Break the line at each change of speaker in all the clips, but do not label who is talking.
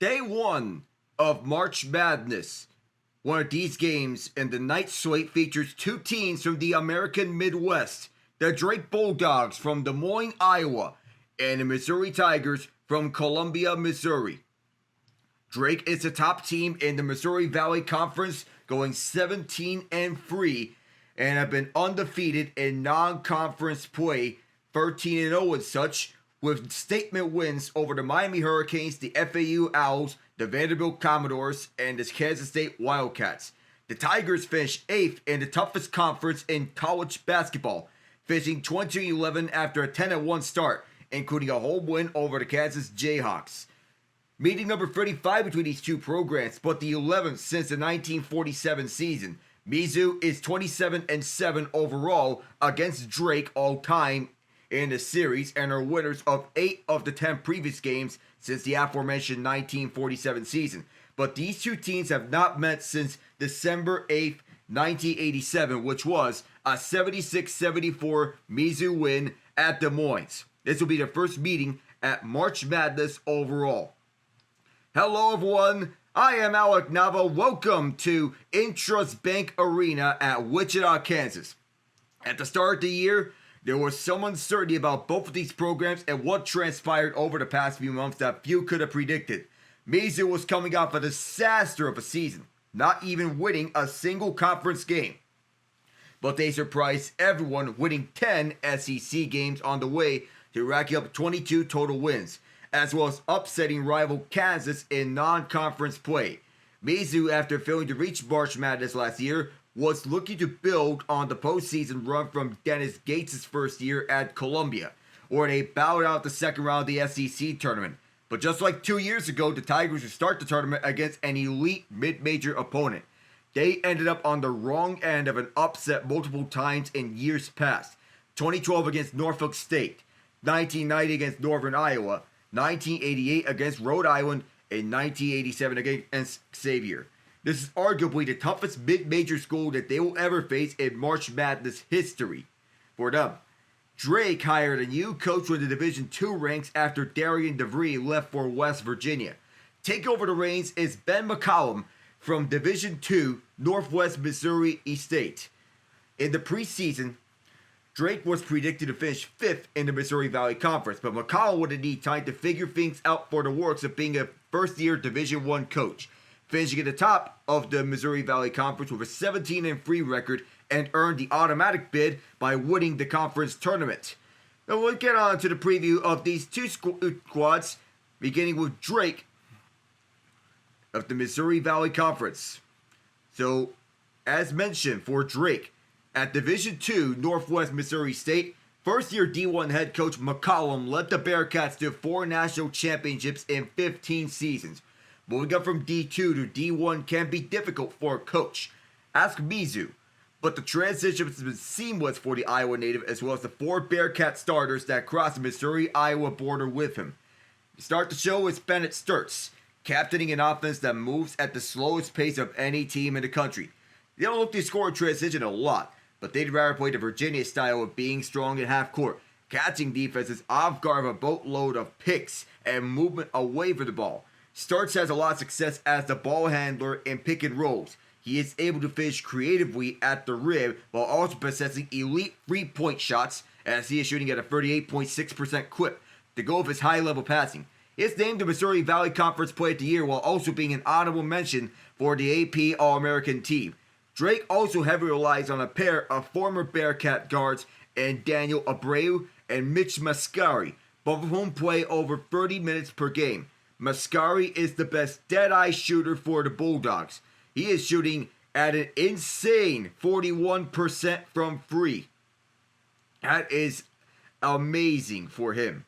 Day one of March Madness. One of these games in the night slate features two teams from the American Midwest, the Drake Bulldogs from Des Moines, Iowa, and the Missouri Tigers from Columbia, Missouri. Drake is the top team in the Missouri Valley Conference, going 17-3, and have been undefeated in non-conference play, 13-0 and such, with statement wins over the Miami Hurricanes, the FAU Owls, the Vanderbilt Commodores, and the Kansas State Wildcats. The Tigers finished 8th in the toughest conference in college basketball, finishing 20-11 after a 10-1 start, including a home win over the Kansas Jayhawks. Meeting number 35 between these two programs, but the 11th since the 1947 season. Mizzou is 27-7 overall against Drake all time in the series and are winners of 8 of the 10 previous games since the aforementioned 1947 season. But these two teams have not met since December 8th, 1987, which was a 76-74 Mizzou win at Des Moines. This will be their first meeting at March Madness overall. Hello everyone, I am Alec Nava. Welcome to Intrust Bank Arena at Wichita, Kansas. At the start of the year, there was some uncertainty about both of these programs and what transpired over the past few months that few could have predicted. Mizzou was coming off a disaster of a season, not even winning a single conference game. But they surprised everyone, winning 10 SEC games on the way to racking up 22 total wins, as well as upsetting rival Kansas in non-conference play. Mizzou, after failing to reach March Madness last year, was looking to build on the postseason run from Dennis Gates' first year at Columbia, where they bowed out the second round of the SEC tournament. But just like 2 years ago, the Tigers would start the tournament against an elite mid-major opponent. They ended up on the wrong end of an upset multiple times in years past. 2012 against Norfolk State, 1990 against Northern Iowa, 1988 against Rhode Island, and 1987 against Xavier. This is arguably the toughest mid-major school that they will ever face in March Madness history. For them, Drake hired a new coach with the Division II ranks after Darian DeVries left for West Virginia. Taking over the reins is Ben McCollum from Division II Northwest Missouri State. In the preseason, Drake was predicted to finish 5th in the Missouri Valley Conference, but McCollum would need time to figure things out for the works of being a first-year Division I coach, finishing at the top of the Missouri Valley Conference with a 17-3 record and earned the automatic bid by winning the conference tournament. Now we'll get on to the preview of these two squads, beginning with Drake of the Missouri Valley Conference. So, as mentioned for Drake, at Division II Northwest Missouri State, first-year D1 head coach McCollum led the Bearcats to 4 national championships in 15 seasons. Moving up from D2 to D1 can be difficult for a coach. Ask Mizzou. But the transition has been seamless for the Iowa native, as well as the 4 Bearcat starters that cross the Missouri-Iowa border with him. To start the show is Bennett Sturtz, captaining an offense that moves at the slowest pace of any team in the country. They don't look to score in transition a lot, but they'd rather play the Virginia style of being strong at half court, catching defenses off guard of a boatload of picks and movement away from the ball. Sturtz has a lot of success as the ball handler in pick and rolls. He is able to finish creatively at the rim while also possessing elite 3-point shots, as he is shooting at a 38.6% clip to go with his high-level passing. He is named the Missouri Valley Conference Player of the Year while also being an honorable mention for the AP All-American team. Drake also heavily relies on a pair of former Bearcat guards in Daniel Abreu and Mitch Mascari, both of whom play over 30 minutes per game. Mascari is the best dead-eye shooter for the Bulldogs. He is shooting at an insane 41% from free. That is amazing for him.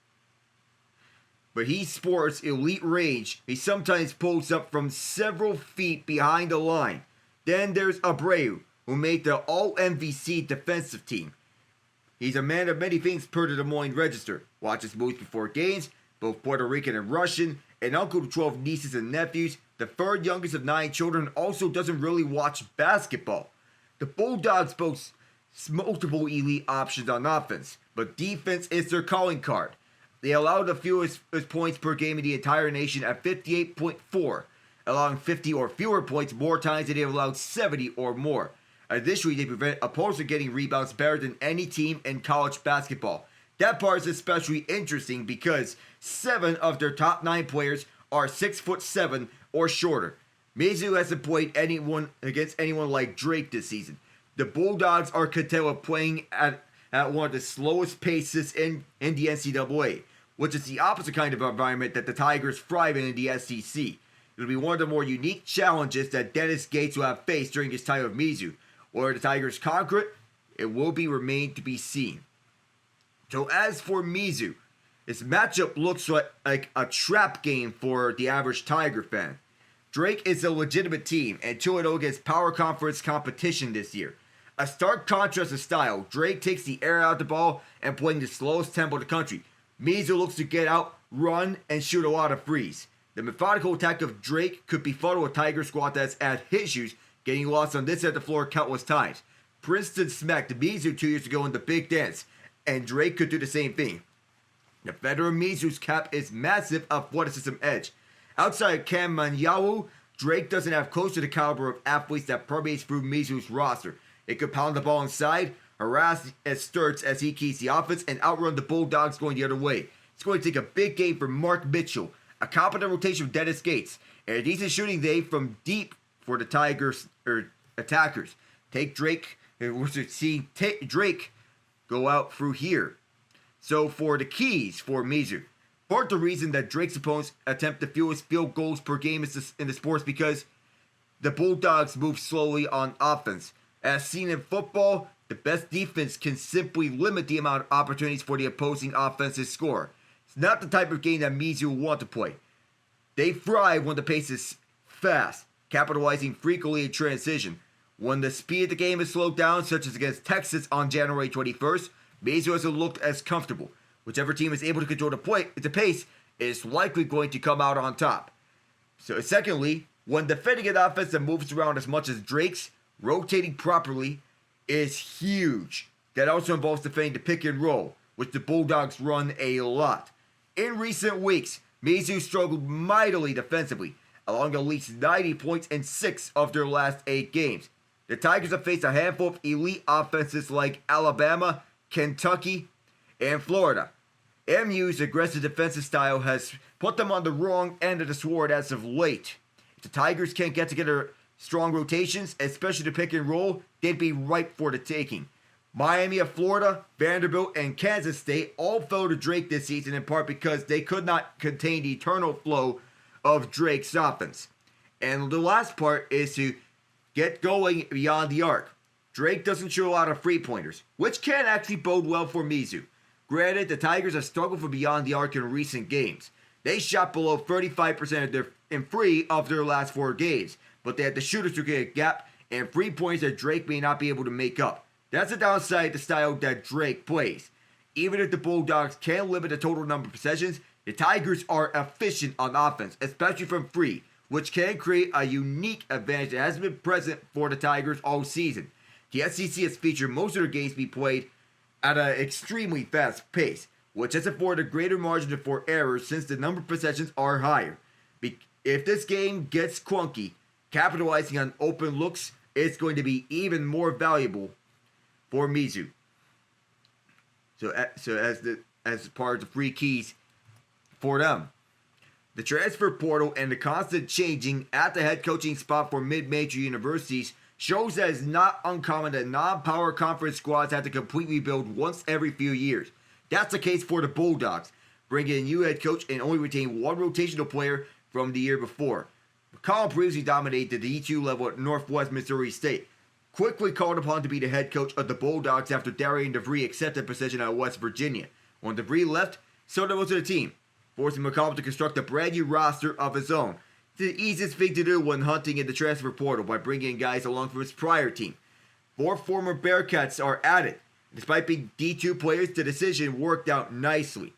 But he sports elite range. He sometimes pulls up from several feet behind the line. Then there's Abreu, who made the All-MVC defensive team. He's a man of many things per the Des Moines Register. Watches movies before games, both Puerto Rican and Russian, an uncle to 12 nieces and nephews, the third youngest of 9 children, also doesn't really watch basketball. The Bulldogs boast multiple elite options on offense, but defense is their calling card. They allowed the fewest points per game in the entire nation at 58.4, allowing 50 or fewer points more times than they allowed 70 or more. Additionally, they prevent opponents from getting rebounds better than any team in college basketball. That part is especially interesting because 7 of their top 9 players are 6'7" or shorter. Mizzou hasn't played anyone against anyone like Drake this season. The Bulldogs are content with playing at one of the slowest paces in the NCAA, which is the opposite kind of environment that the Tigers thrive in the SEC. It'll be one of the more unique challenges that Dennis Gates will have faced during his time with Mizzou. Whether the Tigers conquer it, it will remain to be seen. So as for Mizzou, this matchup looks like a trap game for the average Tiger fan. Drake is a legitimate team and 2-0 against power conference competition this year. A stark contrast of style, Drake takes the air out of the ball and playing the slowest tempo in the country. Mizzou looks to get out, run, and shoot a lot of threes. The methodical attack of Drake could be fought with a Tiger squad that's at issues, getting lost on this side of the floor countless times. Princeton smacked Mizzou 2 years ago in the Big Dance, and Drake could do the same thing. The veteran Mizzou's cap is massive athleticism edge. Outside Kamanyawu, Drake doesn't have close to the caliber of athletes that permeates through Mizzou's roster. It could pound the ball inside, harass Sturts as he keeps the offense, and outrun the Bulldogs going the other way. It's going to take a big game for Mark Mitchell, a competent rotation from Dennis Gates, and a decent shooting day from deep for the Tigers attackers. Drake go out through here. So for the keys for Mizzou, part of the reason that Drake's opponents attempt the fewest field goals per game in the sport is because the Bulldogs move slowly on offense. As seen in football, the best defense can simply limit the amount of opportunities for the opposing offense to score. It's not the type of game that Mizzou will want to play. They thrive when the pace is fast, capitalizing frequently in transition. When the speed of the game is slowed down, such as against Texas on January 21st, Mizzou hasn't looked as comfortable. Whichever team is able to control the pace is likely going to come out on top. So secondly, when defending an offense that moves around as much as Drake's, rotating properly is huge. That also involves defending the pick and roll, which the Bulldogs run a lot. In recent weeks, Mizzou struggled mightily defensively, allowing at least 90 points in 6 of their last 8 games. The Tigers have faced a handful of elite offenses like Alabama, Kentucky, and Florida. MU's aggressive defensive style has put them on the wrong end of the sword as of late. If the Tigers can't get together strong rotations, especially the pick and roll, they'd be ripe for the taking. Miami of Florida, Vanderbilt, and Kansas State all fell to Drake this season in part because they could not contain the eternal flow of Drake's offense. And the last part is to get going beyond the arc. Drake doesn't shoot a lot of three-pointers, which can actually bode well for Mizzou. Granted, the Tigers have struggled for beyond the arc in recent games. They shot below 35% in 3 of their last 4 games, but they had the shooters to get a gap and 3 points that Drake may not be able to make up. That's the downside to the style that Drake plays. Even if the Bulldogs can limit the total number of possessions, the Tigers are efficient on offense, especially from 3, which can create a unique advantage that hasn't been present for the Tigers all season. The SEC has featured most of their games be played at an extremely fast pace, which has afforded a greater margin for errors since the number of possessions are higher. If this game gets clunky, capitalizing on open looks is going to be even more valuable for Mizzou. So as part of the free keys for them. The transfer portal and the constant changing at the head coaching spot for mid-major universities shows that it's not uncommon that non-power conference squads have to completely rebuild once every few years. That's the case for the Bulldogs, bringing in a new head coach and only retain one rotational player from the year before. McCollum previously dominated the D2 level at Northwest Missouri State, quickly called upon to be the head coach of the Bulldogs after Darian DeVries accepted a position at West Virginia. When DeVries left, so did most of the team, forcing McCollum to construct a brand new roster of his own. It's the easiest thing to do when hunting in the transfer portal by bringing in guys along from his prior team. 4 former Bearcats are added. Despite being D2 players, the decision worked out nicely.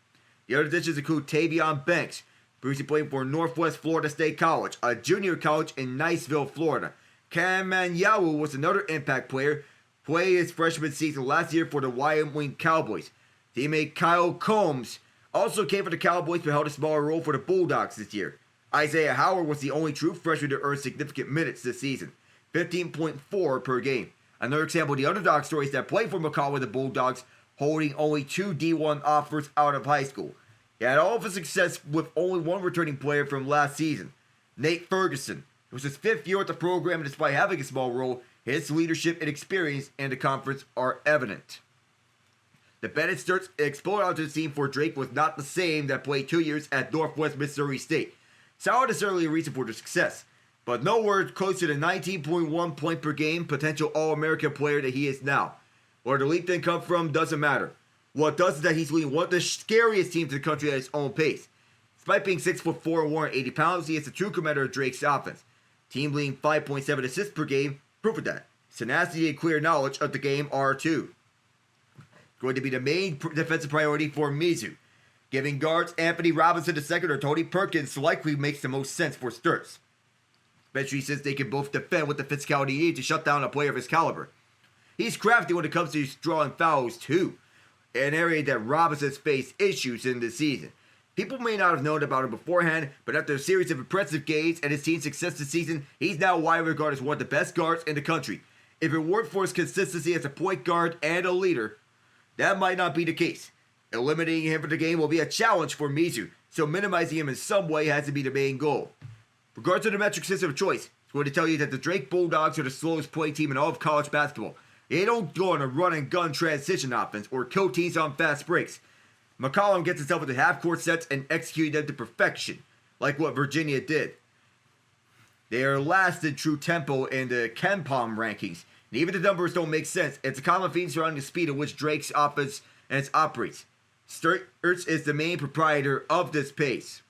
The other additions include Tavion Banks, previously playing for Northwest Florida State College, a junior college in Niceville, Florida. Kamanyawu was another impact player, playing his freshman season last year for the Wyoming Cowboys. Teammate Kyle Combs Also came for the Cowboys but held a smaller role for the Bulldogs this year. Isaiah Howard was the only true freshman to earn significant minutes this season, 15.4 per game. Another example of the underdog stories that played for McCollum with the Bulldogs, holding only 2 D1 offers out of high school. He had all of his success with only one returning player from last season, Nate Ferguson. It was his 5th year at the program, and despite having a small role, his leadership and experience in the conference are evident. The Bennett Sturts exploded onto the scene for Drake was not the same that played 2 years at Northwest Missouri State. It's not necessarily a reason for their success, but nowhere close to the 19.1 point per game potential All-American player that he is now. Where the leap didn't come from doesn't matter. What does is that he's leading one of the scariest teams in the country at his own pace. Despite being 6'4" and 180 pounds, he is the true commander of Drake's offense. Team leading 5.7 assists per game, proof of that. Tenacity and clear knowledge of the game are too. Going to be the main defensive priority for Mizzou. Giving guards Anthony Robinson II or Tony Perkins likely makes the most sense for Sturts, especially since they can both defend with the physicality needed to shut down a player of his caliber. He's crafty when it comes to drawing fouls too, an area that Robinson's faced issues in this season. People may not have known about him beforehand, but after a series of impressive games and his team's success this season, he's now widely regarded as one of the best guards in the country. If it weren't for his consistency as a point guard and a leader, that might not be the case. Eliminating him from the game will be a challenge for Mizzou, so minimizing him in some way has to be the main goal. Regarding to the metric system of choice, it's going to tell you that the Drake Bulldogs are the slowest playing team in all of college basketball. They don't go on a run-and-gun transition offense or kill teams on fast breaks. McCollum gets himself into half-court sets and executes them to perfection, like what Virginia did. They are last in true tempo in the KenPom rankings, and even the numbers don't make sense. It's a common theme surrounding the speed at which Drake's offense operates. Sturts is the main proprietor of this pace.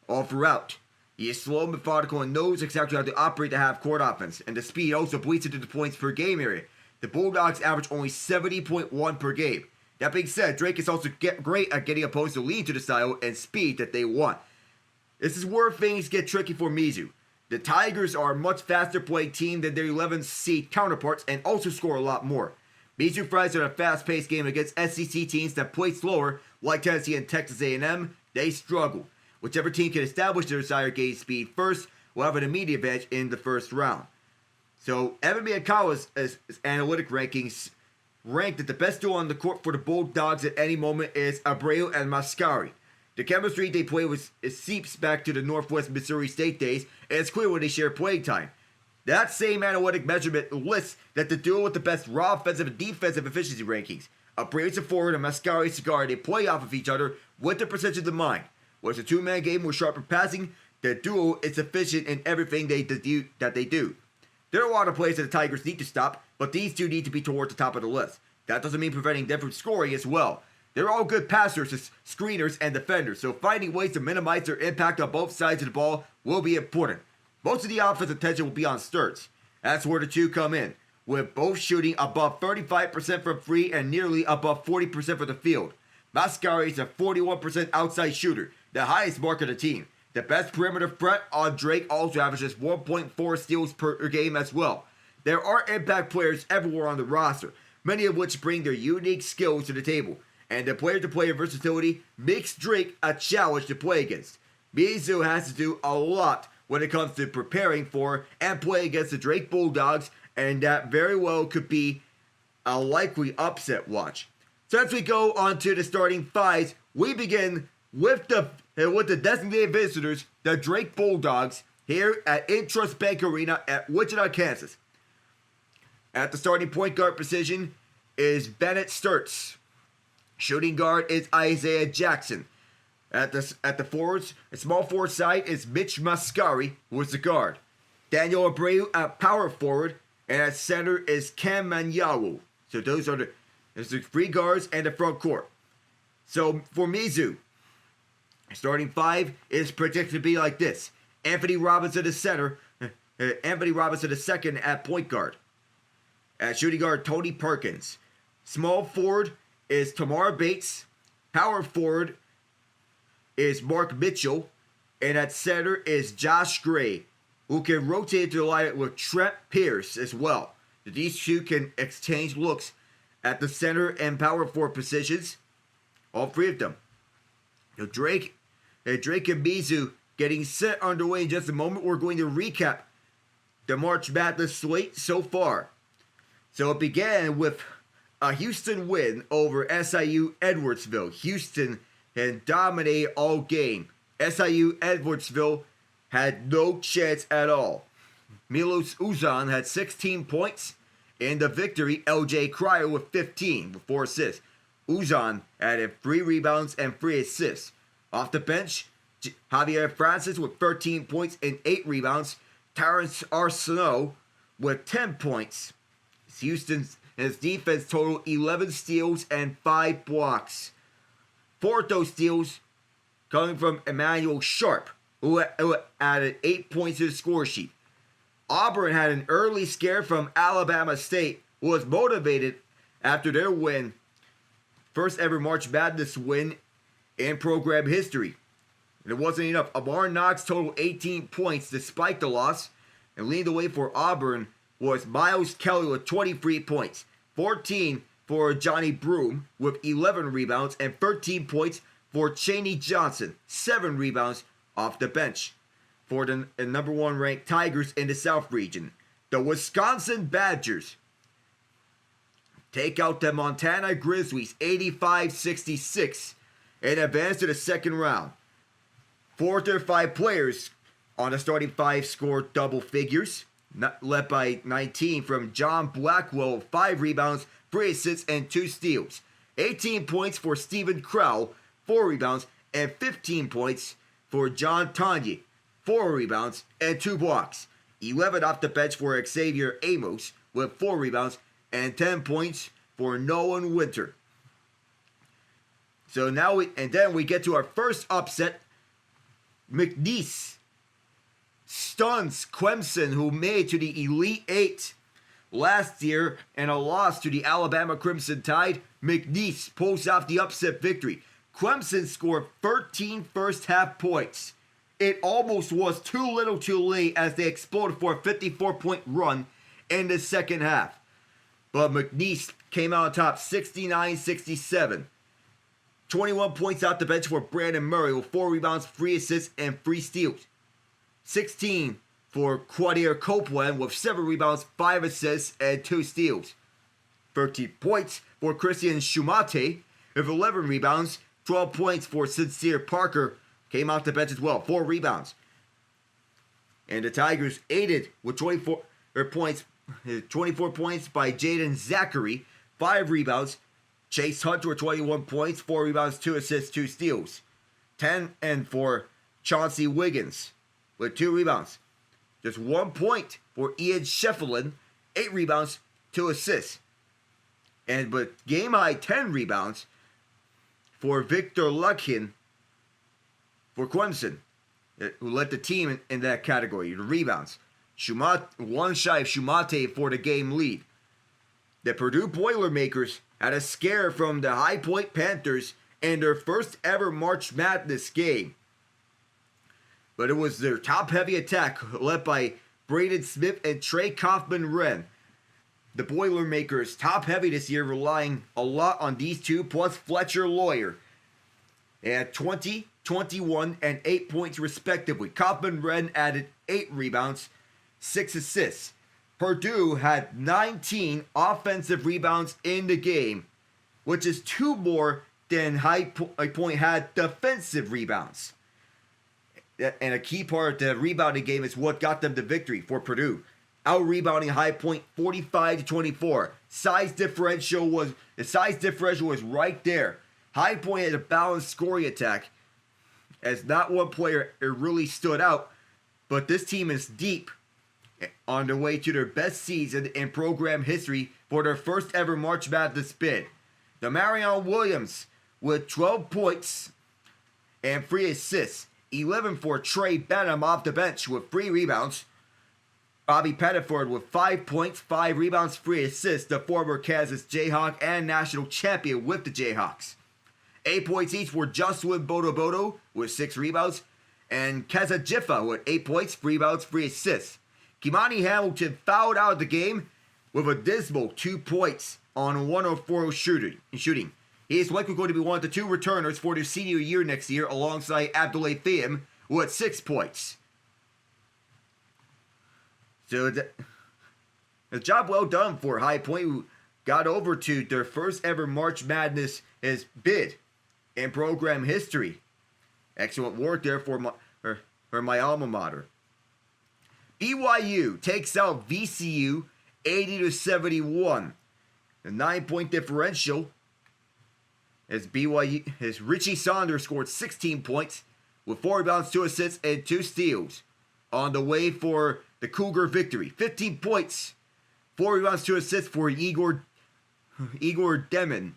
All throughout, he is slow, methodical, and knows exactly how to operate the half-court offense, and the speed also bleeds into the points per game area. The Bulldogs average only 70.1 per game. That being said, Drake is also great at getting opponents to lean to the style and speed that they want. This is where things get tricky for Mizzou. The Tigers are a much faster playing team than their 11th seed counterparts and also score a lot more. Mizzou thrives on a fast-paced game against SEC teams that play slower, like Tennessee and Texas A&M. They struggle. Whichever team can establish their desired game speed first will have an immediate advantage in the first round. So, Evan McCollum's analytic rankings ranked that the best duo on the court for the Bulldogs at any moment is Abreu and Mascari. The chemistry they play seeps back to the Northwest Missouri State days, and it's clear when they share playing time. That same analytic measurement lists that the duo with the best raw offensive and defensive efficiency rankings. Abreu's a forward and Mascari's a guard. They play off of each other with the percentage in mind. Where it's a two-man game with sharper passing, the duo is efficient in everything they do. There are a lot of plays that the Tigers need to stop, but these two need to be toward the top of the list. That doesn't mean preventing them from scoring as well. They're all good passers, screeners, and defenders, so finding ways to minimize their impact on both sides of the ball will be important. Most of the offensive attention will be on Sturts. That's where the two come in, with both shooting above 35% from free and nearly above 40% for the field. Mascari is a 41% outside shooter, the highest mark of the team. The best perimeter threat on Drake also averages 1.4 steals per game as well. There are impact players everywhere on the roster, many of which bring their unique skills to the table, and the player-to-player versatility makes Drake a challenge to play against. Mizzou has to do a lot when it comes to preparing for and play against the Drake Bulldogs, and that very well could be a likely upset watch. So as we go on to the starting fives, we begin with the designated visitors, the Drake Bulldogs, here at Intrust Bank Arena at Wichita, Kansas. At the starting point guard position is Bennett Sturts. Shooting guard is Isaiah Jackson. At the forwards, the small forward side is Mitch Mascari, who is the guard. Daniel Abreu at power forward, and at center is Cam Manyawu. So those are the three guards and the front court. So for Mizzou, starting five is predicted to be like this: Anthony Robinson at center, Anthony Robinson II at point guard. At shooting guard, Tony Perkins. Small forward is Tamar Bates. Power forward is Mark Mitchell. And at center is Josh Gray, who can rotate into the lineup with Trent Pierce as well. These two can exchange looks at the center and power forward positions. All three of them. So Drake and Mizzou getting set underway in just a moment. We're going to recap the March Madness slate so far. So it began with a Houston win over SIU Edwardsville. Houston had dominated all game. SIU Edwardsville had no chance at all. Milos Uzan had 16 points. In the victory, LJ Cryer with 15 with 4 assists. Uzan added 3 rebounds and 3 assists. Off the bench, Javier Francis with 13 points and 8 rebounds. Terrence Arsenault with 10 points. Houston's his defense totaled 11 steals and 5 blocks. 4 of those steals coming from Emmanuel Sharp, who added 8 points to the score sheet. Auburn had an early scare from Alabama State, who was motivated after their win. First ever March Madness win in program history. And it wasn't enough. Amar Knox totaled 18 points despite the loss. And leading the way for Auburn was Miles Kelly with 23 points. 14 for Johnny Broom with 11 rebounds. And 13 points for Chaney Johnson. 7 rebounds off the bench for the number 1 ranked Tigers in the South region. The Wisconsin Badgers take out the Montana Grizzlies 85-66 and advance to the second round. 4 of their 5 players on the starting 5 scored double figures, led by 19 from John Blackwell, 5 rebounds, 3 assists, and 2 steals. 18 points for Stephen Crowell, 4 rebounds, and 15 points for John Tanya, 4 rebounds, and 2 blocks. 11 off the bench for Xavier Amos with 4 rebounds and 10 points for Nolan Winter. So now we get to our first upset. McNeese stuns Clemson, who made to the Elite Eight last year, and a loss to the Alabama Crimson Tide. McNeese pulls off the upset victory. Clemson scored 13 first half points. It almost was too little too late as they exploded for a 54-point run in the second half. But McNeese came out on top 69-67. 21 points out the bench for Brandon Murray with 4 rebounds, 3 assists, and 3 steals. 16 for Quadir Copeland with 7 rebounds, 5 assists, and 2 steals. 13 points for Christian Schumate with 11 rebounds, 12 points for Sincere Parker. Came out the bench as well, 4 rebounds. And the Tigers aided with 24 points by Jaden Zachary, 5 rebounds. Chase Hunter with 21 points, 4 rebounds, 2 assists, 2 steals. 10 and for Chauncey Wiggins with 2 rebounds. Just 1 point for Ian Sheffield, 8 rebounds, 2 assists. But game high 10 rebounds for Victor Luckin for Clemson, who led the team in that category, the rebounds. One shy of Schumate for the game lead. The Purdue Boilermakers had a scare from the High Point Panthers in their first ever March Madness game. But it was their top-heavy attack led by Braden Smith and Trey Kaufman-Wren. The Boilermakers top-heavy this year, relying a lot on these two, plus Fletcher Lawyer. They had 20, 21, and 8 points respectively. Kaufman-Wren added 8 rebounds, 6 assists. Purdue had 19 offensive rebounds in the game, which is 2 more than High Point had defensive rebounds. And a key part of the rebounding game is what got them the victory for Purdue. Out-rebounding High Point 45-24. The size differential was right there. High Point had a balanced scoring attack, as not one player really stood out, but this team is deep on their way to their best season in program history for their first ever March Madness bid. The Marion Williams with 12 points and 3 assists. 11 for Trey Benham off the bench with 3 rebounds. Bobby Pettiford with 5 points, 5 rebounds, 3 assists. The former Kansas Jayhawk and national champion with the Jayhawks. 8 points each for Jocelyn Bodo with 6 rebounds. And Keza Jiffa with 8 points, 3 rebounds, 3 assists. Kimani Hamilton fouled out of the game with a dismal 2 points on 1 of 4 shooting. He is likely going to be one of the 2 returners for their senior year next year alongside Abdoulaye Fahim with 6 points. So a job well done for High Point, who got over to their first ever March Madness bid in program history. Excellent work there for my alma mater. BYU takes out VCU 80-71. The 9-point differential as Richie Saunders scored 16 points with 4 rebounds, 2 assists, and 2 steals on the way for the Cougar victory. 15 points, 4 rebounds, 2 assists for Igor Demon.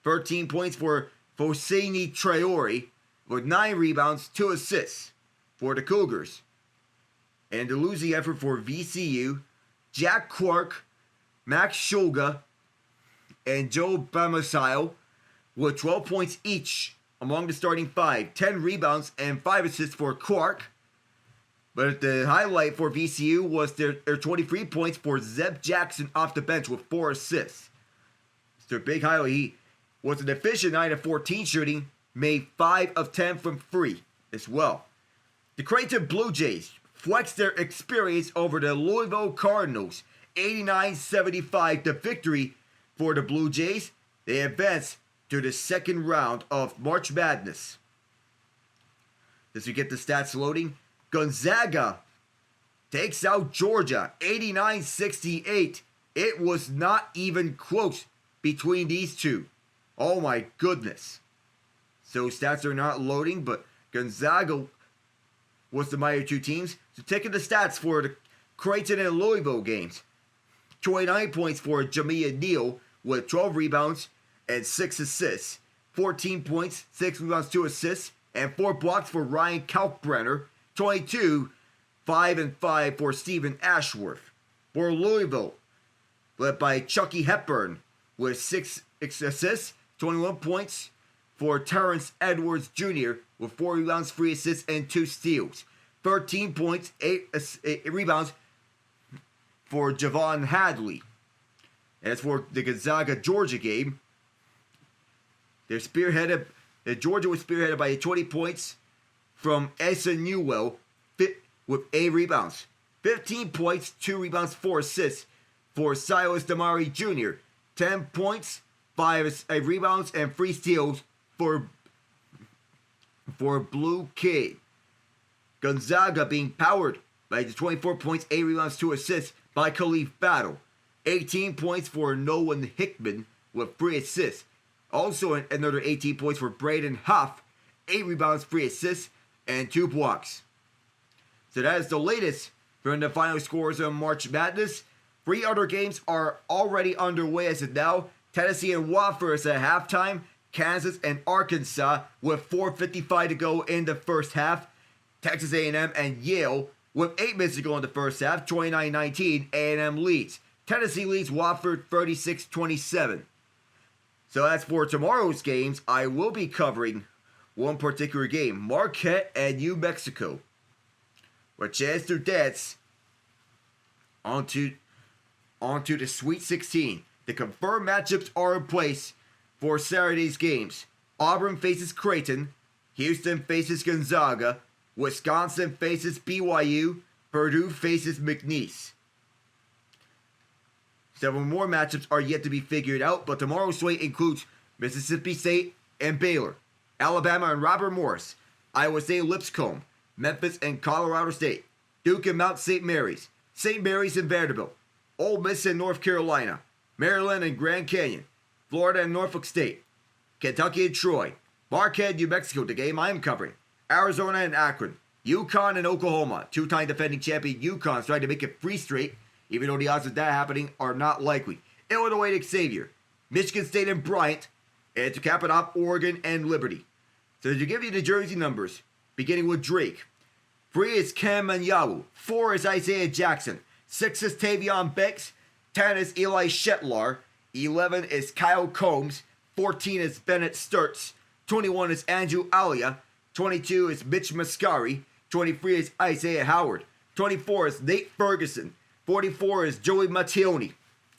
13 points for Foseni Traore with 9 rebounds, 2 assists for the Cougars. And the losing effort for VCU, Jack Clark, Max Shulga, and Joe Bamasile with 12 points each among the starting 5. 10 rebounds and 5 assists for Clark. But the highlight for VCU was their 23 points for Zeb Jackson off the bench with 4 assists. It's their big highlight. He was an efficient 9 of 14 shooting, made 5 of 10 from free as well. The Creighton Blue Jays flexed their experience over the Louisville Cardinals. 89-75, the victory for the Blue Jays. They advance to the second round of March Madness. As we get the stats loading, Gonzaga takes out Georgia 89-68. It was not even close between these two. Oh my goodness. So stats are not loading, but Gonzaga was the mightier 2 teams. So taking the stats for the Creighton and Louisville games. 29 points for Jamia Neal with 12 rebounds and 6 assists. 14 points, 6 rebounds, 2 assists, and 4 blocks for Ryan Kalkbrenner. 22, 5 and 5 for Stephen Ashworth. For Louisville, led by Chucky Hepburn with 6 assists, 21 points for Terrence Edwards Jr. with 4 rebounds, 3 assists, and 2 steals. 13 points, 8 rebounds for Javon Hadley. As for the Gonzaga-Georgia game, Georgia was spearheaded by 20 points from Esa Newell with 8 rebounds. 15 points, 2 rebounds, 4 assists for Silas Damari Jr. 10 points, 5 rebounds, and 3 steals for Blue Kid. Gonzaga being powered by the 24 points, 8 rebounds, 2 assists by Khalif Battle. 18 points for Nolan Hickman with 3 assists. Also another 18 points for Braden Huff. 8 rebounds, 3 assists, and 2 blocks. So that is the latest from the final scores of March Madness. 3 other games are already underway as of now. Tennessee and Wofford is at halftime. Kansas and Arkansas with 4:55 to go in the first half. Texas A&M and Yale with 8 minutes to go in the first half. 29-19, A&M leads. Tennessee leads Wofford 36-27. So as for tomorrow's games, I will be covering one particular game, Marquette and New Mexico, with chance to dance onto the Sweet 16. The confirmed matchups are in place for Saturday's games. Auburn faces Creighton, Houston faces Gonzaga, Wisconsin faces BYU, Purdue faces McNeese. Several more matchups are yet to be figured out, but tomorrow's slate includes Mississippi State and Baylor, Alabama and Robert Morris, Iowa State Lipscomb, Memphis and Colorado State, Duke and Mount St. Mary's and Vanderbilt, Ole Miss and North Carolina, Maryland and Grand Canyon, Florida and Norfolk State, Kentucky and Troy, Marquette, New Mexico, the game I am covering, Arizona and Akron, UConn and Oklahoma. 2-time defending champion UConn's trying to make it 3 straight, even though the odds of that happening are not likely. Illinois and Xavier, Michigan State and Bryant, and to cap it off, Oregon and Liberty. So to give you the jersey numbers, beginning with Drake, 3 is Cam Manyawu, 4 is Isaiah Jackson, 6 is Tavion Banks, 10 is Eli Shetlar, 11 is Kyle Combs, 14 is Bennett Sturts, 21 is Andrew Alia, 22 is Mitch Mascari, 23 is Isaiah Howard, 24 is Nate Ferguson, 44 is Joey Mattioni,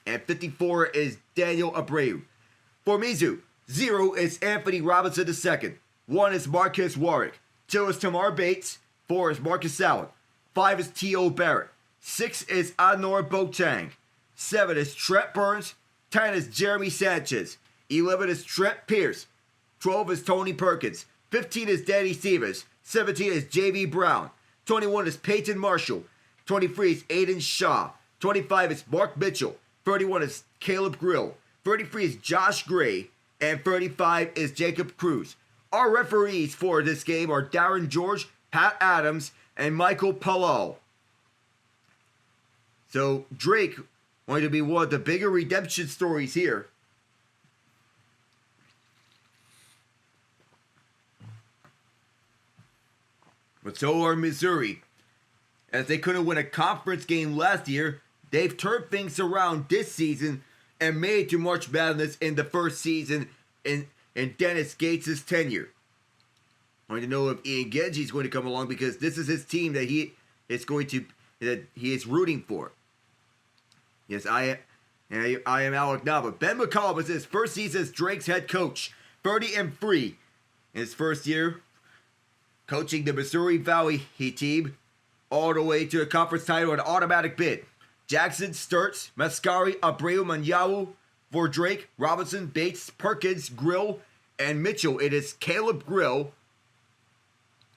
and 54 is Daniel Abreu. For Mizzou, 0 is Anthony Robinson II. 1 is Marcus Warwick. 2 is Tamar Bates. 4 is Marcus Allen. 5 is T.O. Barrett. 6 is Anor Boateng. 7 is Trent Burns. 10 is Jeremy Sanchez. 11 is Trent Pierce. 12 is Tony Perkins. 15 is Danny Stevens. 17 is J.V. Brown. 21 is Peyton Marshall. 23 is Aiden Shaw. 25 is Mark Mitchell. 31 is Caleb Grill. 33 is Josh Gray. And 35 is Jacob Cruz. Our referees for this game are Darren George, Pat Adams, and Michael Palal. So Drake going to be one of the bigger redemption stories here. But so are Missouri. As they couldn't win a conference game last year, they've turned things around this season and made it to March Madness in the first season in Dennis Gates' tenure. I want to know if Ian Genge is going to come along because this is his team that he is rooting for. Yes, I am Alec now, but Ben McCollum is his first season as Drake's head coach, 30-3 in his first year, coaching the Missouri Valley Heat team all the way to a conference title and automatic bid. Jackson, Sturts, Mascari, Abreu, Manyawu for Drake, Robinson, Bates, Perkins, Grill, and Mitchell. It is Caleb Grill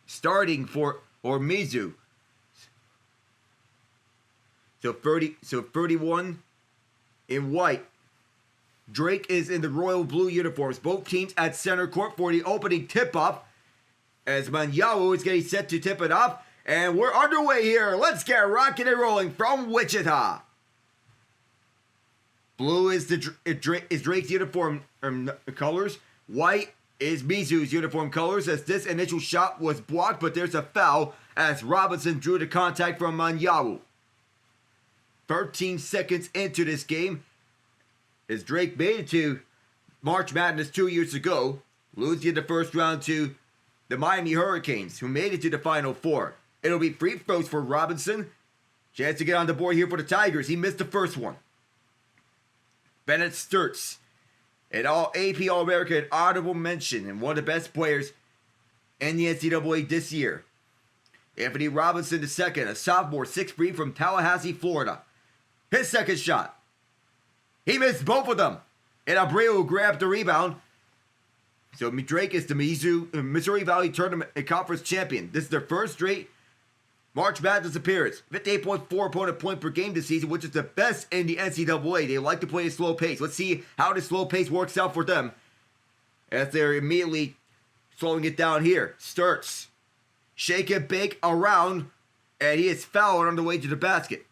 starting for Mizzou. So 31 in white. Drake is in the royal blue uniforms. Both teams at center court for the opening tip-off. As Manyawu is getting set to tip it off. And we're underway here. Let's get rocking and rolling from Wichita. Blue is Drake's uniform colors. White is Mizzou's uniform colors, as this initial shot was blocked, but there's a foul as Robinson drew the contact from Manyawu. 13 seconds into this game, as Drake made it to March Madness 2 years ago, losing the first round to the Miami Hurricanes, who made it to the Final Four. It'll be free throws for Robinson. Chance to get on the board here for the Tigers. He missed the first one. Bennett Sturts, an AP All-American honorable mention and one of the best players in the NCAA this year. Anthony Robinson II, a sophomore, 6'3" from Tallahassee, Florida. His second shot. He missed both of them. And Abreu grabbed the rebound. So Drake is the Missouri Valley Tournament and Conference champion. This is their first straight March Madness appearance. 58.4 opponent point per game this season, which is the best in the NCAA. They like to play a slow pace. Let's see how the slow pace works out for them as they're immediately slowing it down here. Sturts, shake and bake around, and he is fouled on the way to the basket.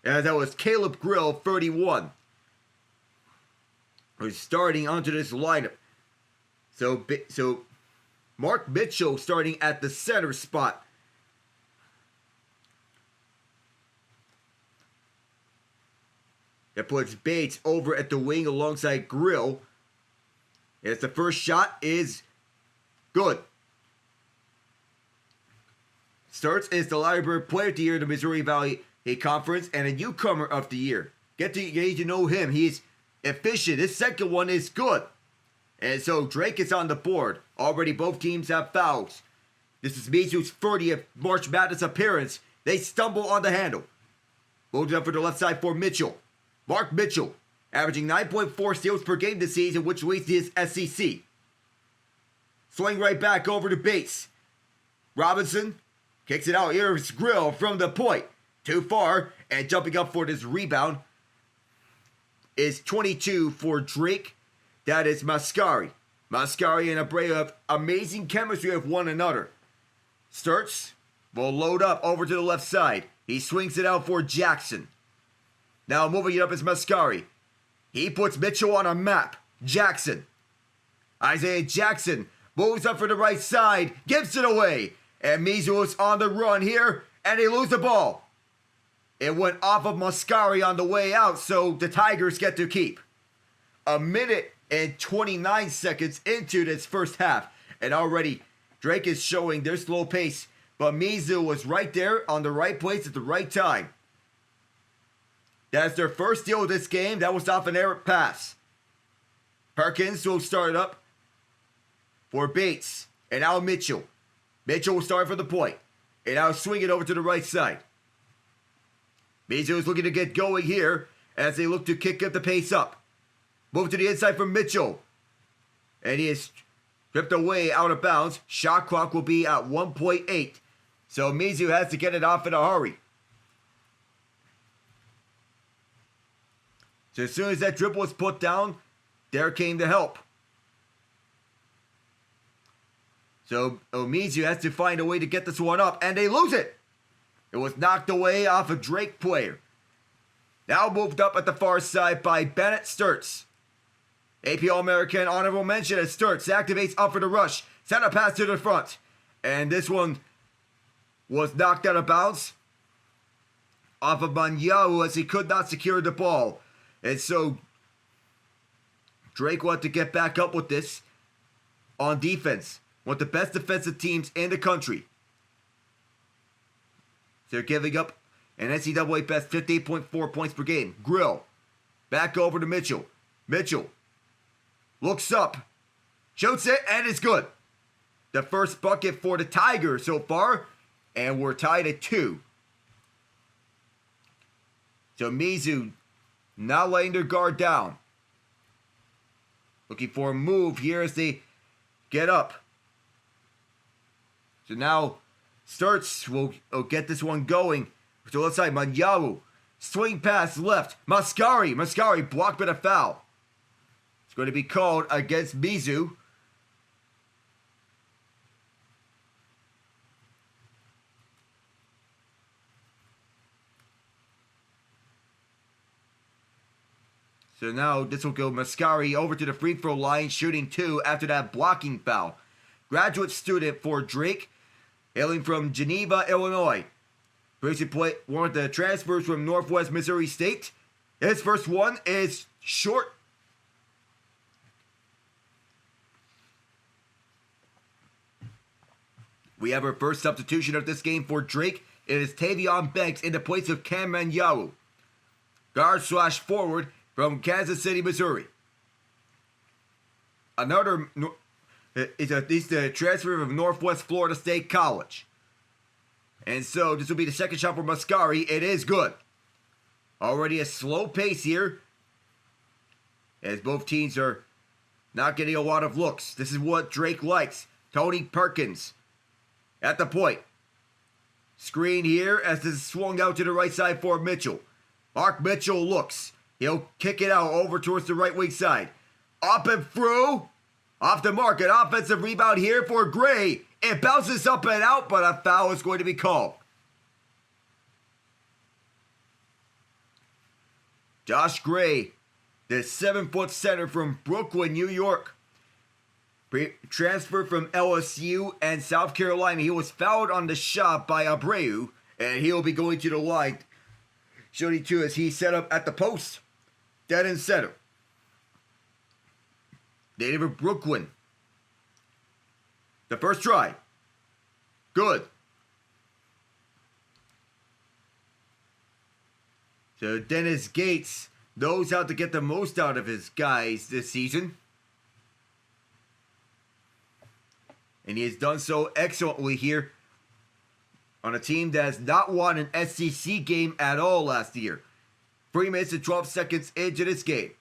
And that was Caleb Grill, 31. Who's starting onto this lineup. So Mark Mitchell starting at the center spot. That puts Bates over at the wing alongside Grill. As the first shot is good. Sturts is the Library Player of the Year in the Missouri Valley Conference and a newcomer of the year. Get to know him. He's efficient. His second one is good. And so Drake is on the board. Already both teams have fouls. This is Mizzou's 30th March Madness appearance. They stumble on the handle. Loaded up for the left side for Mitchell. Mark Mitchell, averaging 9.4 steals per game this season, which leads to his SEC. Swing right back over to Bates. Robinson kicks it out. Here's Grill from the point. Too far, and jumping up for this rebound is 22 for Drake. That is Mascari. Mascari and Abreu have amazing chemistry with one another. Sturts will load up over to the left side. He swings it out for Jackson. Now moving it up is Mascari. He puts Mitchell on a map. Jackson. Isaiah Jackson moves up for the right side. Gives it away. And Mizzou is on the run here. And they lose the ball. It went off of Mascari on the way out. So the Tigers get to keep. A minute and 29 seconds into this first half. And already Drake is showing their slow pace. But Mizzou was right there on the right place at the right time. That's their first steal of this game. That was off an errant pass. Perkins will start up for Bates. And now Mitchell. Mitchell will start for the point. And now swing it over to the right side. Mizzou is looking to get going here as they look to kick up the pace up. Move to the inside from Mitchell. And he is stripped away out of bounds. Shot clock will be at 1.8. So Mizzou has to get it off in a hurry. So as soon as that dribble was put down, there came the help. So Mizzou has to find a way to get this one up, and they lose it. It was knocked away off a Drake player. Now moved up at the far side by Bennett Sturts. AP All-American honorable mention as Sturts activates up for the rush. Send a pass to the front. And this one was knocked out of bounds off of Manyahu as he could not secure the ball. And so Drake wanted to get back up with this on defense. One of the best defensive teams in the country. They're giving up an NCAA best 58.4 points per game. Grill. Back over to Mitchell. Mitchell looks up. Shoots it, and it's good. The first bucket for the Tigers so far. And we're tied at 2. So Mizzou not letting their guard down. Looking for a move here as they get up. So now Sturts will get this one going. So let's say Manyahu. Swing pass left. Mascari blocked by the foul. It's going to be called against Mizzou. So now this will go Mascari over to the free throw line, shooting 2 after that blocking foul. Graduate student for Drake, hailing from Geneva, Illinois. Previously played one of the transfers from Northwest Missouri State. His first one is short. We have our first substitution of this game for Drake. It is Tavion Banks in the place of Cam Manyahu. Guard/forward from Kansas City, Missouri. Another is the transfer from Northwest Florida State College. And so this will be the second shot for Mascari. It is good. Already a slow pace here, as both teams are not getting a lot of looks. This is what Drake likes. Tony Perkins at the point. Screen here as this is swung out to the right side for Mitchell. Mark Mitchell looks. He'll kick it out over towards the right wing side. Up and through. Off the mark. An offensive rebound here for Gray. It bounces up and out, but a foul is going to be called. Josh Gray, the 7-foot center from Brooklyn, New York. Transferred from LSU and South Carolina. He was fouled on the shot by Abreu, and he'll be going to the line. Shooting 2 as he set up at the post. Dead in center. Native of Brooklyn. The first try. Good. So Dennis Gates knows how to get the most out of his guys this season. And he has done so excellently here on a team that has not won an SEC game at all last year. 3 minutes and 12 seconds into this game.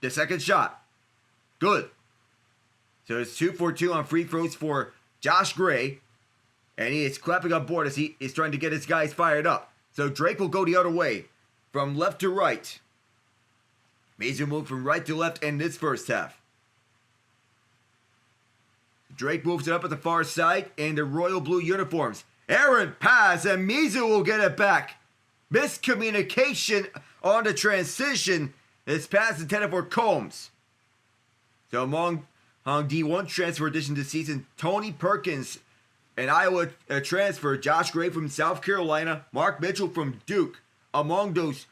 The second shot. Good. So it's 2 for 2 on free throws for Josh Gray. And he is clapping on board as he is trying to get his guys fired up. So Drake will go the other way. From left to right. Mizzou moved from right to left in this first half. Drake moves it up at the far side in the royal blue uniforms. Aaron pass and Mizzou will get it back. Miscommunication on the transition. This pass intended for Combs. So among D1 transfer addition this season, Tony Perkins, an Iowa transfer, Josh Gray from South Carolina, Mark Mitchell from Duke, among those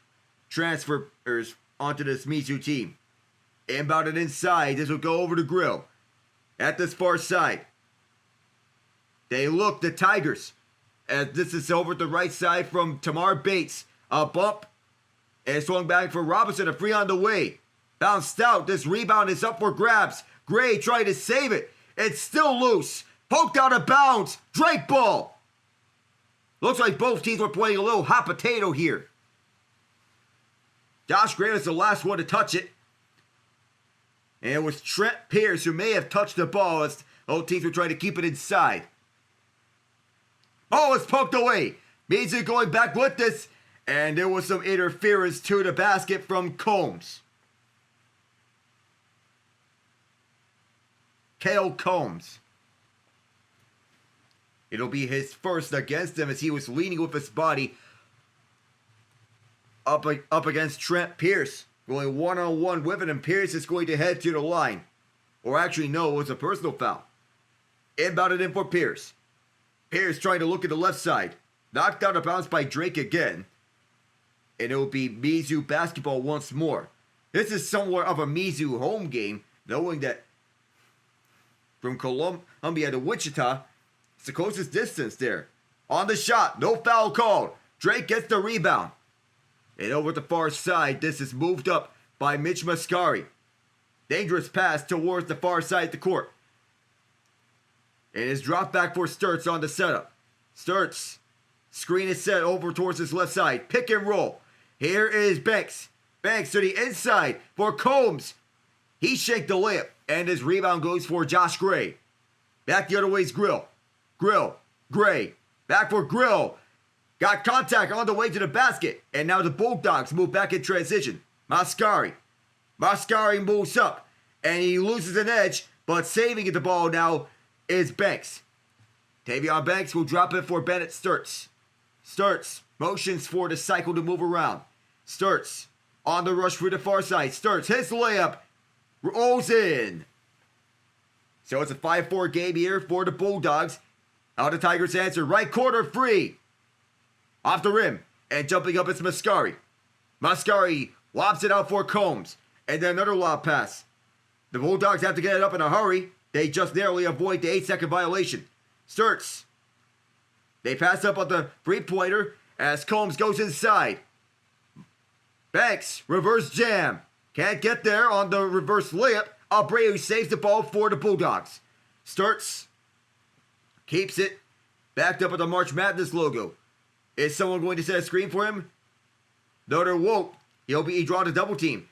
transfers onto this Mizzou team. Inbounded inside, this will go over the grill. At this far side. They look, the Tigers. As this is over the right side from Tamar Bates. A bump. And swung back for Robinson. A free on the way. Bounced out. This rebound is up for grabs. Gray trying to save it. It's still loose. Poked out of bounds. Drake ball. Looks like both teams were playing a little hot potato here. Josh Gray was the last one to touch it. And it was Trent Pierce who may have touched the ball as both teams were trying to keep it inside. Oh, it's poked away. Mizzou going back with this. And there was some interference to the basket from Combs. Kale Combs. It'll be his first against him as he was leaning with his body up against Trent Pierce. Going one-on-one with it, and Pierce is going to head to the line. Or actually, no, it was a personal foul. Inbounded in for Pierce. Pierce trying to look at the left side. Knocked out of bounds by Drake again. And it will be Mizzou basketball once more. This is somewhat of a Mizzou home game, knowing that from Columbia to Wichita, it's the closest distance there. On the shot, no foul called. Drake gets the rebound. And over the far side, this is moved up by Mitch Mascari. Dangerous pass towards the far side of the court. And is dropped back for Sturts on the setup. Sturts, screen is set over towards his left side. Pick and roll. Here is Banks. Banks to the inside for Combs. He shaked the layup, and his rebound goes for Josh Gray. Back the other way is Grill. Gray. Back for Grill. Got contact on the way to the basket. And now the Bulldogs move back in transition. Mascari moves up. And he loses an edge. But saving the ball now is Banks. Tavion Banks will drop it for Bennett Sturts. Sturts motions for the cycle to move around. Sturts on the rush for the far side. Sturts hits the layup. Rolls in. So it's a 5-4 game here for the Bulldogs. How the Tigers answer. Right corner free. Off the rim. And jumping up is Mascari. Mascari lobs it out for Combs. And then another lob pass. The Bulldogs have to get it up in a hurry. They just narrowly avoid the 8-second violation. Sturts. They pass up on the three-pointer as Combs goes inside. Banks, reverse jam. Can't get there on the reverse layup. Abreu saves the ball for the Bulldogs. Sturts keeps it. Backed up with the March Madness logo. Is someone going to set a screen for him? No, there won't. He drawn a double team.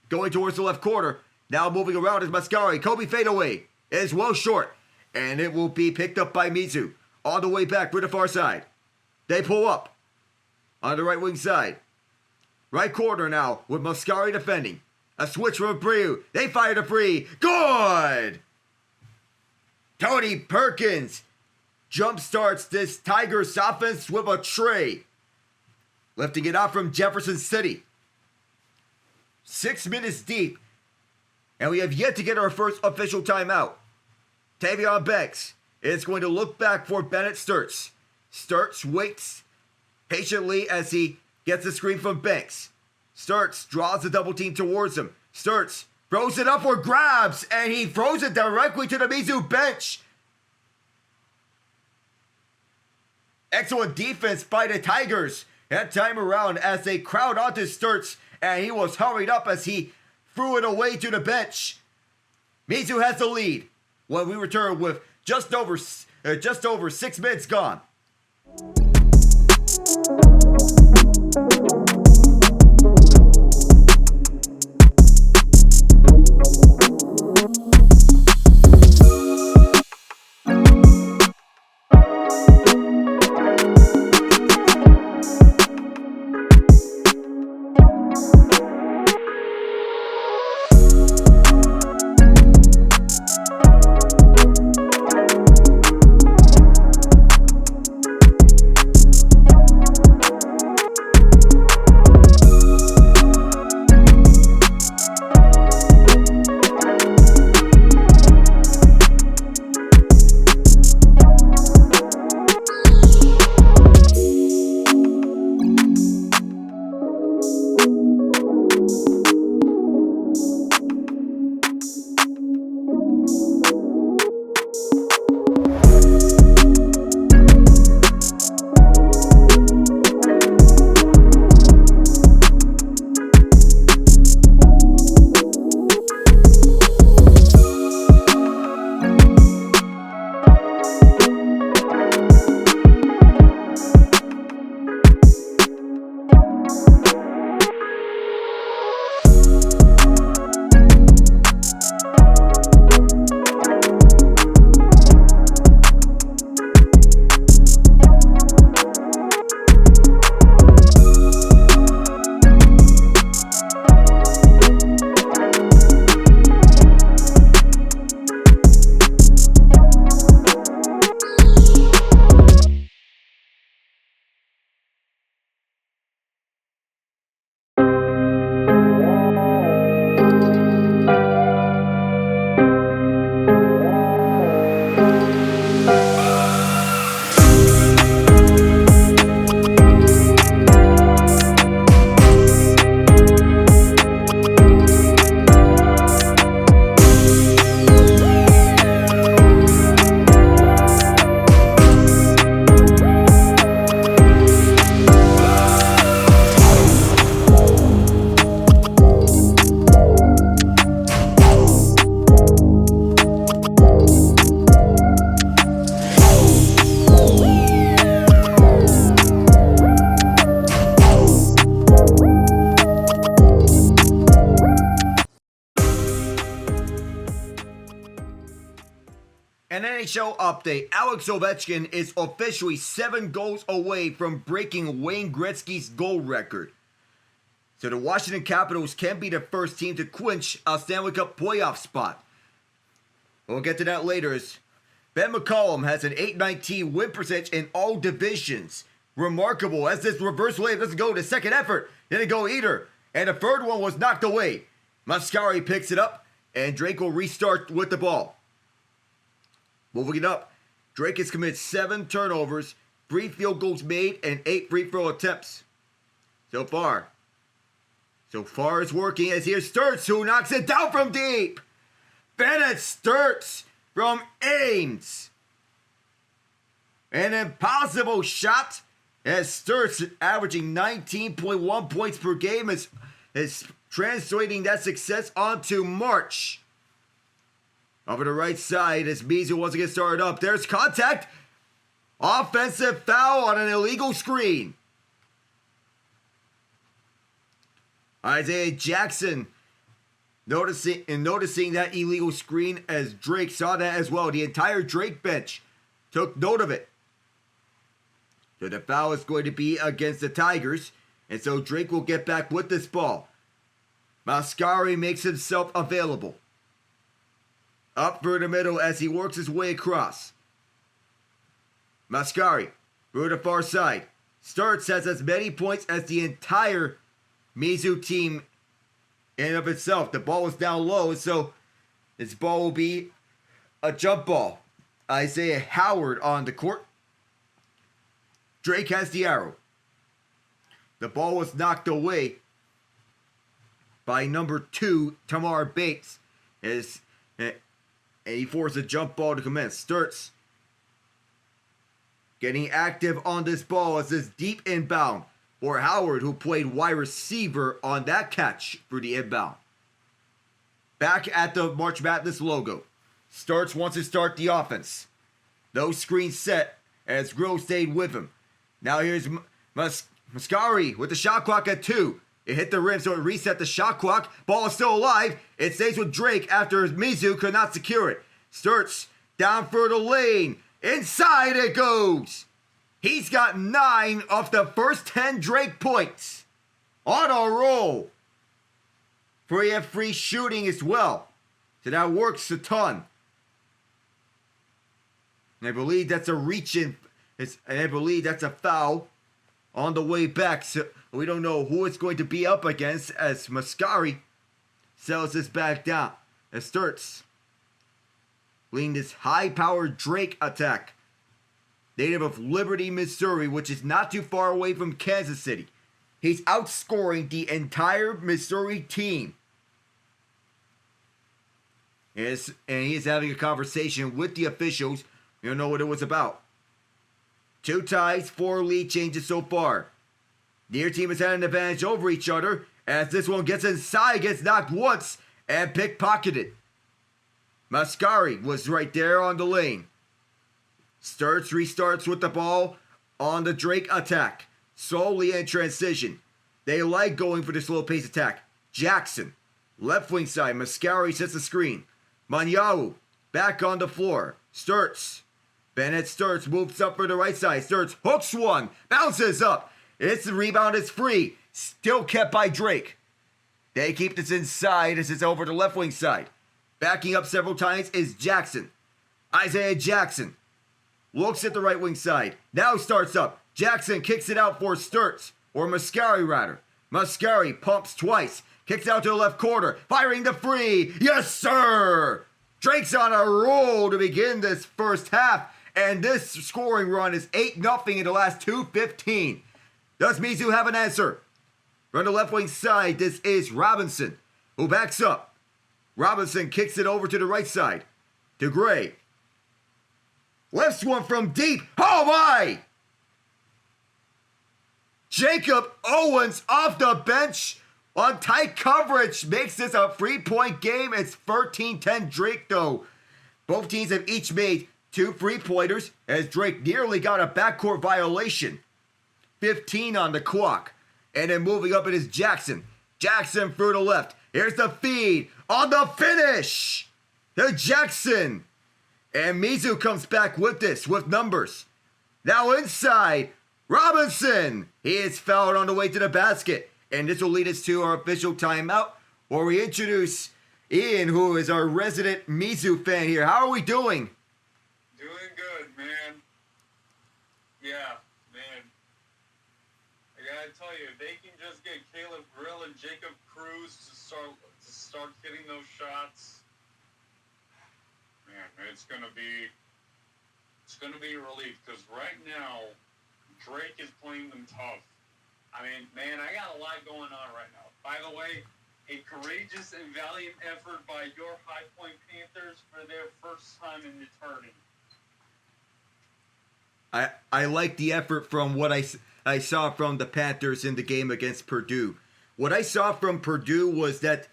Going towards the left corner. Now moving around is Mascari. Kobe fadeaway is well short. And it will be picked up by Mizzou. On the way back for the far side. They pull up. On the right wing side. Right corner now with Mascari defending. A switch from Abreu. They fire the free. Good! Tony Perkins jump starts this Tigers offense with a tray. Lifting it out from Jefferson City. 6 minutes deep. And we have yet to get our first official timeout. Tavion Banks is going to look back for Bennett Sturts. Sturts waits patiently as he gets the screen from Banks. Sturts draws the double team towards him. Sturts throws it up for grabs, and he throws it directly to the Mizzou bench. Excellent defense by the Tigers that time around as they crowd onto Sturts, and he was hurried up as he threw it away to the bench. Mizzou has the lead when we return with just over 6 minutes gone. NHL update. Alex Ovechkin is officially 7 goals away from breaking Wayne Gretzky's goal record. So the Washington Capitals can be the first team to clinch a Stanley Cup playoff spot. We'll get to that later. Ben McCollum has an .819 win percentage in all divisions. Remarkable as this reverse wave doesn't go to second effort. Didn't go either. And the third one was knocked away. Mascari picks it up and Drake will restart with the ball. Moving it up, Drake has committed 7 turnovers, 3 field goals made, and 8 free throw attempts. So far it's working as here's Sturts who knocks it down from deep. Bennett Sturts from Ames. An impossible shot as Sturts averaging 19.1 points per game is translating that success onto March. Over the right side as Mizzou wants to get started up. There's contact. Offensive foul on an illegal screen. Isaiah Jackson noticing that illegal screen as Drake saw that as well. The entire Drake bench took note of it. So the foul is going to be against the Tigers. And so Drake will get back with this ball. Mascari makes himself available. Up through the middle as he works his way across. Mascari through the far side. Sturts has as many points as the entire Mizzou team in and of itself. The ball was down low, so this ball will be a jump ball. Isaiah Howard on the court. Drake has the arrow. The ball was knocked away by number 2, Tamar Bates. And he forced a jump ball to commence. Sturts getting active on this ball as this deep inbound for Howard, who played wide receiver on that catch for the inbound. Back at the March Madness logo. Sturts wants to start the offense. No screen set as Grove stayed with him. Now here's Mascari with the shot clock at 2. It hit the rim, so it reset the shot clock. Ball is still alive. It stays with Drake after Mizzou could not secure it. Sturts down for the lane. Inside it goes. He's got 9 of the first 10 Drake points. On a roll. Free shooting as well. So that works a ton. And I believe that's a reach in. And I believe that's a foul on the way back. So we don't know who it's going to be up against as Mascari sells this back down. As Sturts leading this high-powered Drake attack. Native of Liberty, Missouri, which is not too far away from Kansas City. He's outscoring the entire Missouri team. And he is having a conversation with the officials. You don't know what it was about. 2 ties, 4 lead changes so far. Neither team has had an advantage over each other as this one gets inside, gets knocked once, and pickpocketed. Mascari was right there on the lane. Sturts restarts with the ball on the Drake attack. Slowly in transition. They like going for the slow pace attack. Jackson, left wing side. Mascari sets the screen. Manyawu, back on the floor. Sturts. Bennett Sturts moves up for the right side. Sturts hooks one. Bounces up. It's the rebound. It's free. Still kept by Drake. They keep this inside as it's over the left wing side. Backing up several times is Jackson. Isaiah Jackson looks at the right wing side. Now starts up. Jackson kicks it out for Sturts. Or Mascari rather. Mascari pumps twice. Kicks out to the left corner. Firing the free. Yes, sir! Drake's on a roll to begin this first half. And this scoring run is 8-0 in the last 2:15. Does Mizzou have an answer? From the left wing side, this is Robinson, who backs up. Robinson kicks it over to the right side. To Gray. Lifts one from deep. Oh my! Jacob Owens off the bench on tight coverage makes this a 3-point game. It's 13-10 Drake though. Both teams have each made 2 3-pointers as Drake nearly got a backcourt violation. 15 on the clock. And then moving up it is Jackson. Jackson through the left. Here's the feed on the finish to Jackson. And Mizzou comes back with this, with numbers. Now inside, Robinson. He is fouled on the way to the basket. And this will lead us to our official timeout, where we introduce Ian, who is our resident Mizzou fan here. How are we doing?
Doing good, man. Yeah, man. I gotta tell you, if they can just get Caleb Grill and Jacob Cruz to start hitting those shots, man, it's gonna be a relief. Because right now, Drake is playing them tough. I mean, man, I got a lot going on right now. By the way, a courageous and valiant effort by your High Point Panthers for their first time in returning.
I like the effort from what I saw from the Panthers in the game against Purdue. What I saw from Purdue was that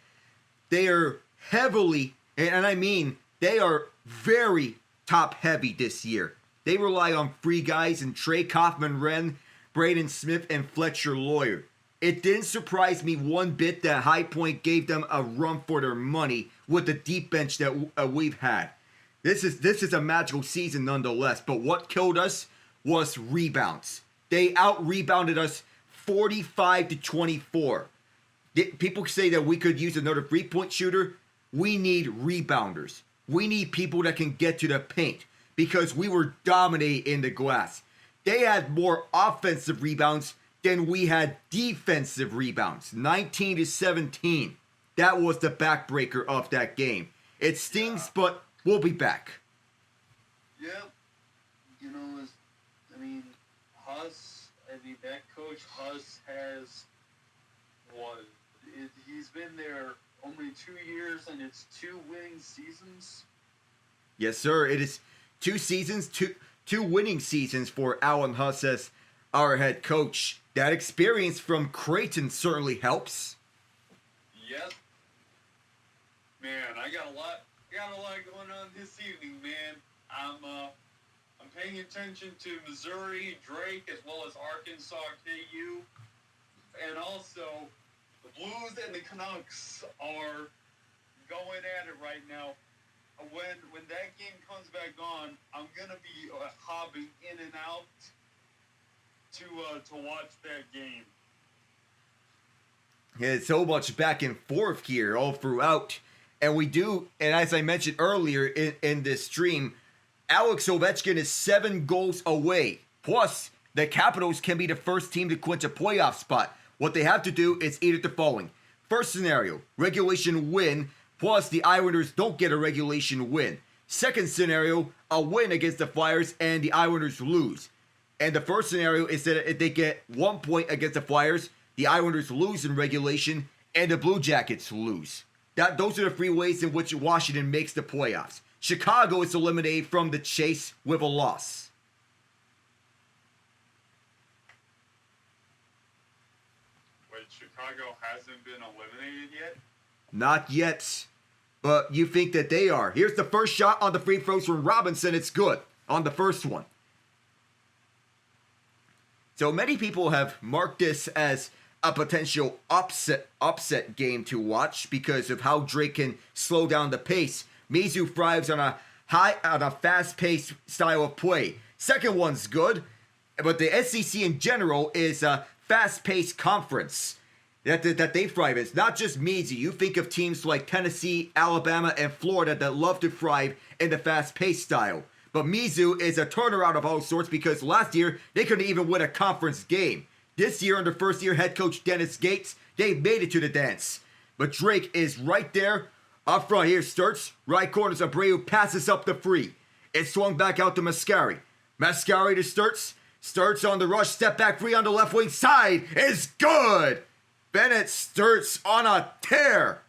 they are heavily, and I mean, they are very top heavy this year. They rely on free guys and Trey Kaufman-Renn, Braden Smith, and Fletcher Lawyer. It didn't surprise me one bit that High Point gave them a run for their money with the deep bench that we've had. This is a magical season nonetheless, but what killed us was rebounds. They out-rebounded us 45-24. People say that we could use another three-point shooter. We need rebounders. We need people that can get to the paint because we were dominating in the glass. They had more offensive rebounds than we had defensive rebounds. 19-17. That was the backbreaker of that game. It stings, but we'll be back.
Yep. You know, that coach Huss has what? He's been there only 2 years, and it's 2 winning seasons.
Yes, sir. It is 2 seasons, two winning seasons for Alan Huss as our head coach. That experience from Creighton certainly helps.
Yep. Man, I got a lot going on this evening, man. I'm paying attention to Missouri, Drake, as well as Arkansas, KU, and also the Blues and the Canucks are going at it right now. When that game comes back on, I'm gonna be hopping in and out to watch that game.
Yeah, it's so much back and forth here all throughout. And we do, and as I mentioned earlier in this stream, Alex Ovechkin is 7 goals away. Plus, the Capitals can be the first team to clinch a playoff spot. What they have to do is either the following. First scenario, regulation win, plus the Islanders don't get a regulation win. Second scenario, a win against the Flyers and the Islanders lose. And the first scenario is that if they get 1 point against the Flyers, the Islanders lose in regulation, and the Blue Jackets lose. Those are the 3 ways in which Washington makes the playoffs. Chicago is eliminated from the chase with a loss.
Wait, Chicago hasn't been eliminated yet?
Not yet, but you think that they are. Here's the first shot on the free throws from Robinson. It's good on the first one. So many people have marked this as a potential upset game to watch because of how Drake can slow down the pace. Mizzou thrives on a fast-paced style of play. Second one's good, but the SEC in general is a fast-paced conference that they thrive in. It's not just Mizzou. You think of teams like Tennessee, Alabama, and Florida that love to thrive in the fast-paced style. But Mizzou is a turnaround of all sorts because last year they couldn't even win a conference game. This year, under first-year head coach Dennis Gates, they made it to the dance. But Drake is right there. Up front here, Sturts. Right corner, Abreu passes up the free. It's swung back out to Mascari. Mascari to Sturts. Sturts on the rush. Step back free on the left wing side is good. Bennett Sturts on a tear.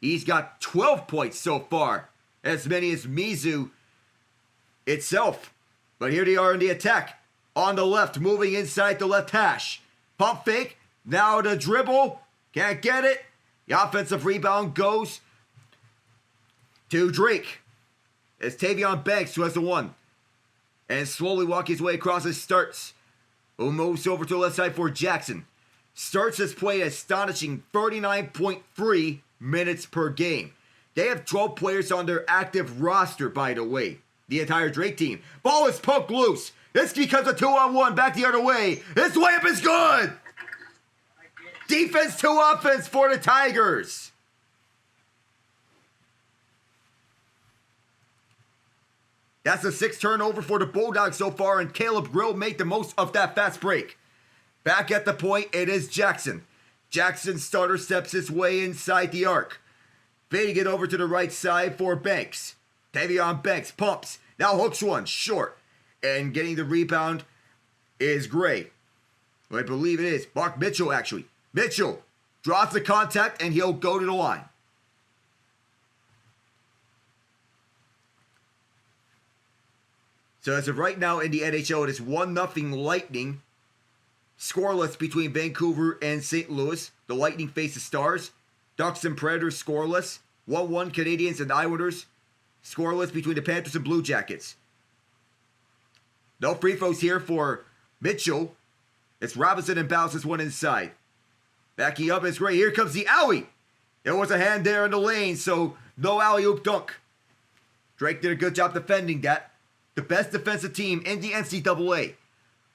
He's got 12 points so far. As many as Mizzou itself. But here they are in the attack. On the left, moving inside the left hash. Pump fake. Now the dribble. Can't get it. The offensive rebound goes to Drake. It's Tavion Banks who has the one. And slowly walking his way across his Sturts, who moves over to the left side for Jackson. Sturts has played an astonishing 39.3 minutes per game. They have 12 players on their active roster, by the way. The entire Drake team. Ball is poked loose. This becomes a 2-on-1 back the other way. This layup is good. Defense to offense for the Tigers. That's a 6th turnover for the Bulldogs so far, and Caleb Grill made the most of that fast break. Back at the point, it is Jackson. Jackson starter steps his way inside the arc. Fading it over to the right side for Banks. Tavion Banks pumps. Now hooks one short. And getting the rebound is Gray. I believe it is. Mark Mitchell, actually. Mitchell draws the contact, and he'll go to the line. So as of right now in the NHL, it is 1-0 Lightning. Scoreless between Vancouver and St. Louis. The Lightning face the Stars. Ducks and Predators scoreless. 1-1 Canadiens and Islanders. Scoreless between the Panthers and Blue Jackets. No free throws here for Mitchell. It's Robinson and bounces one inside. Backing up is Gray. Here comes the alley. There was a hand there in the lane, so no alley-oop dunk. Drake did a good job defending that. The best defensive team in the NCAA.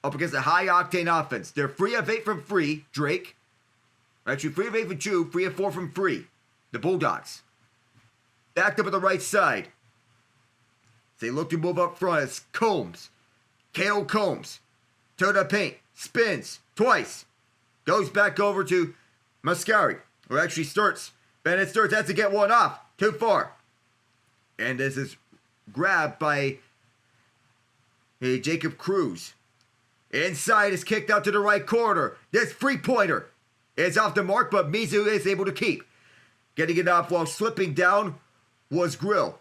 Up against a high-octane offense. They're 3 of 8 from free, Drake. Actually, 3 of 8 from 2, 3 of 4 from free. The Bulldogs. Backed up at the right side. They look to move up front. It's Combs. Kale Combs. To the paint. Spins. Twice. Goes back over to Mascari. Or actually Sturts. Bennett Sturts has to get one off. Too far. And this is grabbed by Jacob Cruz. Inside is kicked out to the right corner. This three-pointer is off the mark, but Mizzou is able to keep. Getting it off while slipping down was Grill,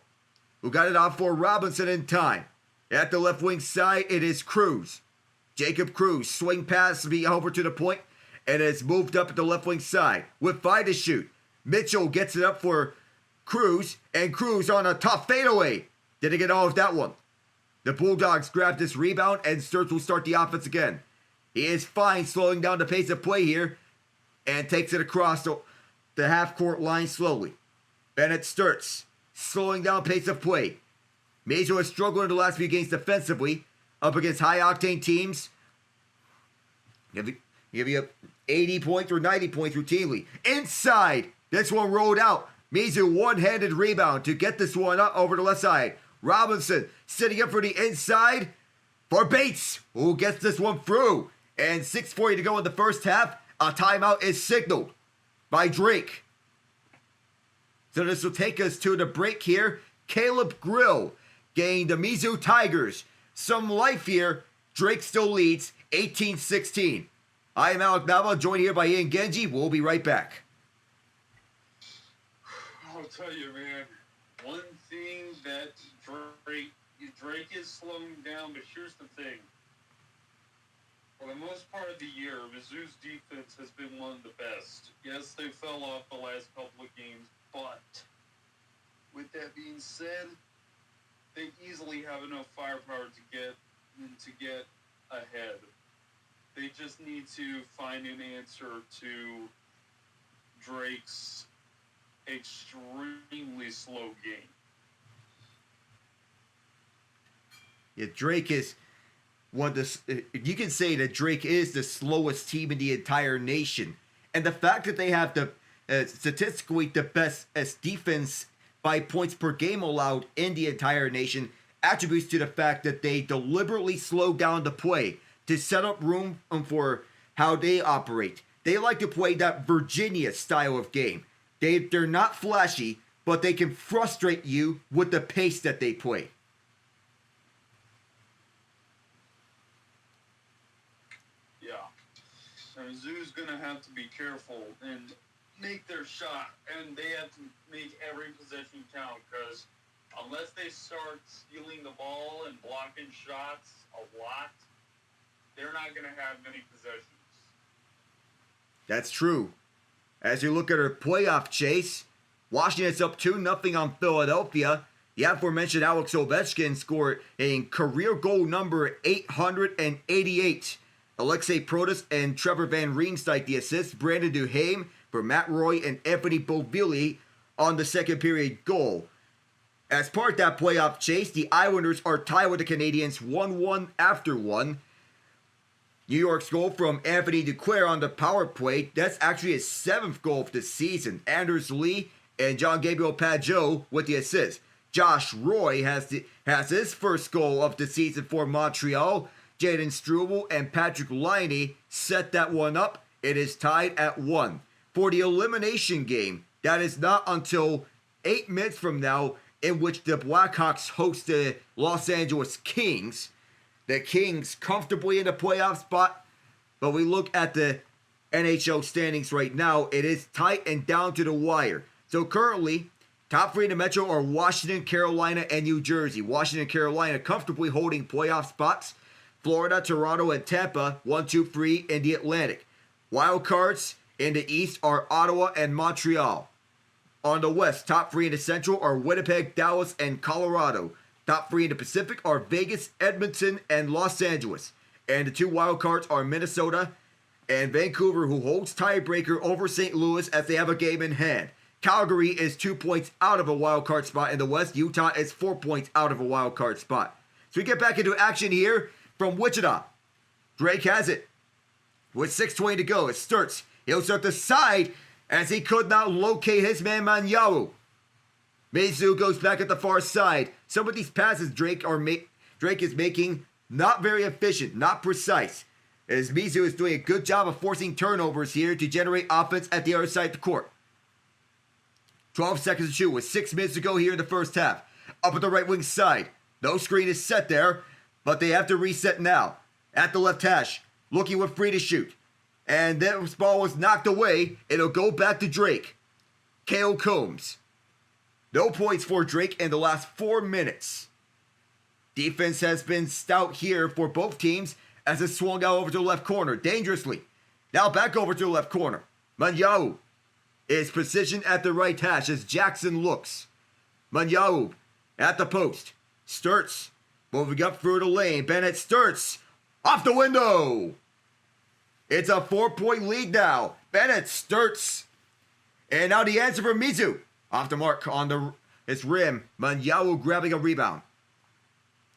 who got it off for Robinson in time. At the left wing side, it is Cruz. Jacob Cruz swing pass me over to the point, and it's moved up at the left wing side with 5 to shoot. Mitchell gets it up for Cruz, and Cruz on a tough fadeaway. Didn't get all of that one. The Bulldogs grab this rebound, and Sturts will start the offense again. He is fine slowing down the pace of play here, and takes it across the half-court line slowly. Bennett Sturts slowing down pace of play. Mizzou has struggled in the last few games defensively, up against high-octane teams. Give you 80 points or 90 points routinely. Inside, this one rolled out. Mizzou one-handed rebound to get this one up over the left side. Robinson sitting up for the inside for Bates, who gets this one through. And 6:40 to go in the first half. A timeout is signaled by Drake. So this will take us to the break here. Caleb Grill getting the Mizzou Tigers some life here. Drake still leads 18-16. I am Alec Nava, joined here by Ian Genge. We'll be right back.
I'll tell you, man, one thing that Drake is slowing down, but here's the thing. For the most part of the year, Mizzou's defense has been one of the best. Yes, they fell off the last couple of games, but with that being said, they easily have enough firepower to get ahead. They just need to find an answer to Drake's extremely slow game.
Yeah, Drake is you can say that Drake is the slowest team in the entire nation. And the fact that they have the statistically the best defense by points per game allowed in the entire nation attributes to the fact that they deliberately slow down the play to set up room for how they operate. They like to play that Virginia style of game. They're not flashy, but they can frustrate you with the pace that they play.
Mizzou's going to have to be careful and make their shot, and they have to make every possession count, because unless they start stealing the ball and blocking shots a lot, they're not going to have many possessions.
That's true. As you look at our playoff chase, Washington's up 2-0 on Philadelphia. The aforementioned Alex Ovechkin scored a career goal number 888. Alexei Protas and Trevor Van Riemsdyk the assists. Brandon Duhaime for Matt Roy and Anthony Beauvillier on the second period goal. As part of that playoff chase, the Islanders are tied with the Canadiens 1-1 after one. New York's goal from Anthony Duclair on the power play. That's actually his 7th goal of the season. Anders Lee and John Gabriel Pageau with the assist. Josh Roy has his first goal of the season for Montreal. Jaden Struble and Patrick Laine set that one up. It is tied at 1. For the elimination game, that is not until 8 minutes from now, in which the Blackhawks host the Los Angeles Kings. The Kings comfortably in the playoff spot, but we look at the NHL standings right now. It is tight and down to the wire. So currently, top 3 in the Metro are Washington, Carolina, and New Jersey. Washington and Carolina comfortably holding playoff spots. Florida, Toronto, and Tampa, 1, 2, 3 in the Atlantic. Wild cards in the East are Ottawa and Montreal. On the West, top 3 in the Central are Winnipeg, Dallas, and Colorado. Top 3 in the Pacific are Vegas, Edmonton, and Los Angeles. And the 2 wild cards are Minnesota and Vancouver, who holds tiebreaker over St. Louis as they have a game in hand. Calgary is 2 points out of a wild card spot in the West. Utah is 4 points out of a wild card spot. So we get back into action here from Wichita. Drake has it with 6:20 to go. It starts. He'll start the side as he could not locate his man Manyawu. Mizzou goes back at the far side. Some of these passes Drake is making not very efficient, not precise. As Mizzou is doing a good job of forcing turnovers here to generate offense at the other side of the court. 12 seconds to shoot with 6 minutes to go here in the first half. Up at the right wing side. No screen is set there, but they have to reset now. At the left hash, looking with free to shoot. And this ball was knocked away. It'll go back to Drake. Kale Combs. No points for Drake in the last 4 minutes. Defense has been stout here for both teams as it swung out over to the left corner dangerously. Now back over to the left corner. Manyawu is positioned at the right hash as Jackson looks. Manyawu at the post. Sturts moving up through the lane. Bennett Sturts off the window. It's a 4-point lead now. Bennett Sturts. And now the answer for Mizzou. Off the mark on its rim. Manyawu grabbing a rebound.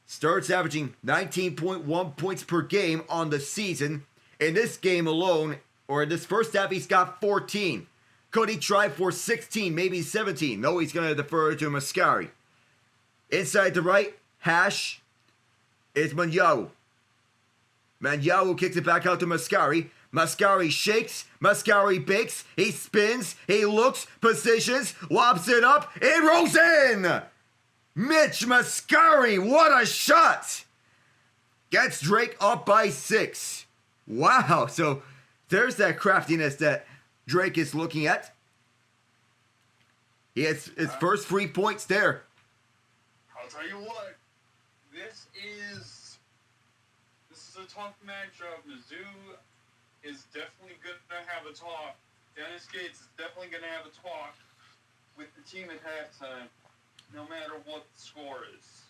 Sturts averaging 19.1 points per game on the season. In this game alone, or in this first half, he's got 14. Could he try for 16, maybe 17? No, he's going to defer to Mascari. Inside the right, hash is Manyawu. Manyawu kicks it back out to Mascari. Mascari shakes, Mascari bakes, he spins, he looks, positions, lobs it up, it rolls in! Mitch Mascari, what a shot! Gets Drake up by 6. Wow, so there's that craftiness that Drake is looking at. He has his first 3 points there.
I'll tell you what, this is a tough matchup. Mizzou is definitely going to have a talk. Dennis Gates is definitely going to have a talk with the team at halftime, no matter what the score is.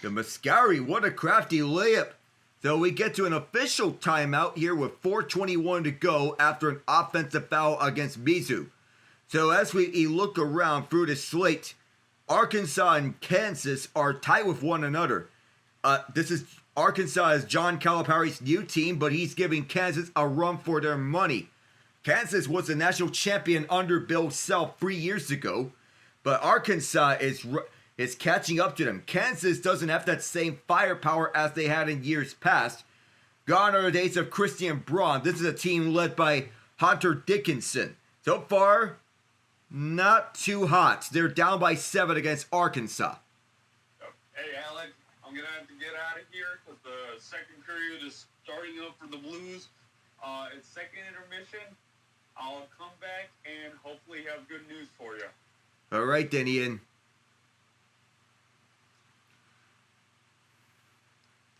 The Mascari, what a crafty layup. So we get to an official timeout here with 4:21 to go after an offensive foul against Mizzou. So as we look around through the slate, Arkansas and Kansas are tied with one another. Arkansas is John Calipari's new team, but he's giving Kansas a run for their money. Kansas was the national champion under Bill Self 3 years ago, but Arkansas is catching up to them. Kansas doesn't have that same firepower as they had in years past. Gone are the days of Christian Braun. This is a team led by Hunter Dickinson. So far, not too hot. They're down by 7 against Arkansas.
Hey, Alex, I'm going to have to get out of here because the second period is starting up for the Blues. It's second intermission. I'll come back and hopefully have good news for you.
All right then, Ian.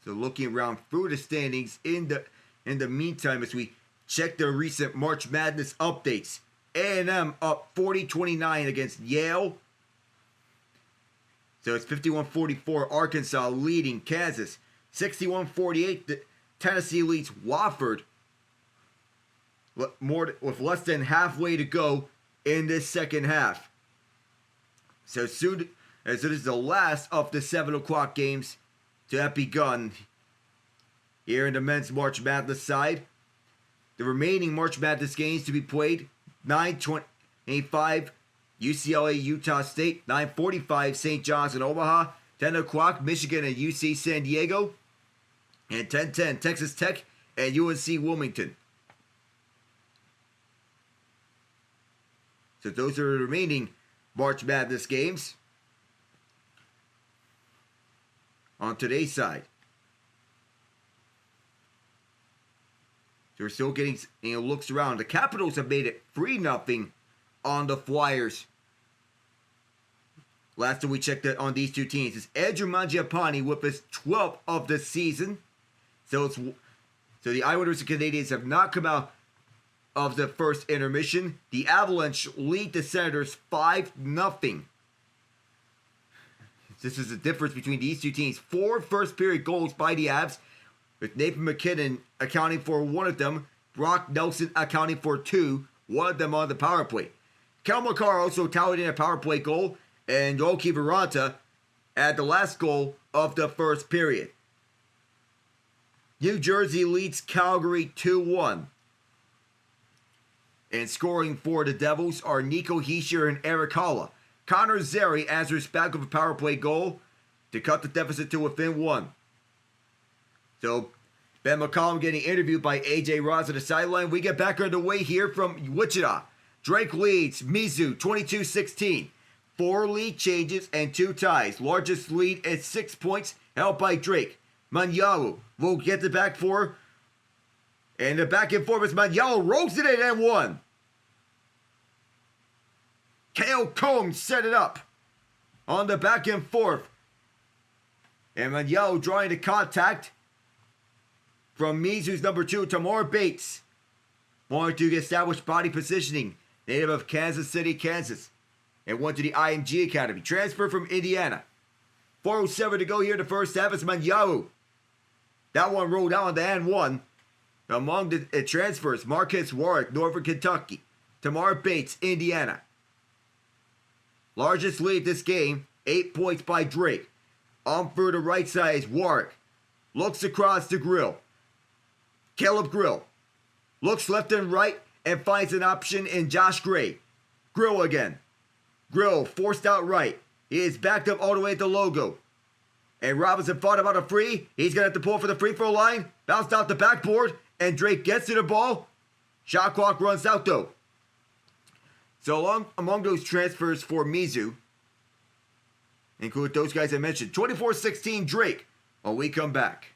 So looking around through the standings in the meantime as we check the recent March Madness updates. A&M up 40-29 against Yale. So it's 51-44, Arkansas leading Kansas. 61-48, Tennessee leads Wofford. With less than halfway to go. in this second half. So soon as it is the last of the 7 o'clock games to have begun here in the men's March Madness side. The remaining March Madness games to be played: 9:25 UCLA Utah State, 9:45 St. John's and Omaha, 10 o'clock Michigan and UC San Diego, and 10:10 Texas Tech and UNC Wilmington. So those are the remaining March Madness games on today's side. So we're still getting looks around. The Capitals have made it 3-0 on the Flyers. Last time we checked on these two teams, it's Andrew Mangiapane with his 12th of the season. So the Islanders and Canadiens have not come out of the first intermission. The Avalanche lead the Senators 5-0. This is the difference between these two teams. 4 first-period goals by the Avs, with Nathan McKinnon accounting for one of them, Brock Nelson accounting for 2, one of them on the power play. Kel McCarr also tallied in a power play goal, and Yoki Viranta had the last goal of the first period. New Jersey leads Calgary 2-1. And scoring for the Devils are Nico Hischier and Eric Haula. Connor Zary answers back with a power play goal to cut the deficit to within 1. So, Ben McCollum getting interviewed by AJ Ross on the sideline. We get back underway here from Wichita. Drake leads Mizzou 22-16. 4 lead changes and 2 ties. Largest lead at 6 points, held by Drake. Manyawu will get the back 4. And the back and forth is Manyawu rolls it in and 1. Kale Combs set it up on the back and forth. And Manyawu drawing the contact from Mizzou's number 2, Tamar Bates. Wanted to establish body positioning, native of Kansas City, Kansas. And went to the IMG Academy. Transfer from Indiana. 4:07 to go here in the first half. It's Manyawu. That one rolled out on the and 1. Among the transfers, Marcus Warwick, Northern Kentucky. Tamar Bates, Indiana. Largest lead this game, 8 points by Drake. On for the right side is Warwick. Looks across to Grill. Caleb Grill. Looks left and right and finds an option in Josh Gray. Grill again. Grill forced out right. He is backed up all the way at the logo. And Robinson fought about a free. He's going to have to pull for the free throw line. Bounced out the backboard. And Drake gets to the ball. Shot clock runs out though. So among those transfers for Mizzou, include those guys I mentioned. 24-16 Drake when we come back.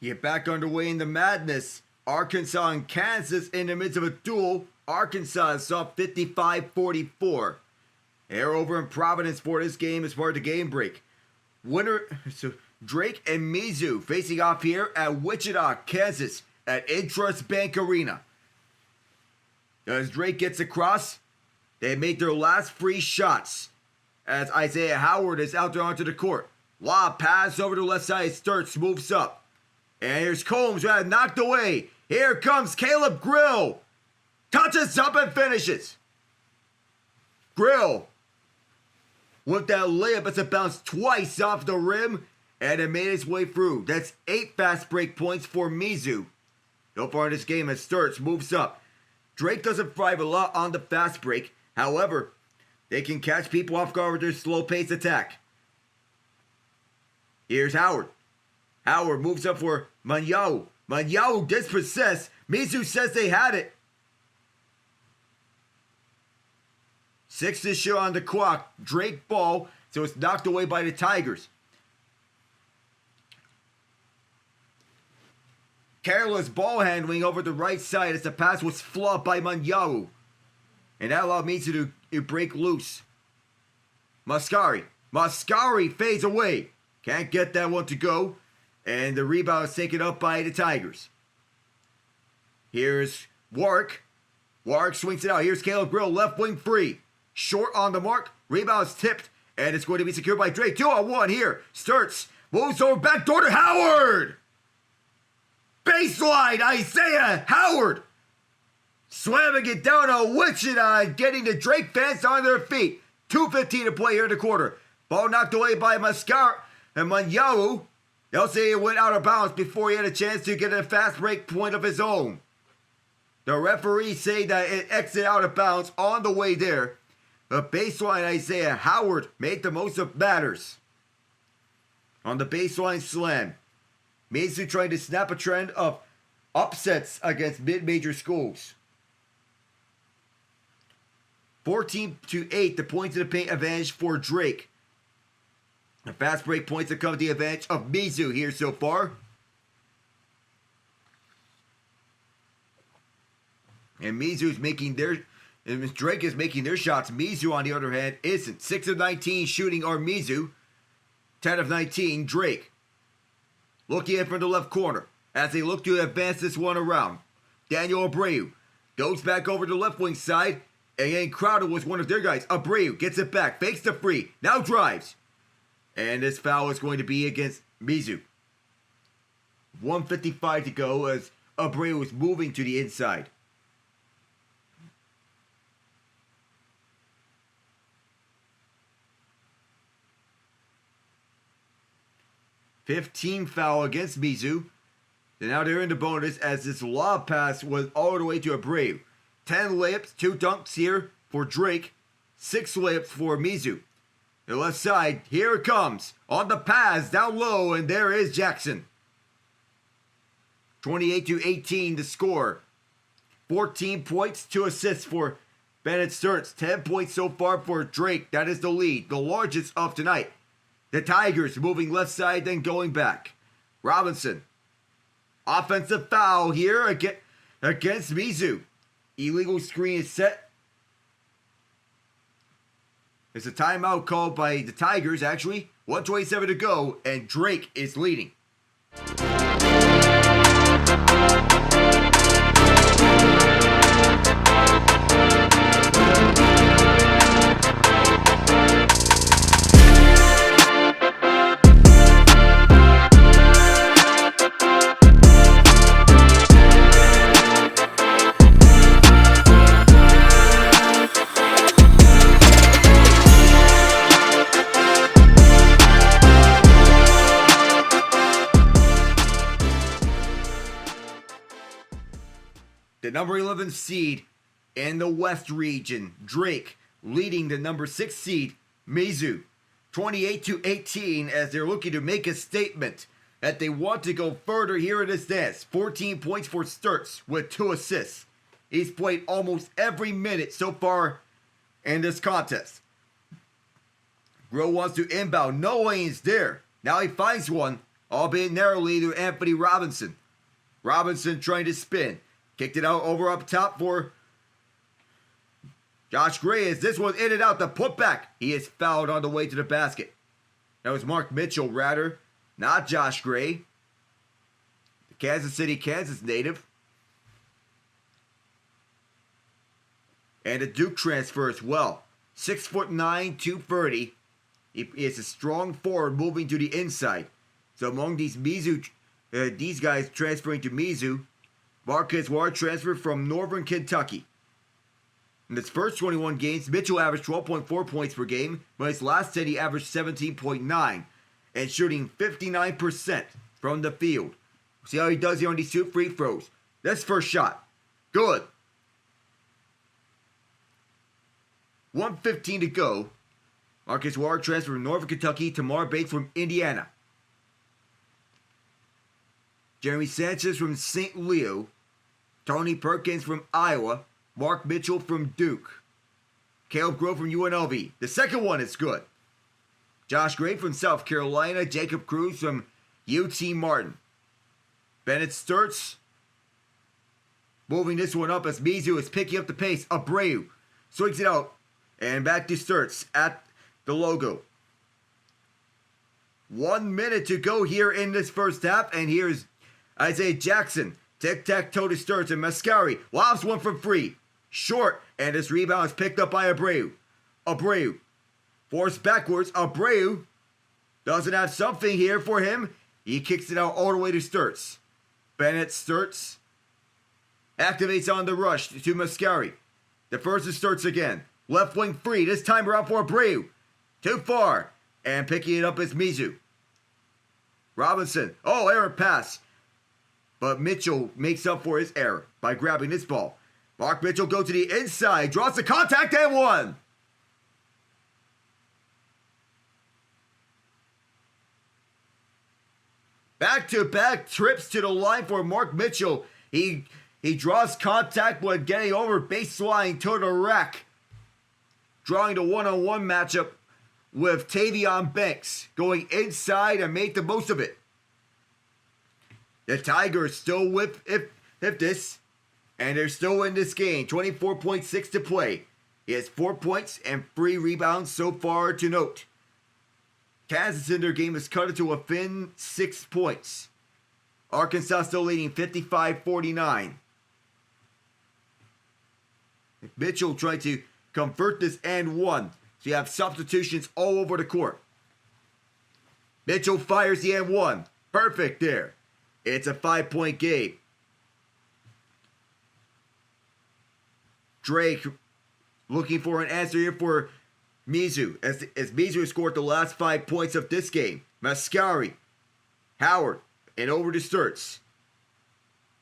Get back underway in the madness. Arkansas and Kansas in the midst of a duel. Arkansas is up 55-44. They're over in Providence for this game as part of the game break. Drake and Mizzou facing off here at Wichita, Kansas at Intrust Bank Arena. As Drake gets across, they make their last free shots as Isaiah Howard is out there onto the court. Lob pass over to the left side. Sturts moves up. And here's Combs who had knocked away. Here comes Caleb Grill. Touches up and finishes. Grill with that layup as it bounced twice off the rim and it made its way through. That's 8 fast break points for Mizzou. So far in this game as Sturts moves up. Drake doesn't thrive a lot on the fast break. However, they can catch people off guard with their slow-paced attack. Here's Howard. Howard moves up for Manyau. Manyau dispossessed. Mizzou says they had it. 6 to show on the clock. Drake ball, so it's knocked away by the Tigers. Careless ball handling over the right side as the pass was flubbed by Manyau. And that allowed Mizzou to break loose. Mascari. Mascari fades away. Can't get that one to go. And the rebound is taken up by the Tigers. Here's Warwick. Warwick swings it out. Here's Caleb Grill, left wing free. Short on the mark. Rebound is tipped. And it's going to be secured by Drake. 2-on-1 here. Sturts moves over back door to Howard. Baseline, Isaiah Howard. Slamming it down on Wichita and getting the Drake fans on their feet. 2:15 to play here in the quarter. Ball knocked away by Mascar and Manyau. They'll say it went out of bounds before he had a chance to get a fast break point of his own. The referees say that it exited out of bounds on the way there. The baseline Isaiah Howard made the most of matters. On the baseline slam, Mizzou trying to snap a trend of upsets against mid-major schools. 14-8, the points in the paint advantage for Drake. The fast break points that come to the advantage of Mizzou here so far. And Mizzou's making their... And Drake is making their shots. Mizzou, on the other hand, isn't. 6 of 19 shooting are Mizzou. 10 of 19, Drake. Looking in from the left corner as they look to advance this one around. Daniel Abreu goes back over to the left wing side. And then Crowder was one of their guys. Abreu gets it back. Fakes the free. Now drives. And this foul is going to be against Mizzou. 1:55 to go as Abreu is moving to the inside. $15 foul against Mizzou. And now they're in the bonus as this lob pass was all the way to Abreu. 10 layups, 2 dunks here for Drake. 6 layups for Mizzou. The left side, here it comes. On the pass, down low, and there is Jackson. 28-18 the score. 14 points, 2 assists for Bennett Sturts. 10 points so far for Drake. That is the lead, the largest of tonight. The Tigers moving left side, then going back. Robinson. Offensive foul here against Mizzou. Illegal screen is set. It's a timeout called by the Tigers, actually. 1:27 to go, and Drake is leading. The number 11 seed in the West region, Drake, leading the number 6 seed, Mizzou, 28-18 as they're looking to make a statement that they want to go further here in this dance. 14 points for Sturts with 2 assists. He's played almost every minute so far in this contest. Grill wants to inbound. No lane's there. Now he finds one. albeit narrowly, to Anthony Robinson. Robinson trying to spin. Kicked it out over up top for Josh Gray as this was in and out. The putback. He is fouled on the way to the basket. That was Mark Mitchell, rather, not Josh Gray. The Kansas City, Kansas native. And a Duke transfer as well. 6'9", 230. He is a strong forward moving to the inside. So among these these guys transferring to Mizzou, Marcus Ward transferred from Northern Kentucky. In his first 21 games, Mitchell averaged 12.4 points per game, but his last 10 he averaged 17.9 and shooting 59% from the field. See how he does here on these 2 free throws. That's first shot. Good. 1:15 to go. Marcus Ward transferred from Northern Kentucky. Tamar Bates from Indiana. Jeremy Sanchez from St. Leo. Tony Perkins from Iowa. Mark Mitchell from Duke. Caleb Grove from UNLV. The second one is good. Josh Gray from South Carolina. Jacob Cruz from UT Martin. Bennett Sturts moving this one up as Mizzou is picking up the pace. Abreu swings it out. And back to Sturts at the logo. 1 minute to go here in this first half. And here's Isaiah Jackson. Tic-tac-toe to Sturts and Mascari lobs one from free. Short. And this rebound is picked up by Abreu. Abreu. Forced backwards. Abreu doesn't have something here for him. He kicks it out all the way to Sturts. Bennett Sturts activates on the rush to Mascari. The first is Sturts again. Left wing free. This time around for Abreu. Too far. And picking it up is Mizzou. Robinson. Oh, error pass. But Mitchell makes up for his error by grabbing this ball. Mark Mitchell goes to the inside. Draws the contact and one. Back-to-back trips to the line for Mark Mitchell. He draws contact when getting over baseline to the rack. Drawing the one-on-one matchup with Tavion Banks. Going inside and made the most of it. The Tigers still with this. And they're still in this game. 24.6 to play. He has 4 points and 3 rebounds so far to note. Kansas in their game is cut it to a thin 6 points. Arkansas still leading 55-49. Mitchell trying to convert this and one. So you have substitutions all over the court. Mitchell fires the and one. Perfect there. It's a 5-point game. Drake looking for an answer here for Mizzou. As Mizzou scored the last 5 points of this game. Mascari, Howard, and over to Sturts.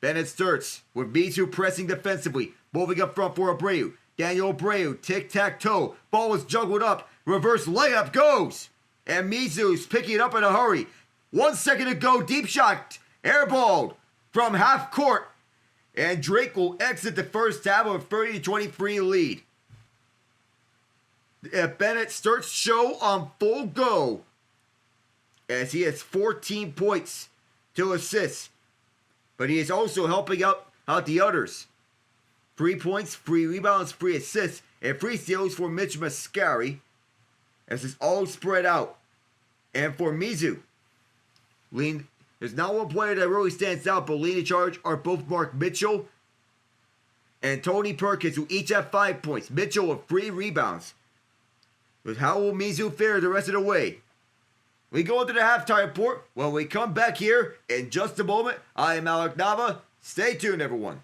Bennett Sturts with Mizzou pressing defensively. Moving up front for Abreu. Daniel Abreu, tic-tac-toe. Ball was juggled up. Reverse layup goes. And Mizzou's picking it up in a hurry. 1 second to go. Deep shot. Airballed from half court. And Drake will exit the first half with a 30-23 lead. Bennett Sturts show on full go. As he has 14 points to assist. But he is also helping out the others. 3 points, 3 rebounds, 3 assists, and 3 steals for Mitch Mascari. As it's all spread out. And for Mizzou, there's not one player that really stands out, but leading charge are both Mark Mitchell and Tony Perkins, who each have 5 points. Mitchell with 3 rebounds. But how will Mizzou fare the rest of the way? We go into the halftime report when we come back here in just a moment. I am Alec Nava. Stay tuned, everyone.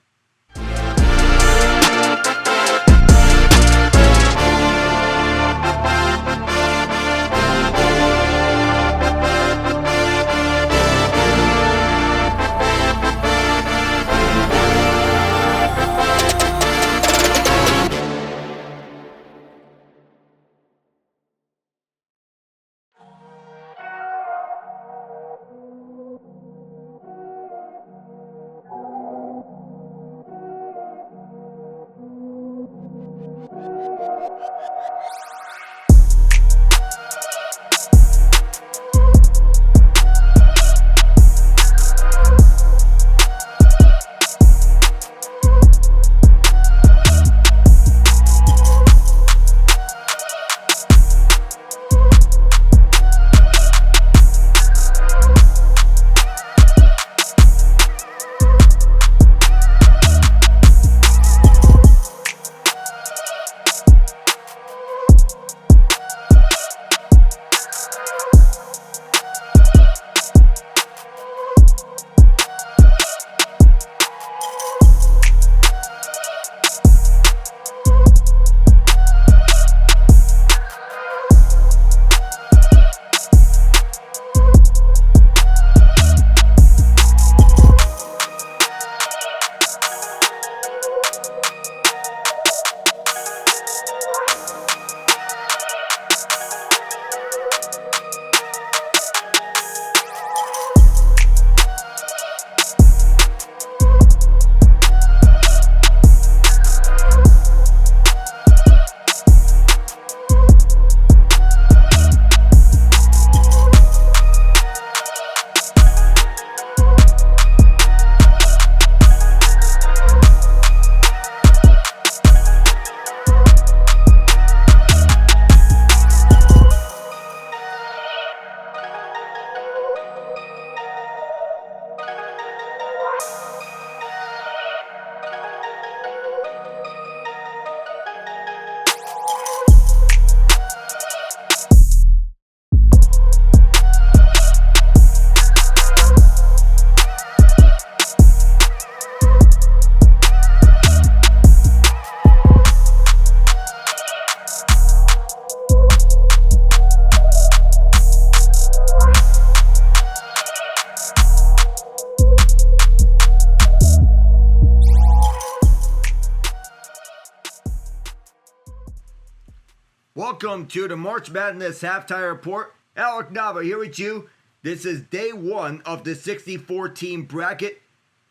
welcome to the March Madness Halftime Report. Alec Nava here with you. This is day one of the 64-team bracket,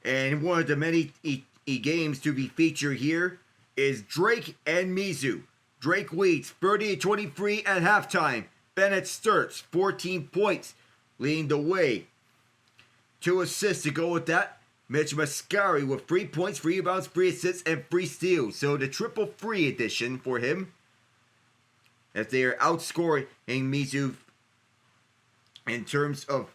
and one of the many games to be featured here is Drake and Mizzou. Drake leads 30-23 at halftime. Bennett Sturts, 14 points, leading the way. 2 assists to go with that. Mitch Mascari with 3 points, 3 rebounds, 3 assists, and 3 steals. So the triple free edition for him, as they are outscoring Mizzou in terms of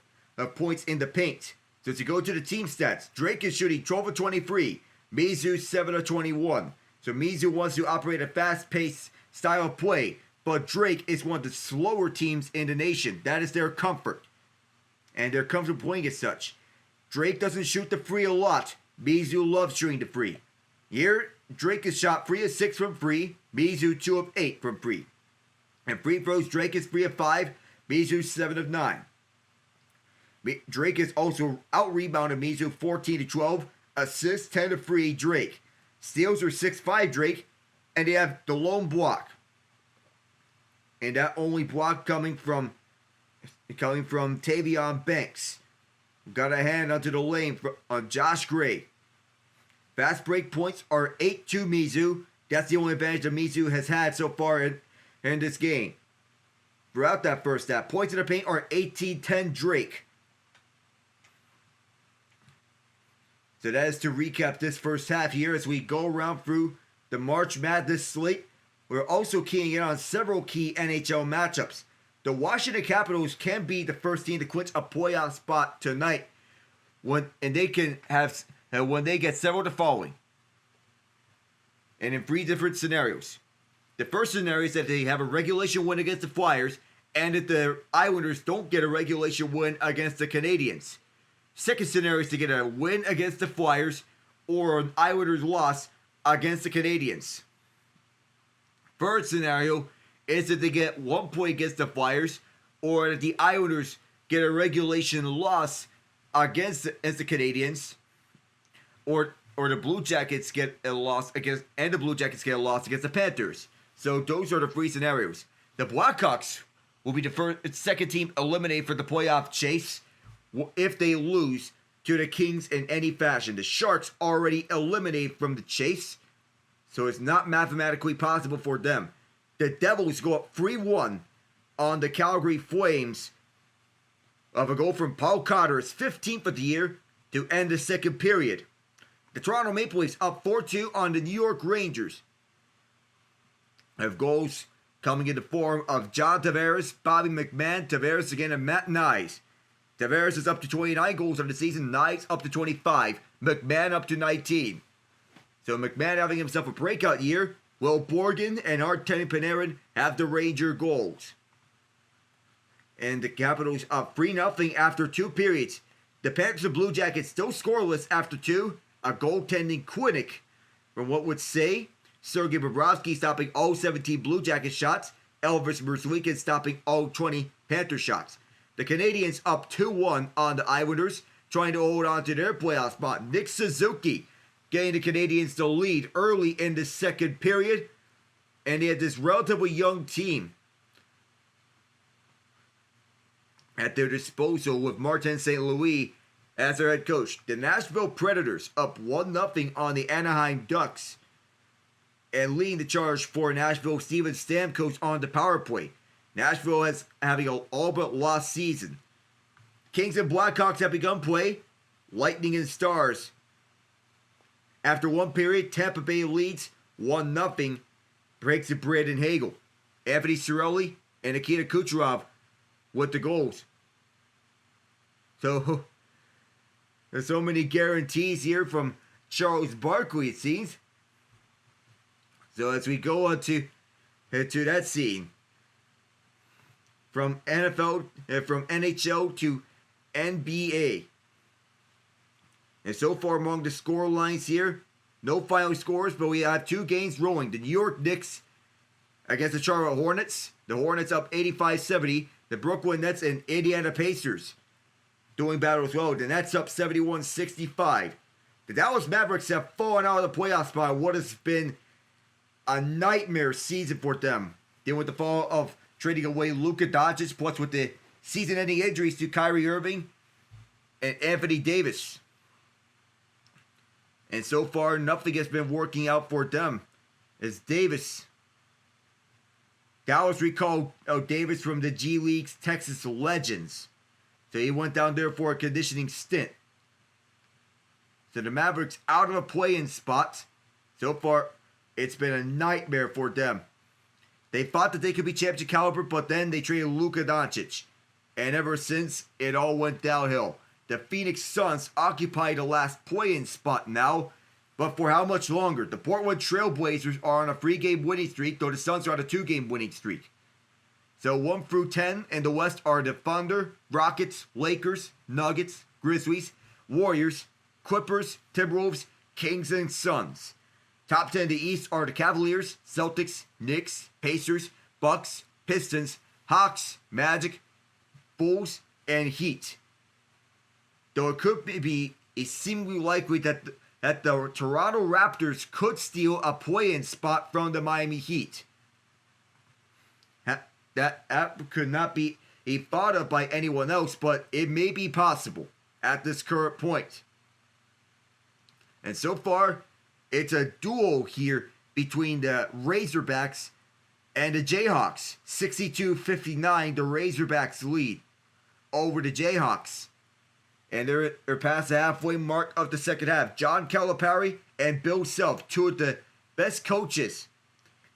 points in the paint. So to go to the team stats, Drake is shooting 12 of 23, Mizzou 7 of 21. So Mizzou wants to operate a fast-paced style of play, but Drake is one of the slower teams in the nation. That is their comfort, and they're comfortable playing as such. Drake doesn't shoot the free a lot. Mizzou loves shooting the free. Here, Drake has shot 3 of 6 from free, Mizzou 2 of 8 from free. And free throws, Drake is 3 of 5, Mizzou 7 of 9. Drake has also out-rebounded Mizzou 14 to 12, assists 10 to 3 Drake. Steals are 6-5 Drake, and they have the lone block. And that only block coming from Tavion Banks. Got a hand onto the lane on Josh Gray. Fast break points are 8 to Mizzou. That's the only advantage that Mizzou has had so far in this game. Throughout that first half, points in the paint are 18-10 Drake. So that is to recap this first half here as we go around through the March Madness slate. We're also keying in on several key NHL matchups. The Washington Capitals can be the first team to clinch a playoff spot tonight, when they get several the following, and in 3 different scenarios. The first scenario is that they have a regulation win against the Flyers, and that the Islanders don't get a regulation win against the Canadiens. Second scenario is to get a win against the Flyers, or an Islanders loss against the Canadiens. Third scenario is that they get 1 point against the Flyers, or that the Islanders get a regulation loss against the Canadiens, or the Blue Jackets get a loss against the Panthers. So those are the 3 scenarios. The Blackhawks will be the second team eliminated for the playoff chase if they lose to the Kings in any fashion. The Sharks already eliminated from the chase, so it's not mathematically possible for them. The Devils go up 3-1 on the Calgary Flames of a goal from Paul Cotter, his 15th of the year, to end the second period. The Toronto Maple Leafs up 4-2 on the New York Rangers. Have goals coming in the form of John Tavares, Bobby McMahon, Tavares again, and Matt Nyes. Tavares is up to 29 goals on the season, Nyes up to 25, McMahon up to 19. So McMahon having himself a breakout year. Will Borgen and Artemi Panarin have the Ranger goals. And the Capitals up 3-0 after 2 periods. The Panthers and Blue Jackets still scoreless after 2. A goaltending clinic from what would say Sergei Bobrovsky stopping all 17 Blue Jacket shots. Elvis Merzlikins stopping all 20 Panther shots. The Canadiens up 2-1 on the Islanders, trying to hold on to their playoff spot. Nick Suzuki getting the Canadiens the lead early in the second period. And they had this relatively young team at their disposal with Martin St. Louis as their head coach. The Nashville Predators up 1-0 on the Anaheim Ducks. And leading the charge for Nashville, Steven Stamkos on the power play. Nashville is having an all but lost season. Kings and Blackhawks have begun play. Lightning and Stars. After 1 period, Tampa Bay leads 1-0. Breaks to Brandon Hagel. Anthony Cirelli and Nikita Kucherov with the goals. So, there's so many guarantees here from Charles Barkley, it seems. So as we go on to that scene, from NHL to NBA. And so far among the score lines here, no final scores, but we have 2 games rolling. The New York Knicks against the Charlotte Hornets. The Hornets up 85-70. The Brooklyn Nets and Indiana Pacers doing battle as well. The Nets up 71-65. The Dallas Mavericks have fallen out of the playoff spot. What has been a nightmare season for them. Then with the fall of trading away Luka Doncic, plus with the season-ending injuries to Kyrie Irving and Anthony Davis. And so far, nothing has been working out for them. As Dallas recalled Davis from the G League's Texas Legends. So he went down there for a conditioning stint. So the Mavericks out of a play-in spot. So far, it's been a nightmare for them. They thought that they could be championship caliber, but then they traded Luka Doncic. And ever since, it all went downhill. The Phoenix Suns occupy the last play-in spot now, but for how much longer? The Portland Trail Blazers are on a 3-game winning streak, though the Suns are on a 2-game winning streak. So 1 through 10 in the West are the Thunder, Rockets, Lakers, Nuggets, Grizzlies, Warriors, Clippers, Timberwolves, Kings, and Suns. Top 10 in the East are the Cavaliers, Celtics, Knicks, Pacers, Bucks, Pistons, Hawks, Magic, Bulls, and Heat. Though it could be seemingly likely that the Toronto Raptors could steal a play-in spot from the Miami Heat. That could not be thought of by anyone else, but it may be possible at this current point. And so far, it's a duel here between the Razorbacks and the Jayhawks. 62-59, the Razorbacks lead over the Jayhawks. And they're past the halfway mark of the second half. John Calipari and Bill Self, two of the best coaches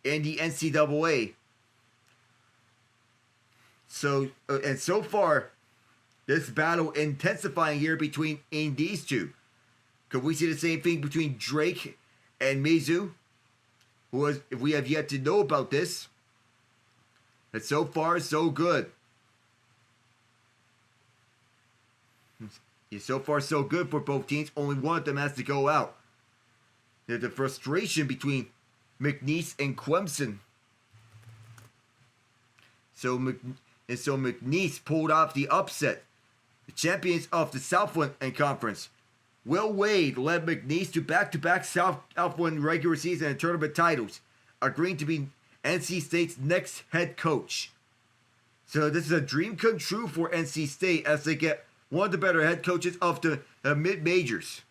in the NCAA. So far, this battle intensifying here between these two. Could we see the same thing between Drake and Mizzou? We have yet to know about this. But so far, so good. So far, so good for both teams. Only one of them has to go out. There's the frustration between McNeese and Clemson. So McNeese pulled off the upset. The champions of the Southland Conference. Will Wade led McNeese to back-to-back Southland regular season and tournament titles, agreeing to be NC State's next head coach. So this is a dream come true for NC State as they get one of the better head coaches of the mid-majors.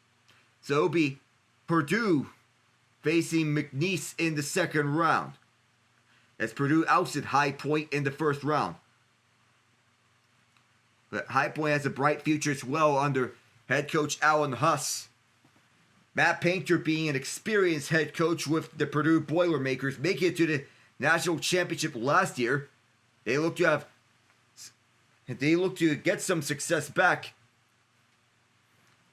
So it'll be Purdue facing McNeese in the second round, as Purdue ousted High Point in the first round. But High Point has a bright future as well under head coach Alan Huss. Matt Painter being an experienced head coach with the Purdue Boilermakers, making it to the national championship last year. They look to get some success back,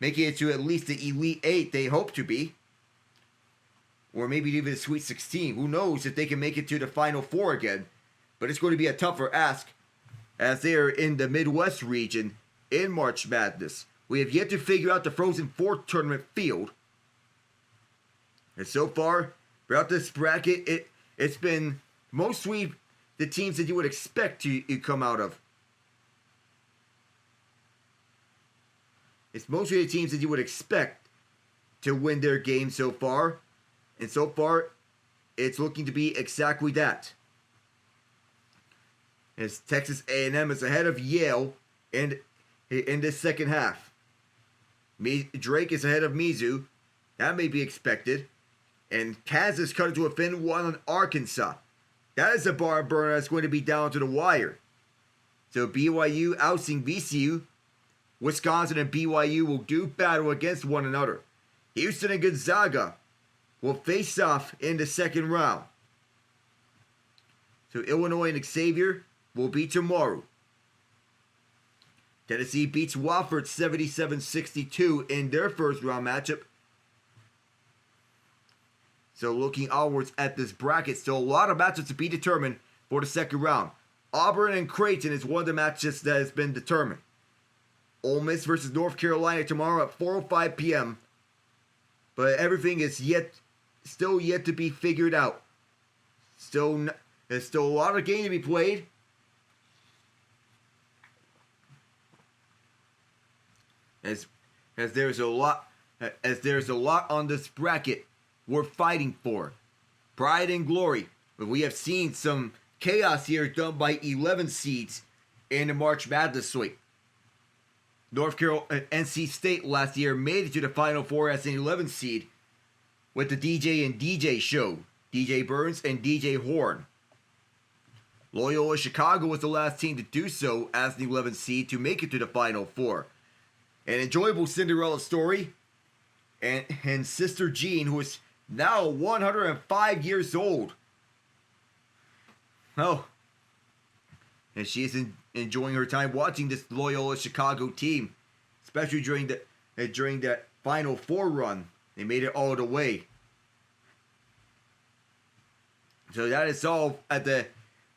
making it to at least the Elite 8 they hope to be. Or maybe even the Sweet 16. Who knows if they can make it to the Final Four again. But it's going to be a tougher ask as they are in the Midwest region in March Madness. We have yet to figure out the Frozen Four tournament field. And so far, throughout this bracket, it's been mostly the teams that you would expect to come out of. It's mostly the teams that you would expect to win their game so far. And so far, it's looking to be exactly that. As Texas A&M is ahead of Yale in this second half. Drake is ahead of Mizzou. That may be expected. And Kansas cut into a thin one on Arkansas. That is a barn burner that's going to be down to the wire. So BYU ousting VCU. Wisconsin and BYU will do battle against one another. Houston and Gonzaga will face off in the second round. So Illinois and Xavier will be tomorrow. Tennessee beats Wofford 77-62 in their first round matchup. So looking onwards at this bracket, still a lot of matchups to be determined for the second round. Auburn and Creighton is one of the matches that has been determined. Ole Miss versus North Carolina tomorrow at 4:05 p.m. But everything is still yet to be figured out. There's still a lot of game to be played. As there's a lot on this bracket we're fighting for. Pride and glory. But we have seen some chaos here done by 11 seeds in the March Madness sweep. North Carolina and NC State last year made it to the Final Four as an 11 seed with the DJ and DJ show, DJ Burns and DJ Horn. Loyola Chicago was the last team to do so as the 11th seed to make it to the Final Four. An enjoyable Cinderella story, and Sister Jean, who is now 105 years old. Oh, and she is enjoying her time watching this Loyola Chicago team, especially during that Final Four run. They made it all the way. So that is all at the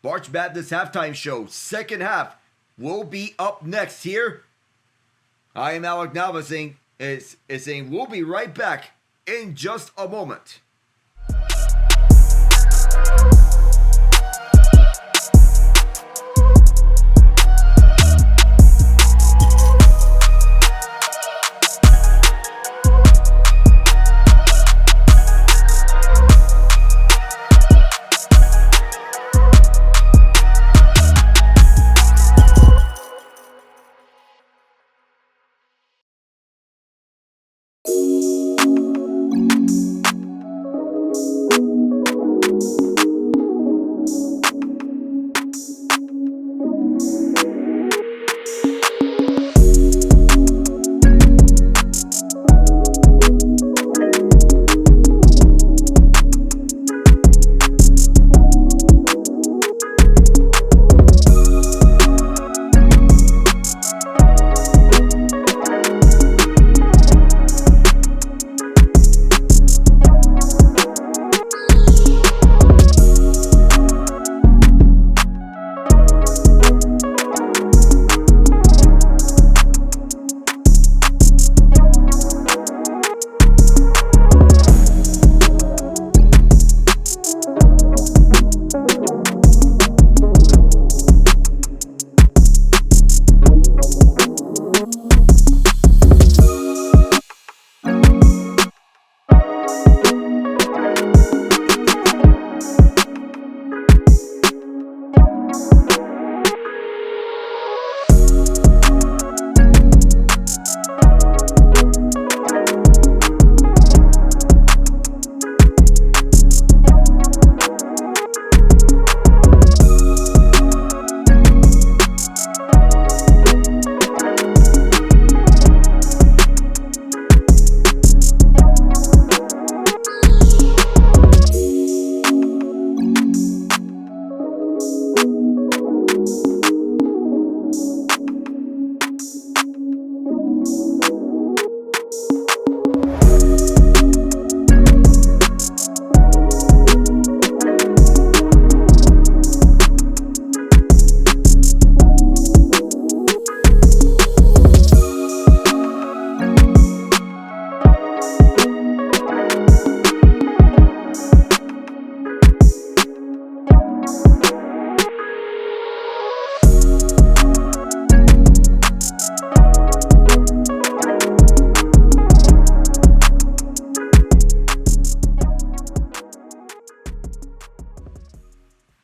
March Madness halftime show. Second half will be up next here. I am Alec Nava saying we'll be right back in just a moment.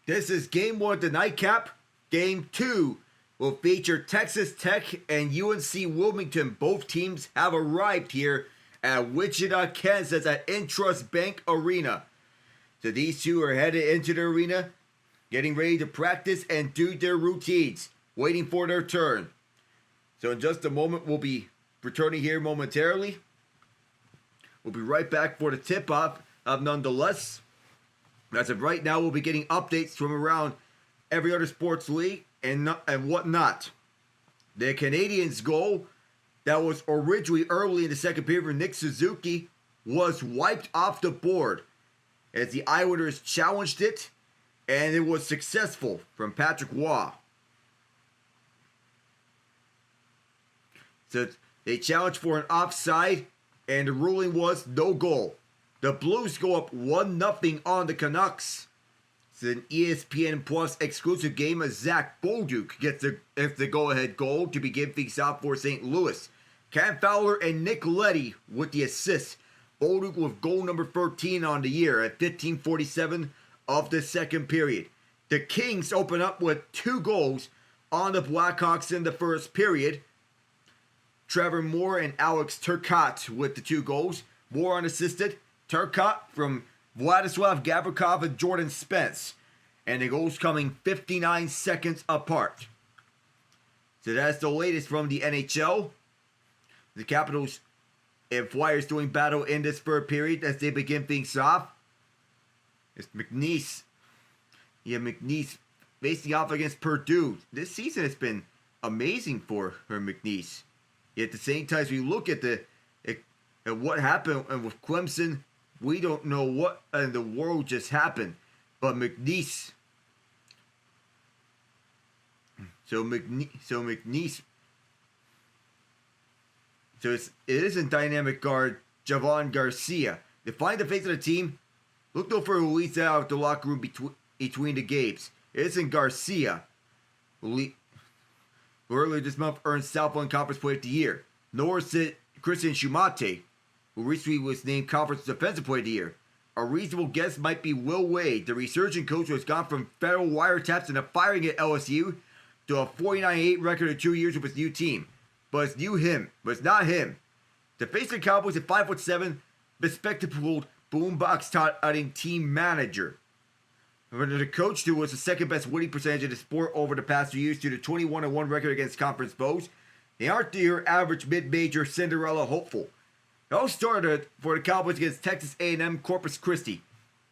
This is game one of the nightcap. Game two will feature Texas Tech and UNC Wilmington. Both teams have arrived here at Wichita, Kansas at Intrust Bank Arena. So these two are headed into the arena, getting ready to practice and do their routines, waiting for their turn. So in just a moment, we'll be returning here momentarily. We'll be right back for the tip-off nonetheless. As of right now, we'll be getting updates from around every other sports league and whatnot. The Canadians' goal that was originally early in the second period for Nick Suzuki was wiped off the board as the Islanders challenged it, and it was successful from Patrick Waugh. So they challenged for an offside, and the ruling was no goal. The Blues go up 1-0 on the Canucks. It's an ESPN Plus exclusive game as Zach Bolduc gets the go-ahead goal to begin things off for St. Louis. Cam Fowler and Nick Leddy with the assist. Bolduc with goal number 13 on the year at 15:47 of the second period. The Kings open up with 2 goals on the Blackhawks in the first period. Trevor Moore and Alex Turcotte with the 2 goals. Moore unassisted. Turcotte from Vladislav Gavrikov and Jordan Spence. And the goals coming 59 seconds apart. So that's the latest from the NHL. The Capitals and Flyers doing battle in this third period as they begin things off. It's McNeese. Yeah, McNeese facing off against Purdue. This season has been amazing for her, McNeese. Yet at the same time, as we look at what happened with Clemson, we don't know what in the world just happened. But McNeese. So McNeese. So it isn't dynamic guard Javon Garcia. To find the face of the team, look though for who leads out of the locker room between the games. It isn't Garcia. Who earlier this month earned Southland Conference Player of the Year. Nor is it Christian Schumate, who recently was named Conference Defensive Player of the Year. A reasonable guess might be Will Wade, the resurgent coach who has gone from federal wiretaps and a firing at LSU to a 49-8 record in 2 years with his new team. But it's not him. The face of the Cowboys at 5'7", bespectacled boombox touting team manager. The coach who was the second best winning percentage in the sport over the past 2 years due to 21-1 record against conference foes. They aren't your average mid-major Cinderella hopeful. It all started for the Cowboys against Texas A&M Corpus Christi.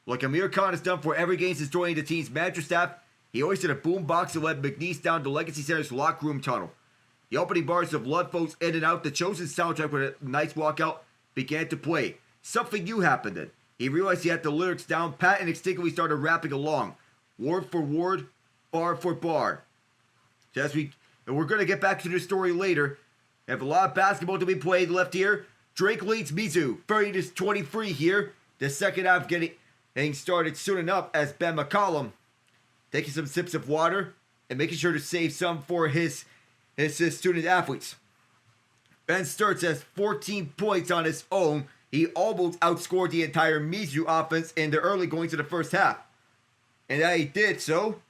Like Amir Khan has done for every game since joining the team's manager staff, he hoisted a boombox and led McNeese down to Legacy Center's locker room tunnel. The opening bars of Blood Flows In and Out, the chosen soundtrack with a nice walkout, began to play. Something new happened then. He realized he had the lyrics down pat and instinctively started rapping along. Word for word, bar for bar. So we're going to get back to the story later. We have a lot of basketball to be played left here. Drake leads Mizzou 30-23 here. The second half getting started soon enough as Ben McCollum taking some sips of water and making sure to save some for his student athletes. Ben Sturtz has 14 points on his own. He almost outscored the entire Mizzou offense in the early goings of the first half. And that he did so.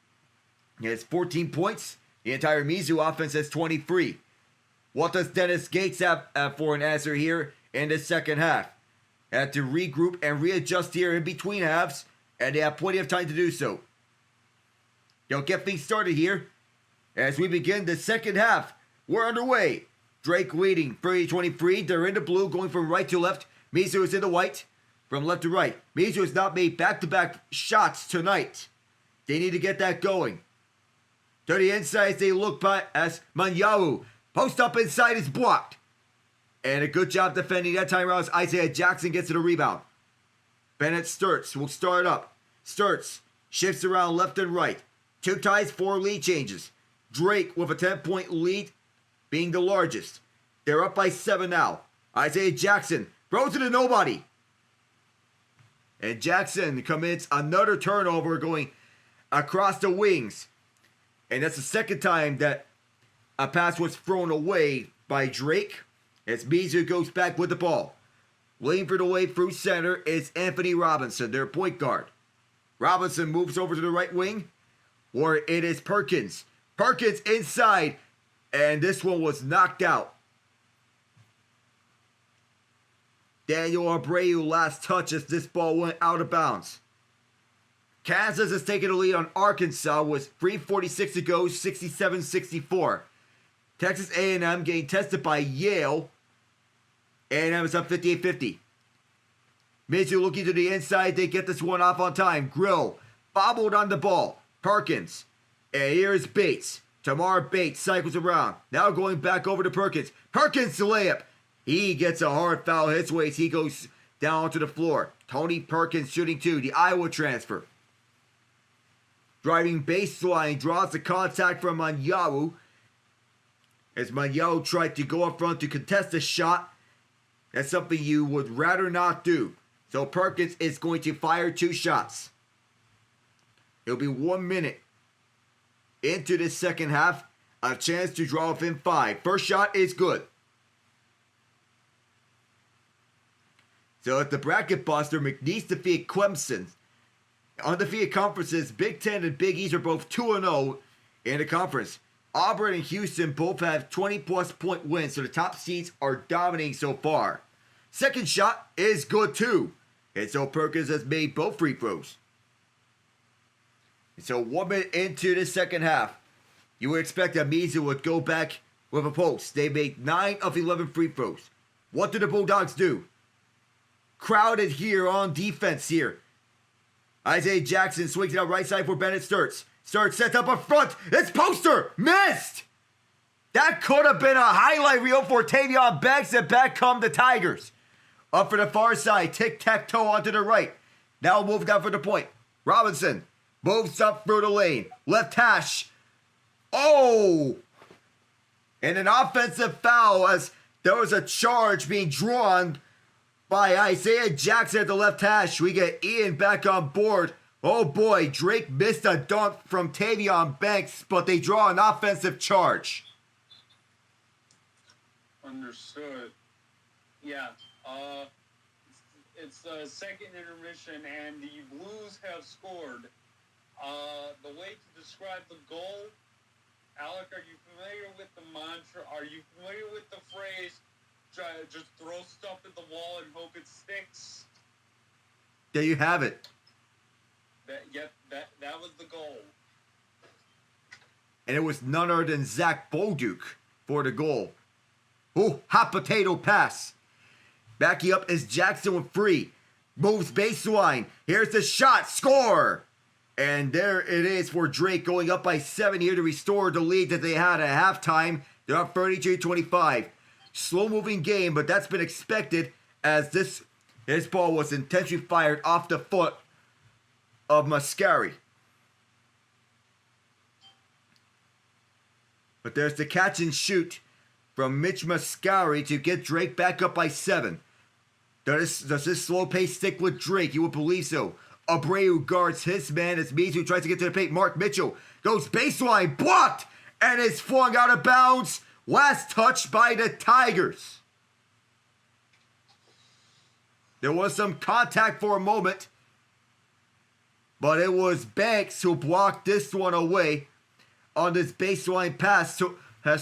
He has 14 points. The entire Mizzou offense has 23. What does Dennis Gates have for an answer here in the second half? Had to regroup and readjust here in between halves, and they have plenty of time to do so. They'll get things started here. As we begin the second half, we're underway. Drake leading 30-23. They're in the blue, going from right to left. Mizzou is in the white, from left to right. Mizzou has not made back-to-back shots tonight. They need to get that going. To the inside as they look by as Manyawu. Post up inside is blocked. And a good job defending that time around as Isaiah Jackson gets to the rebound. Bennett Sturtz will start up. Sturtz shifts around left and right. 2 ties, 4 lead changes. Drake with a 10-point lead being the largest. They're up by 7 now. Isaiah Jackson throws it to nobody. And Jackson commits another turnover going across the wings. And that's the second time that a pass was thrown away by Drake as Mizzou goes back with the ball. Leading for the way through center is Anthony Robinson, their point guard. Robinson moves over to the right wing, where it is Perkins. Perkins inside, and this one was knocked out. Daniel Abreu last touch as this ball went out of bounds. Kansas has taken the lead on Arkansas with 3:46 to go, 67-64. Texas A&M getting tested by Yale. A&M is up 58-50. Mizzou looking to the inside. They get this one off on time. Grill bobbled on the ball. Perkins. And here's Bates. Tamar Bates cycles around. Now going back over to Perkins. Perkins to layup. He gets a hard foul his way as he goes down to the floor. Tony Perkins shooting 2. The Iowa transfer. Driving baseline draws the contact from Manyawu. As Manyawu tried to go up front to contest the shot. That's something you would rather not do. So Perkins is going to fire 2 shots. It'll be 1 minute into this second half. A chance to draw within 5. First shot is good. So at the bracket buster, McNeese defeated Clemson Undefeated conferences, Big Ten and Big East are both 2-0 in the conference. Auburn and Houston both have 20-plus point wins, so the top seeds are dominating so far. Second shot is good too. And so Perkins has made both free throws. And so 1 minute into the second half, you would expect that Mizzou would go back with a post. They made 9 of 11 free throws. What do the Bulldogs do? Crowded here on defense here. Isaiah Jackson swings it out right side for Bennett Sturts. Sturts sets up a front. It's poster. Missed. That could have been a highlight reel for Tavion Banks, and back come the Tigers. Up for the far side. Tic-tac-toe onto the right. Now moved out for the point. Robinson moves up through the lane. Left hash. Oh! And an offensive foul as there was a charge being drawn by Isaiah Jackson at the left hash. We get Ian back on board. Oh boy, Drake missed a dunk from Tavion Banks, but they draw an offensive charge.
Understood. Yeah. It's the second intermission, and the Blues have scored. The way to describe the goal, Alec, are you familiar with the mantra? Are you familiar with the phrase, just throw stuff at the wall and hope it sticks?
There you have it.
That was the goal.
And it was none other than Zach Bolduc for the goal. Oh, hot potato pass. Backing up is Jackson with free. Moves baseline. Here's the shot. Score! And there it is for Drake, going up by 7 here to restore the lead that they had at halftime. They're up 32-25. Slow-moving game, but that's been expected as this ball was intentionally fired off the foot of Mascari. But there's the catch and shoot from Mitch Mascari to get Drake back up by 7. Does this slow pace stick with Drake? You would believe so. Abreu guards his man as Mizzou tries to get to the paint. Mark Mitchell goes baseline, blocked, and is flung out of bounds. Last touch by the Tigers. There was some contact for a moment, but it was Banks who blocked this one away on this baseline pass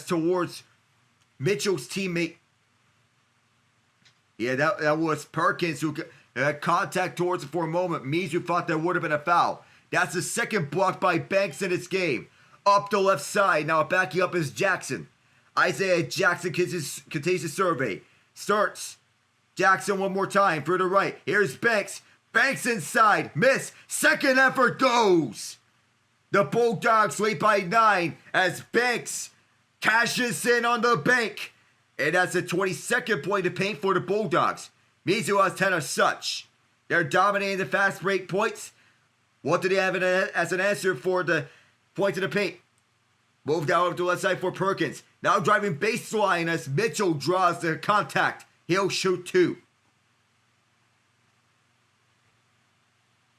towards Mitchell's teammate. Yeah, that was Perkins who had contact towards it for a moment. Mizzou thought there would have been a foul. That's the second block by Banks in this game. Up the left side. Now backing up is Jackson. Isaiah Jackson continues to survey. Starts. Jackson one more time for the right. Here's Banks. Banks inside. Miss. Second effort goes. The Bulldogs lead by 9 as Banks cashes in on the bank. And that's the 22nd point to paint for the Bulldogs. Mizzou has 10 as such. They're dominating the fast break points. What do they have as an answer for the point to the paint? Moved out to the left side for Perkins. Now driving baseline as Mitchell draws the contact. He'll shoot 2.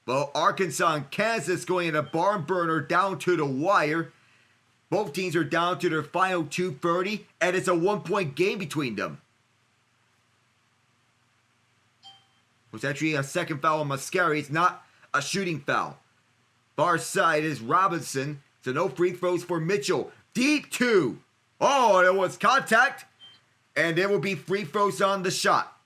Well, Arkansas and Kansas going in a barn burner down to the wire. Both teams are down to their final 2:30, and it's a 1-point game between them. It was actually a second foul on Mascari. It's not a shooting foul. Far side is Robinson. So no free throws for Mitchell. Deep 2. Oh, there was contact. And there will be free throws on the shot.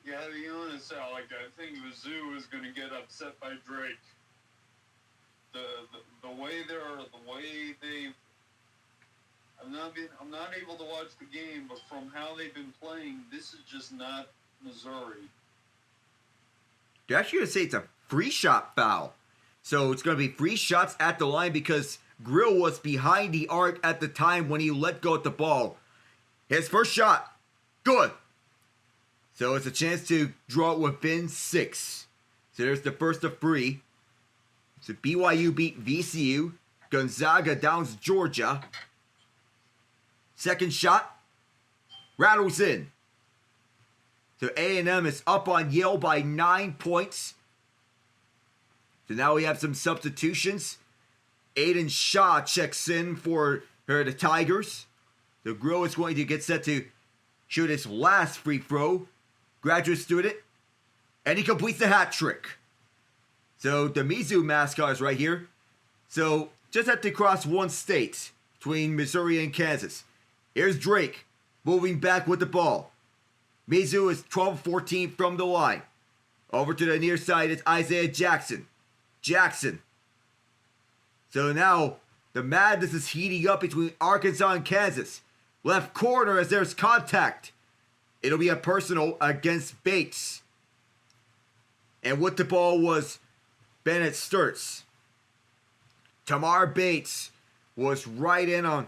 Yeah, to be honest, Alec, I think Mizzou is going to get upset by Drake. The way they've. I'm not able to watch the game, but from how they've been playing, this is just not Missouri.
They're actually going to say it's a free shot foul. So it's going to be free shots at the line because Grill was behind the arc at the time when he let go at the ball. His first shot. Good. So it's a chance to draw it within 6. So there's the first of 3. So BYU beat VCU. Gonzaga downs Georgia. Second shot. Rattles in. So A&M is up on Yale by 9 points. So now we have some substitutions. Aiden Shaw checks in for the Tigers. The Grill is going to get set to shoot his last free throw. graduate student, and he completes the hat trick. So the Mizzou mascot is right here. So just have to cross one state between Missouri and Kansas. Here's Drake moving back with the ball. Mizzou is 12-14 from the line. Over to the near side is Isaiah Jackson. So now the madness is heating up between Arkansas and Kansas. Left corner as there's contact. It'll be a personal against Bates. And with the ball was Bennett Sturts. Tamar Bates was right in on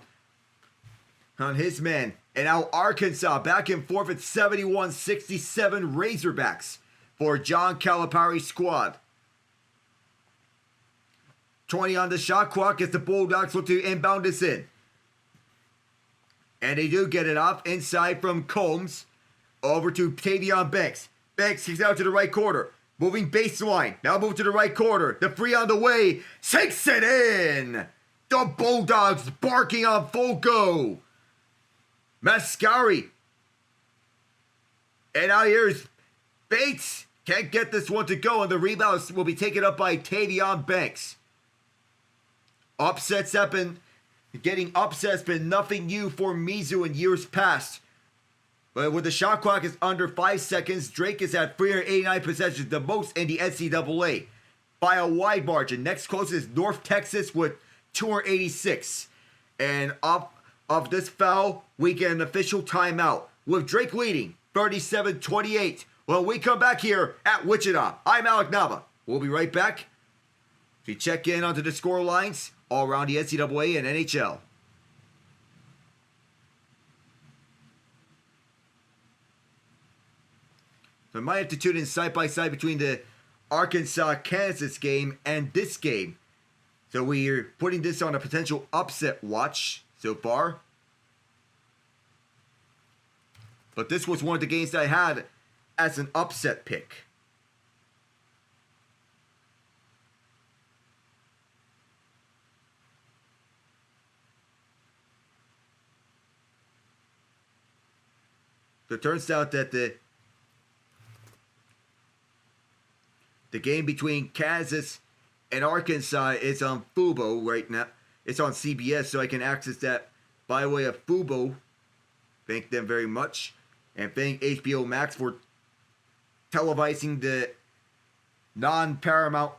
his man. And now Arkansas back and forth at 71-67 Razorbacks for John Calipari's squad. 20 on the shot clock as the Bulldogs look to inbound this in. And they do get it off inside from Combs over to Tavion Banks. Banks kicks out to the right corner. Moving baseline. Now move to the right corner. The free on the way. Takes it in. The Bulldogs barking on full go. Mascari. And now here's Bates. Can't get this one to go. And the rebound will be taken up by Tavion Banks. Getting upsets been nothing new for Mizzou in years past. But when the shot clock is under 5 seconds, Drake is at 389 possessions, the most in the NCAA, by a wide margin. Next closest is North Texas with 286. And off of this foul, we get an official timeout, with Drake leading 37-28. When we come back here at Wichita, I'm Alec Nava. We'll be right back to check in onto the score lines all around the NCAA and NHL. So I might have to tune in side by side between the Arkansas-Kansas game and this game. So we're putting this on a potential upset watch so far. But this was one of the games that I had as an upset pick. So it turns out that the game between Kansas and Arkansas is on Fubo right now. It's on CBS, so I can access that by way of Fubo. Thank them very much. And thank HBO Max for televising the non-Paramount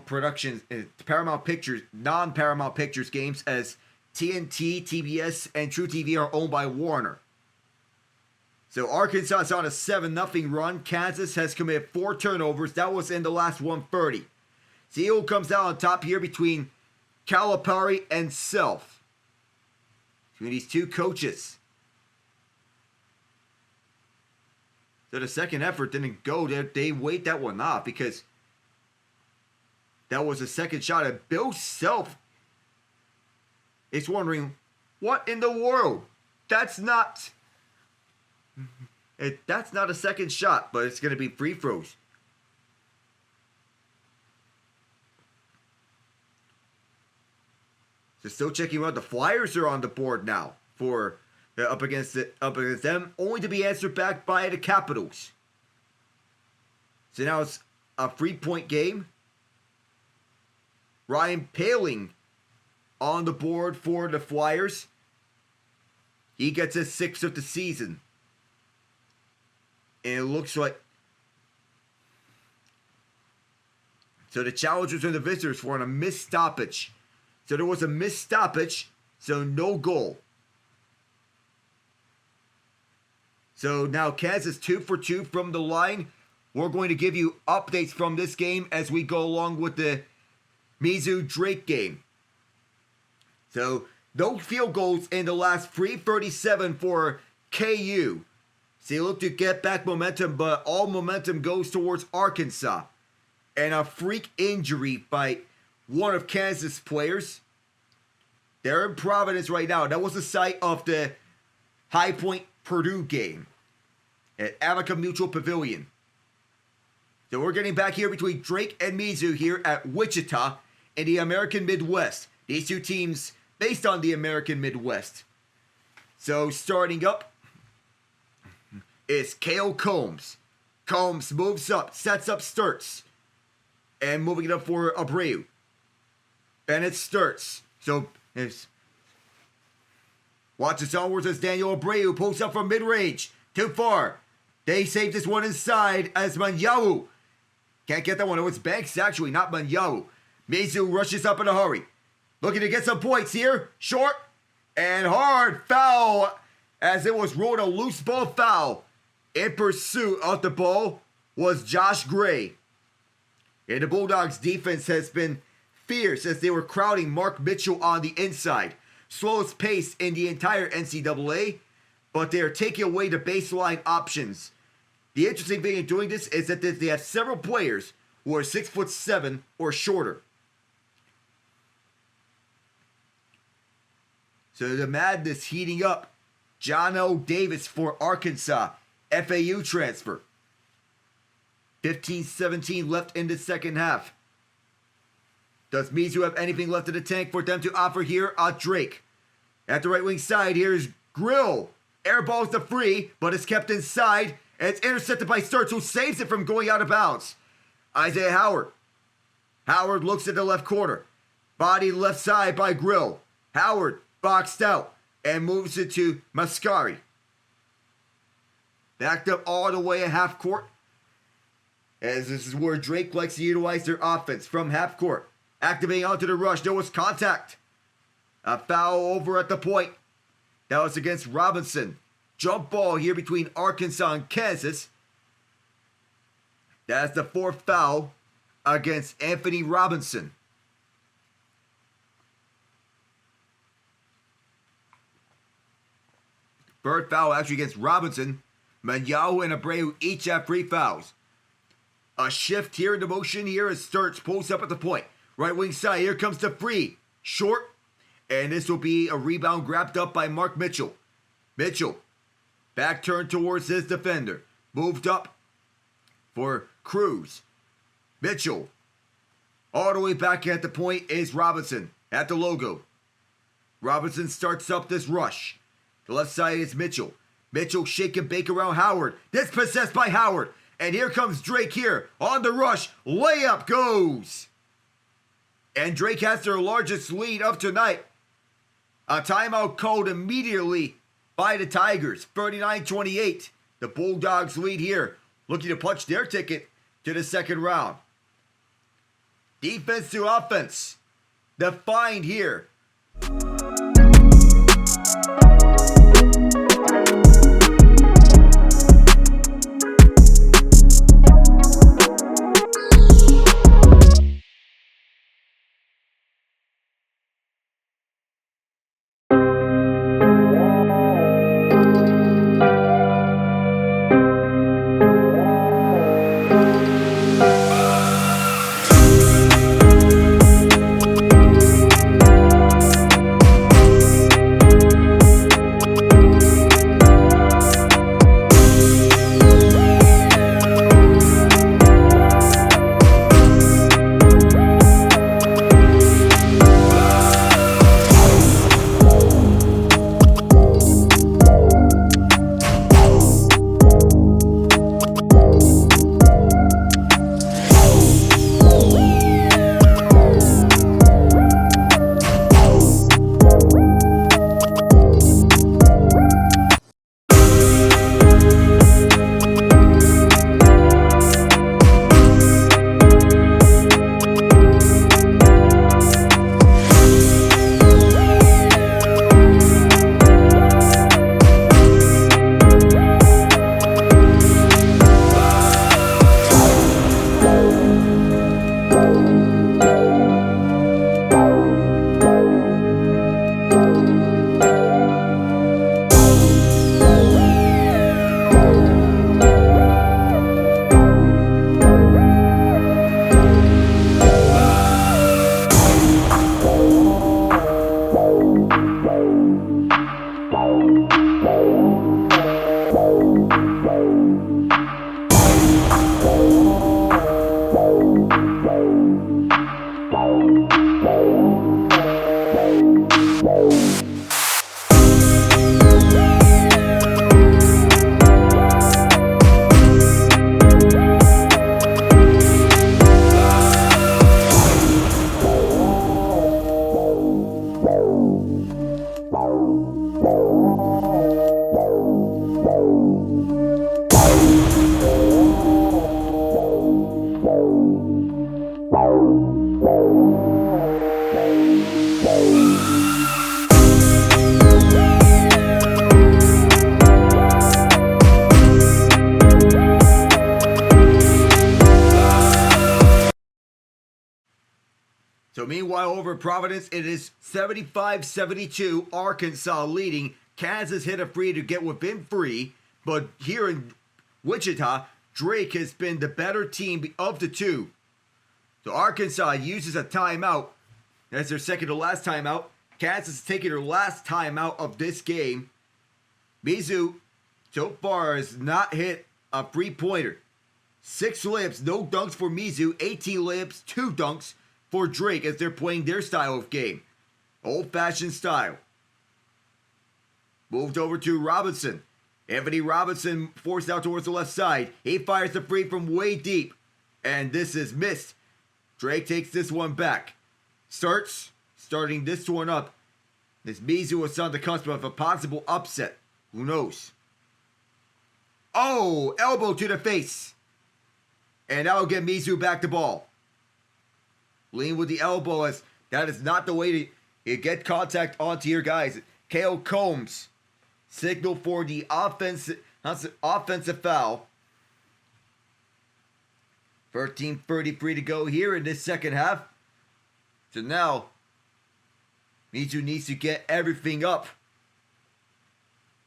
productions, Paramount Pictures, non-Paramount Pictures games, as TNT, TBS, and TruTV are owned by Warner. So Arkansas is on a 7-0 run. Kansas has committed 4 turnovers. That was in the last 130. See who comes out on top here between Calipari and Self. Between these two coaches. So the second effort didn't go. They wait that one off because that was a second shot at Bill Self. Is wondering, what in the world? That's not a second shot, but it's going to be free throws. So still checking out. The Flyers are on the board now for up against them, only to be answered back by the Capitals. So now it's a 3-point game. Ryan Paling on the board for the Flyers. He gets his 6th of the season. And it looks like... So the challengers and the visitors were on a missed stoppage. So there was a missed stoppage, so no goal. So now Kansas 2 for 2 from the line. We're going to give you updates from this game as we go along with the Mizzou Drake game. So no field goals in the last 3:37 for KU. So they look to get back momentum, but all momentum goes towards Arkansas. And a freak injury by one of Kansas' players. They're in Providence right now. That was the site of the High Point Purdue game at Amica Mutual Pavilion. So we're getting back here between Drake and Mizzou here at Wichita in the American Midwest. These two teams based on the American Midwest. So starting up is Cale Combs. Combs moves up, sets up Sturts. And moving it up for Abreu. Bennett Sturts. So, watches onwards as Daniel Abreu pulls up from mid-range. Too far. They save this one inside as Manyawu. Can't get that one. Oh, it's Banks actually, not Manyawu. Mizzou rushes up in a hurry. Looking to get some points here. Short and hard foul as it was ruled a loose ball foul. In pursuit of the ball was Josh Gray. And the Bulldogs defense has been fierce as they were crowding Mark Mitchell on the inside. Slowest pace in the entire NCAA, but they are taking away the baseline options. The interesting thing in doing this is that they have several players who are 6'7" or shorter. So the madness heating up. John O. Davis for Arkansas, FAU transfer. 15-17 left in the second half. Does Mizzou have anything left in the tank for them to offer here? Drake. At the right wing side, here's Grill. Airballs the free, but it's kept inside. And it's intercepted by Sturts, who saves it from going out of bounds. Isaiah Howard. Howard looks at the left corner. Body left side by Grill. Howard boxed out and moves it to Mascari. Backed up all the way at half court. As this is where Drake likes to utilize their offense from half court. Activating onto the rush. There was contact. A foul over at the point. That was against Robinson. Jump ball here between Arkansas and Kansas. That's the fourth foul against Anthony Robinson. Third foul actually against Robinson. Manyahu and Abreu each have 3 fouls. A shift here in the motion here as Sturts pulls up at the point. Right wing side, here comes the free. Short. And this will be a rebound grabbed up by Mark Mitchell. Mitchell. Back turned towards his defender. Moved up for Cruz. Mitchell. All the way back at the point is Robinson at the logo. Robinson starts up this rush. The left side is Mitchell. Mitchell shake and bake around Howard. Dispossessed by Howard. And here comes Drake here on the rush. Layup goes. And Drake has their largest lead of tonight. A timeout called immediately by the Tigers. 39-28. The Bulldogs lead here. Looking to punch their ticket to the second round. Defense to offense. The find here. So meanwhile, over in Providence, it is 75-72, Arkansas leading. Kansas hit a free to get within three, but here in Wichita, Drake has been the better team of the two. So Arkansas uses a timeout. That's their second to last timeout. Kansas is taking their last timeout of this game. Mizzou, so far, has not hit a three-pointer. 6 layups, no dunks for Mizzou. 18 layups, 2 dunks for Drake as they're playing their style of game. Old-fashioned style. Moved over to Robinson. Anthony Robinson forced out towards the left side. He fires the free from way deep. And this is missed. Drake takes this one back. Starting this one up. This Mizzou was on the cusp of a possible upset. Who knows? Oh, elbow to the face. And that'll get Mizzou back the ball. Lean with the elbow as that is not the way to get contact onto your guys. Kale Combs signal for the offensive foul. 13:33 to go here in this second half. So now, Mizzou needs to get everything up.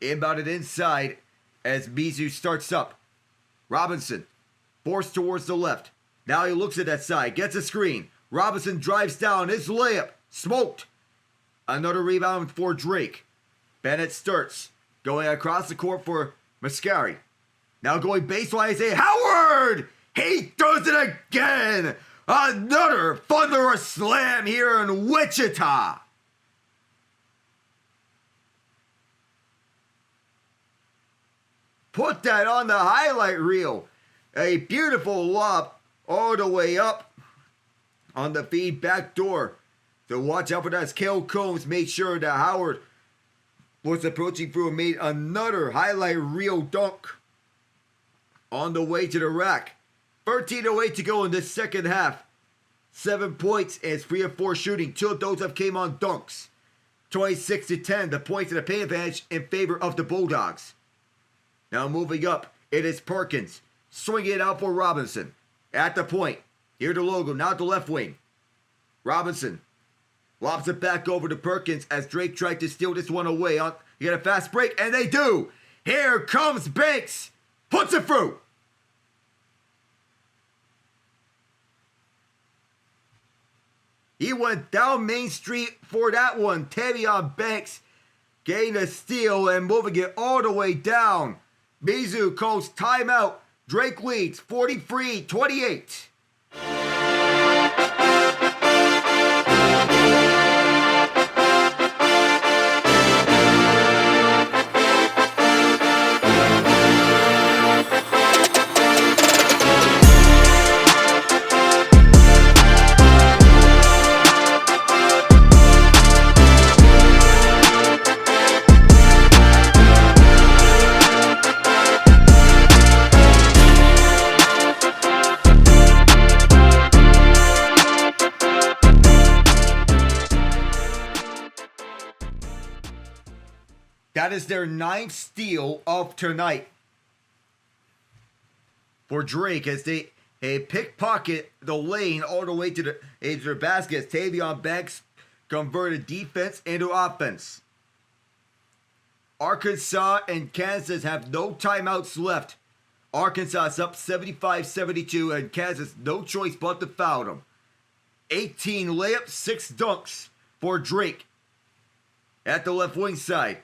Inbounded inside as Mizzou starts up. Robinson forced towards the left. Now he looks at that side, gets a screen. Robinson drives down his layup. Smoked. Another rebound for Drake. Bennett starts. Going across the court for Mascari. Now going baseline, Isaiah Howard! He does it again! Another thunderous slam here in Wichita! Put that on the highlight reel. A beautiful lob all the way up on the feed back door. So watch out for that as Cale Combs made sure that Howard was approaching through and made another highlight reel dunk on the way to the rack. 13:08 to go in this second half. 7 points and 3 of 4 shooting. 2 of those have came on dunks. 26-10, the points and the paint advantage in favor of the Bulldogs. Now moving up, it is Perkins. Swinging it out for Robinson. At the point. Here the logo, now the left wing. Robinson lobs it back over to Perkins as Drake tried to steal this one away. You get a fast break, and they do. Here comes Banks. Puts it through. He went down Main Street for that one. Tavion Banks getting a steal and moving it all the way down. Mizzou calls timeout. Drake leads 43-28. That is their 9th steal of tonight for Drake as they pickpocket the lane all the way to their basket as Tavion Banks converted defense into offense. Arkansas and Kansas have no timeouts left. Arkansas is up 75-72 and Kansas no choice but to foul them. 18 layups, 6 dunks for Drake at the left wing side.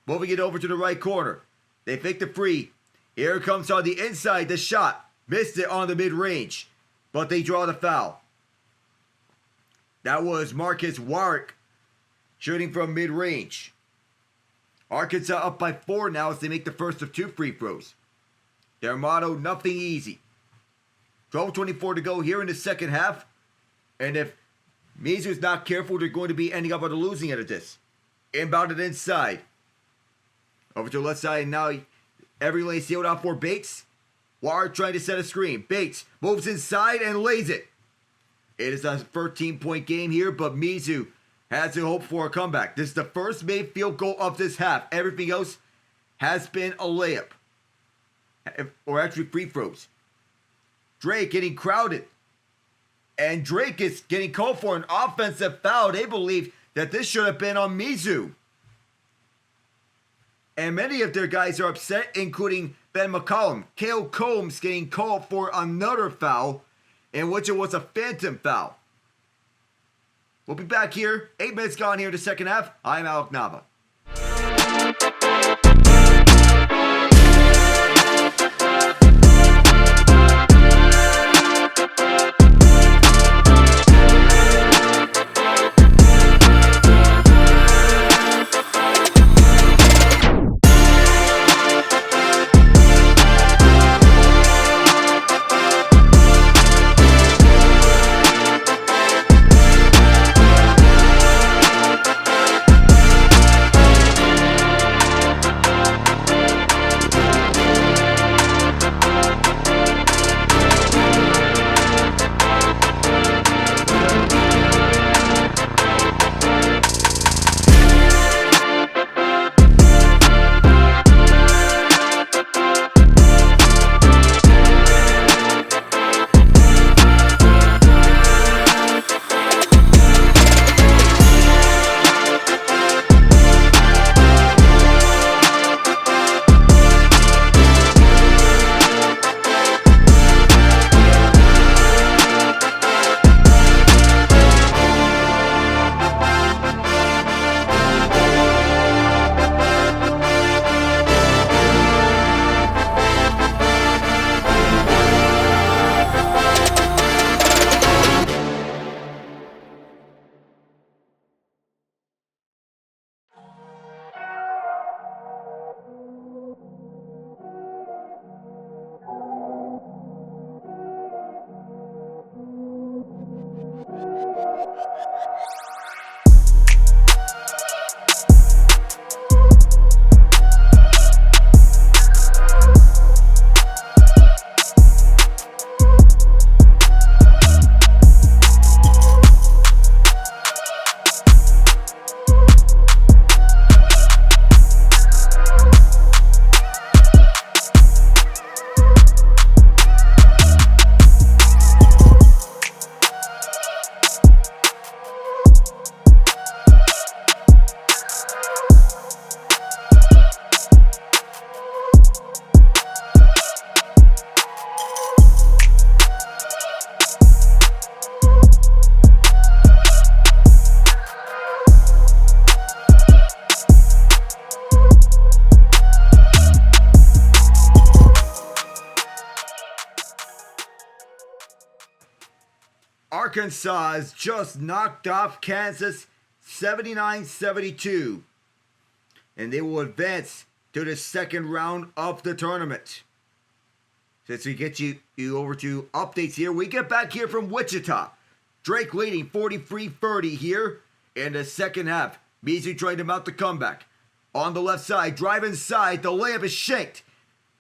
Moving it over to the right corner. They fake the free. Here it comes on the inside, the shot. Missed it on the mid-range. But they draw the foul. That was Marcus Warwick shooting from mid-range. Arkansas up by 4 now as they make the first of 2 free throws. Their motto, nothing easy. 12:24 to go here in the second half. And if Mizzou's not careful, they're going to be ending up on the losing end of this. Inbounded inside. Over to the left side, and now every lane sealed out for Bates. Ward trying to set a screen. Bates moves inside and lays it. It is a 13-point game here, but Mizzou has to hope for a comeback. This is the first made field goal of this half. Everything else has been a layup. Or actually free throws. Drake getting crowded. And Drake is getting called for an offensive foul. They believe that this should have been on Mizzou. And many of their guys are upset, including Ben McCollum. Cale Combs getting called for another foul, in which it was a phantom foul. We'll be back here. 8 minutes gone here in the second half. I'm Alec Nava. Arkansas has just knocked off Kansas 79-72. And they will advance to the second round of the tournament. Since we get you over to updates here, we get back here from Wichita. Drake leading 43-30 here in the second half. Mizzou trying to mount the comeback. On the left side, drive inside, the layup is shanked.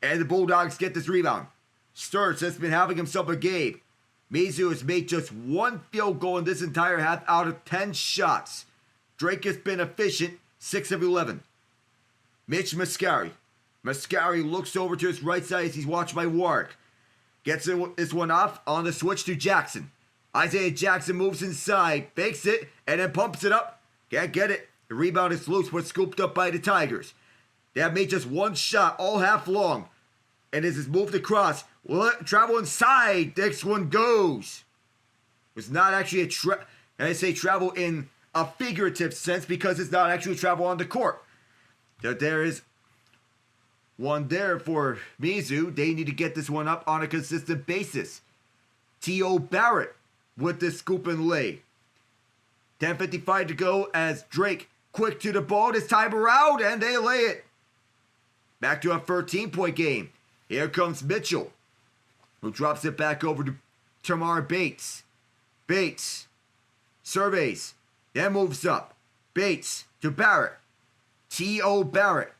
And the Bulldogs get this rebound. Sturts has been having himself a game. Mizzou has made just one field goal in this entire half out of 10 shots. Drake has been efficient, 6 of 11. Mitch Mascari. Mascari looks over to his right side as he's watched by Warwick. Gets this one off on the switch to Jackson. Isaiah Jackson moves inside, fakes it, and then pumps it up. Can't get it. The rebound is loose but scooped up by the Tigers. They have made just one shot all half long. And as it's moved across, will it travel inside? Next one goes. It's not actually and I say travel in a figurative sense because it's not actually travel on the court. There is one there for Mizzou. They need to get this one up on a consistent basis. T.O. Barrett with the scoop and lay. 10:55 to go as Drake quick to the ball. This time around and they lay it. Back to a 13-point game. Here comes Mitchell, who drops it back over to Tamar Bates. Bates surveys, then moves up. Bates to Barrett. T.O. Barrett.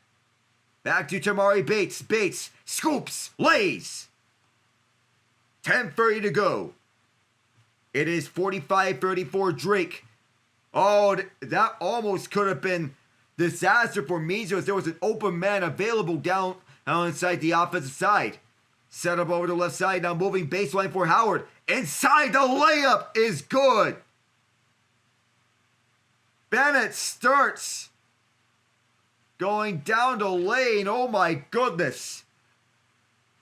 Back to Tamari Bates. Bates scoops, lays. 10:30 to go. It is 45-34 Drake. Oh, that almost could have been disaster for Mizzou as there was an open man available down inside the offensive side. Set up over the left side, now moving baseline for Howard. Inside, the layup is good. Bennett starts going down the lane. Oh my goodness.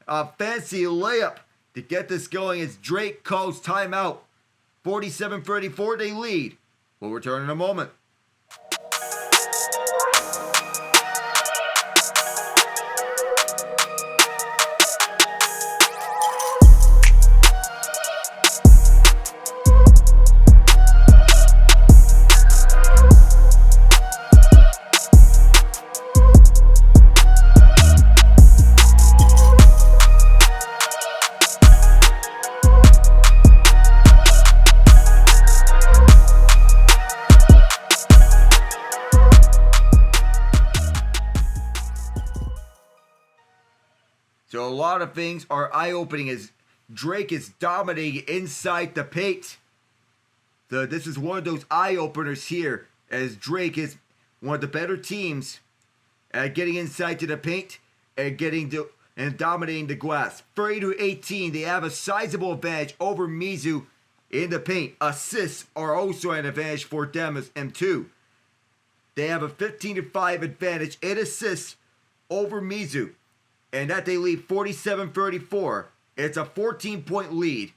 A fancy layup to get this going as Drake calls timeout. 47-34, they lead. We'll return in a moment. So a lot of things are eye-opening as Drake is dominating inside the paint. This is one of those eye-openers here as Drake is one of the better teams at getting inside to the paint and dominating the glass. 30-18, they have a sizable advantage over Mizzou in the paint. Assists are also an advantage for them as M2. They have a 15-5 advantage in assists over Mizzou. And that they lead 47-34. It's a 14-point lead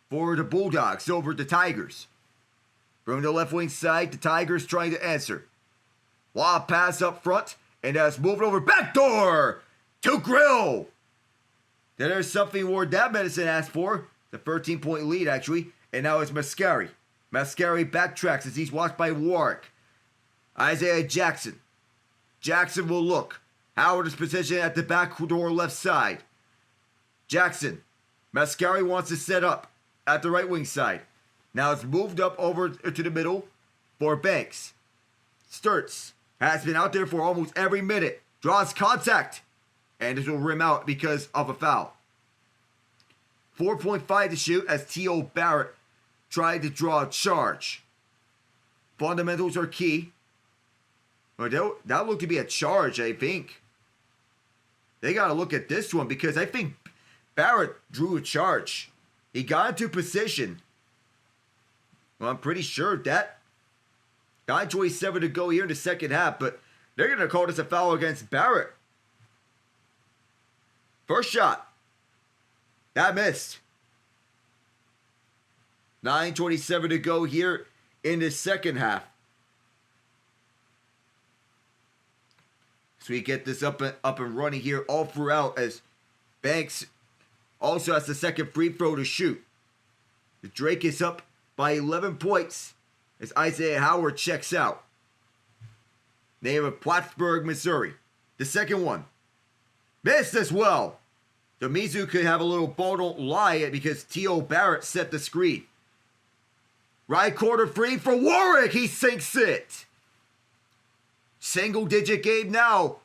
for the Bulldogs over the Tigers. From the left wing side, the Tigers trying to answer. Wild pass up front, and that's moving over backdoor to Grill. Then there's something more that Medicine asked for. The 13-point lead, actually. And now it's Mascari. Mascari backtracks as he's watched by Warwick. Isaiah Jackson. Jackson will look. Howard is positioned at the back door left side. Jackson. Mascari wants to set up at the right wing side. Now it's moved up over to the middle for Banks. Sturts has been out there for almost every minute. Draws contact. And this will rim out because of a foul. 4.5 to shoot as T.O. Barrett tried to draw a charge. Fundamentals are key. But that looked to be a charge, I think. They got to look at this one because I think Barrett drew a charge. He got into position. Well, I'm pretty sure that 9:27 to go here in the second half, but they're going to call this a foul against Barrett. First shot. That missed. 9:27 to go here in the second half. So we get this up and running here all throughout as Banks also has the second free throw to shoot. The Drake is up by 11 points as Isaiah Howard checks out. Name of Plattsburgh, Missouri. The second one. Missed as well. So Mizzou could have a little ball don't lie because T.O. Barrett set the screen. Right corner free for Warwick. He sinks it. Single digit game now.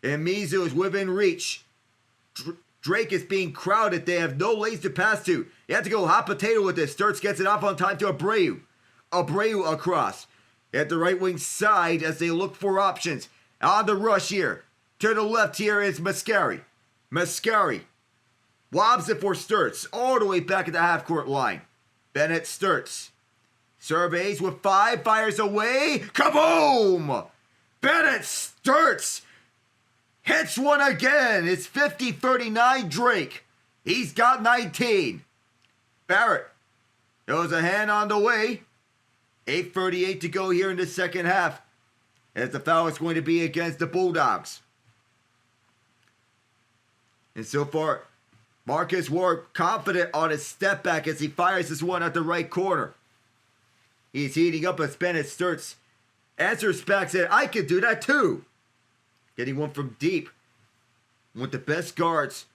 And Mizzou is within reach. Drake is being crowded. They have no lanes to pass to. You have to go hot potato with this. Sturts gets it off on time to Abreu. Abreu across. At the right wing side as they look for options. On the rush here. To the left here is Mascari. Mascari. Lobs it for Sturts. All the way back at the half court line. Bennett Sturts. Surveys with 5. Fires away. Kaboom! Bennett Sturts hits one again. It's 50-39 Drake. He's got 19. Barrett. There was a hand on the way. 8:38 to go here in the second half. As the foul is going to be against the Bulldogs. And so far, Marcus Ward confident on his step back as he fires this one at the right corner. He's heating up as Bennett Sturts answers back, said, I could do that too. Getting one from deep. One of the best guards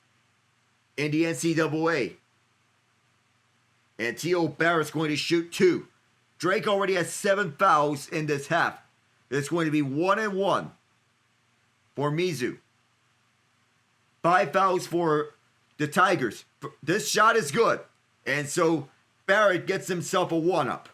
in the NCAA. And T.O. Barrett's going to shoot 2. Drake already has 7 fouls in this half. It's going to be 1-1 for Mizzou. 5 fouls for the Tigers. This shot is good. And so Barrett gets himself a 1-up.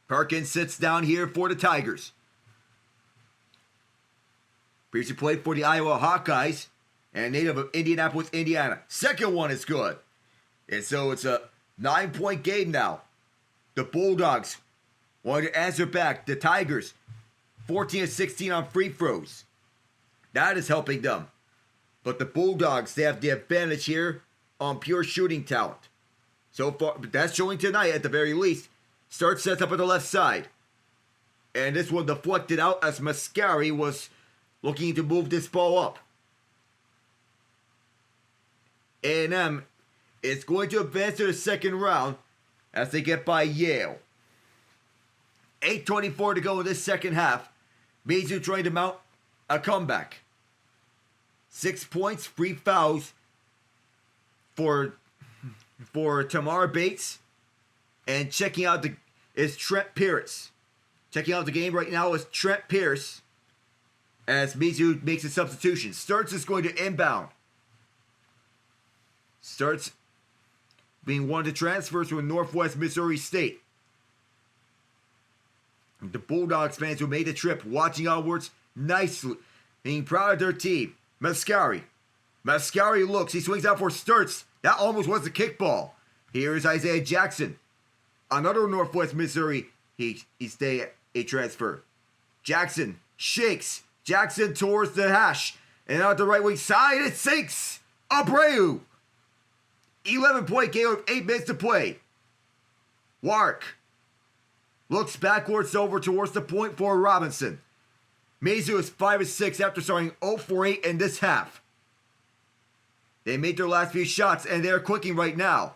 Perkins sits down here for the Tigers. Previously played for the Iowa Hawkeyes and native of Indianapolis, Indiana. Second one is good. And so it's a 9-point game now. The Bulldogs wanted to answer back. The Tigers, 14-16 on free throws. That is helping them. But the Bulldogs, they have the advantage here on pure shooting talent. So far, but that's showing tonight at the very least. Start sets up on the left side. And this one deflected out as Mascari was looking to move this ball up. A&M is going to advance to the second round as they get by Yale. 8:24 to go in this second half. Mizzou trying to mount a comeback. 6 points, 3 fouls for Tamar Bates. And checking out is Trent Pierce. Checking out the game right now is Trent Pierce as Mizzou makes a substitution. Sturts is going to inbound. Sturts being one of the transfers from Northwest Missouri State. The Bulldogs fans who made the trip watching onwards nicely, being proud of their team. Mascari. Mascari looks. He swings out for Sturts. That almost was a kickball. Here is Isaiah Jackson. Another Northwest Missouri State a transfer. Jackson shakes. Jackson towards the hash. And out the right wing side, it sinks. Abreu. 11-point game with 8 minutes to play. Wark looks backwards over towards the point for Robinson. Mizzou is 5-6 after starting 0-for-8 in this half. They made their last few shots and they're clicking right now.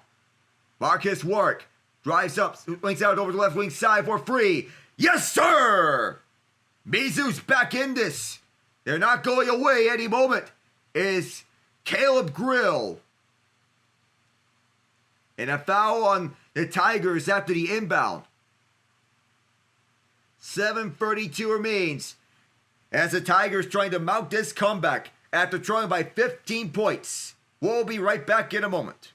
Marcus Wark drives up, links out over the left wing side for free. Yes, sir! Mizzou's back in this. They're not going away any moment. Is Caleb Grill. And a foul on the Tigers after the inbound. 7:32 remains as the Tigers trying to mount this comeback after trailing by 15 points. We'll be right back in a moment.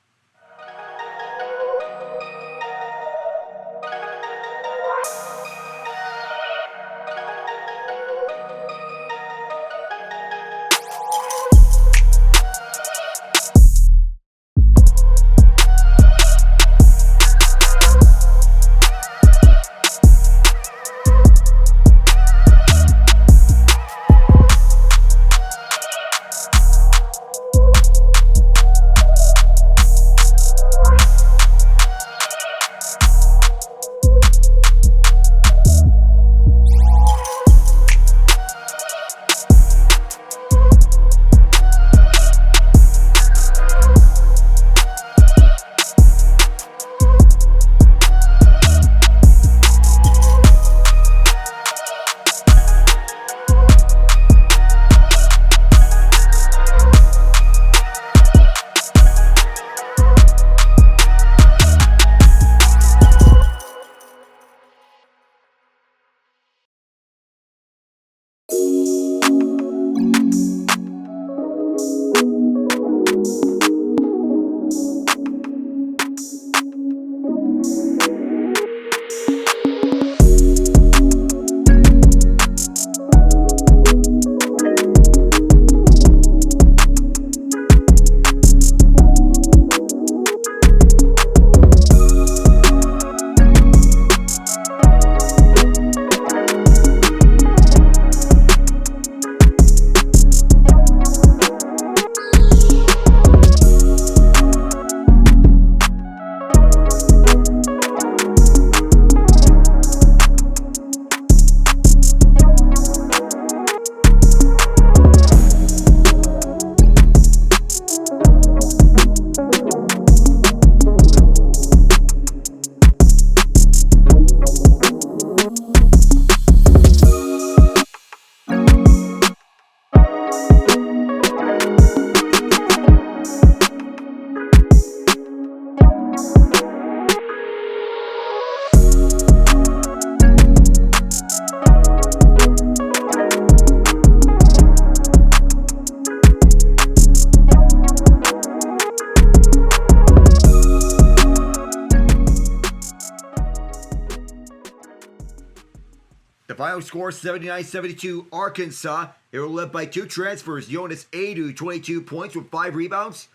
The final score, 79-72 Arkansas. They were led by 2 transfers. Jonas Adu, 22 points with 5 rebounds.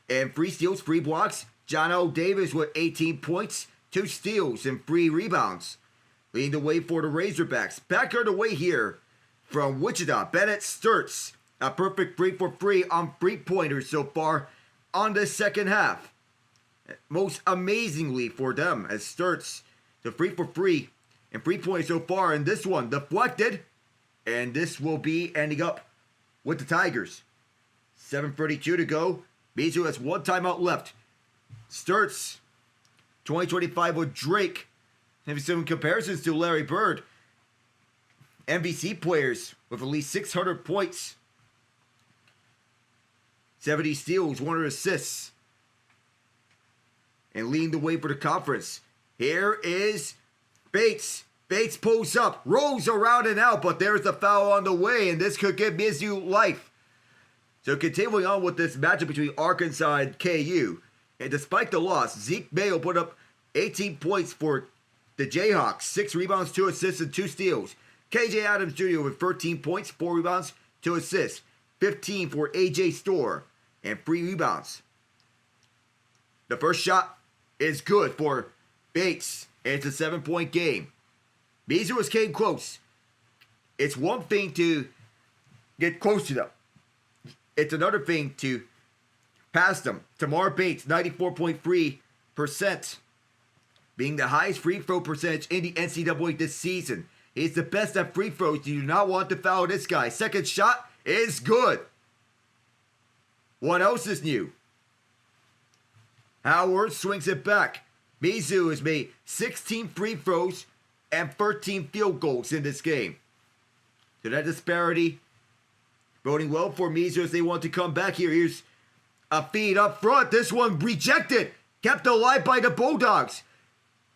And 3 steals, 3 blocks. John L. Davis with 18 points, 2 steals, and 3 rebounds. Leading the way for the Razorbacks. Back on the way here from Wichita, Bennett Sturtz. A perfect 3 for 3 on 3-pointers so far on the second half. Most amazingly for them, as Sturtz, the 3 for 3 and 3-pointers so far. And this one deflected. And this will be ending up with the Tigers. 7:32 to go. Mizzou has 1 timeout left. Sturtz, 2025 with Drake. Having some comparisons to Larry Bird. MVC players with at least 600 points. 70 steals, 100 assists. And leading the way for the conference. Here is Bates. Bates pulls up, rolls around and out, but there's the foul on the way, and this could give Mizzou life. So continuing on with this matchup between Arkansas and KU. And despite the loss, Zeke Mayo put up 18 points for the Jayhawks. 6 rebounds, 2 assists, and 2 steals. KJ Adams Jr. with 13 points, 4 rebounds, 2 assists. 15 for AJ Storr, and 3 rebounds. The first shot is good for Bates, and it's a 7-point game. Mizzou came close. It's one thing to get close to them. It's another thing to pass them. Tamar Bates, 94.3%, being the highest free throw percentage in the NCAA this season. He's the best at free throws. You do not want to foul this guy. Second shot is good. What else is new? Howard swings it back. Mizzou has made 16 free throws and 13 field goals in this game. So that disparity boding well for Mizzou as they want to come back here. Here's a feed up front. This one rejected. Kept alive by the Bulldogs.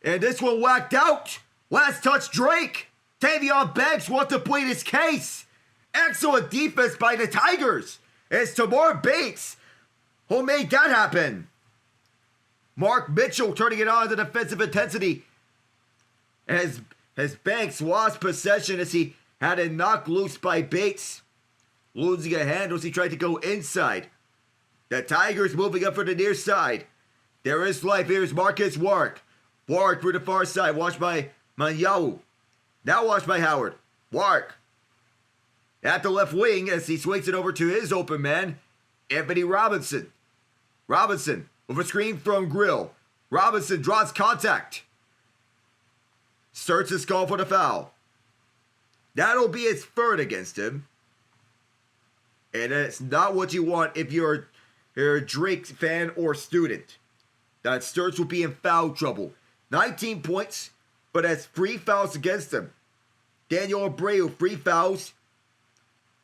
And this one whacked out. Last touch Drake. Tavion Banks wants to plead his case. Excellent defense by the Tigers. It's Tamar Bates who made that happen. Mark Mitchell turning it on to defensive intensity. As Banks lost possession as he had it knocked loose by Bates. Losing a handle as he tried to go inside. The Tigers moving up for the near side. There is life. Here's Marcus Wark. Wark through the far side. Watched by Manyawu. Now watched by Howard. Wark at the left wing as he swings it over to his open man, Anthony Robinson. Robinson with a screen from Grill. Robinson draws contact. Starts his call for the foul. That'll be his third against him. And it's not what you want if you're a Drake fan or student. That Sturtz will be in foul trouble. 19 points, but has 3 fouls against him. Daniel Abreu, 3 fouls.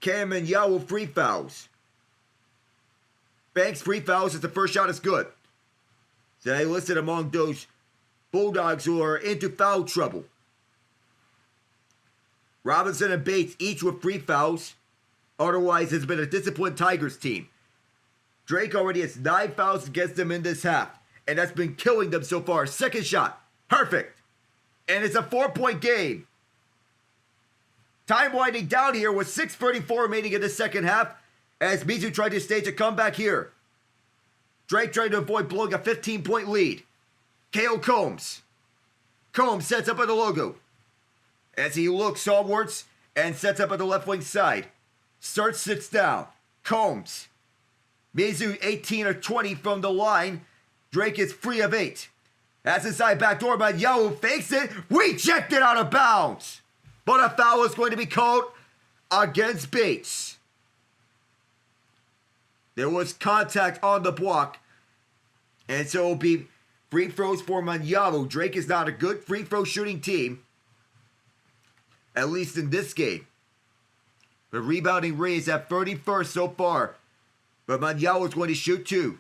Cam and Yawo, 3 fouls. Banks, 3 fouls as the first shot is good. So they listed among those Bulldogs who are into foul trouble. Robinson and Bates each with 3 fouls. Otherwise, it's been a disciplined Tigers team. Drake already has 9 fouls against them in this half. And that's been killing them so far. Second shot. Perfect. And it's a 4-point game. Time winding down here with 6:34 remaining in the second half. As Mizzou tried to stage a comeback here. Drake trying to avoid blowing a 15-point lead. Kale Combs. Combs sets up at the logo. As he looks onwards and sets up at the left wing side. Starts, sits down. Combs. Mizzou 18 of 20 from the line. Drake is 3 of 8. That's inside backdoor, but Yahoo fakes it. Rejected out of bounds. But a foul is going to be called against Bates. There was contact on the block. And so it will be free throws for Manyavu. Drake is not a good free throw shooting team. At least in this game. The rebounding rate is at 31st so far. But Manyavu is going to shoot 2.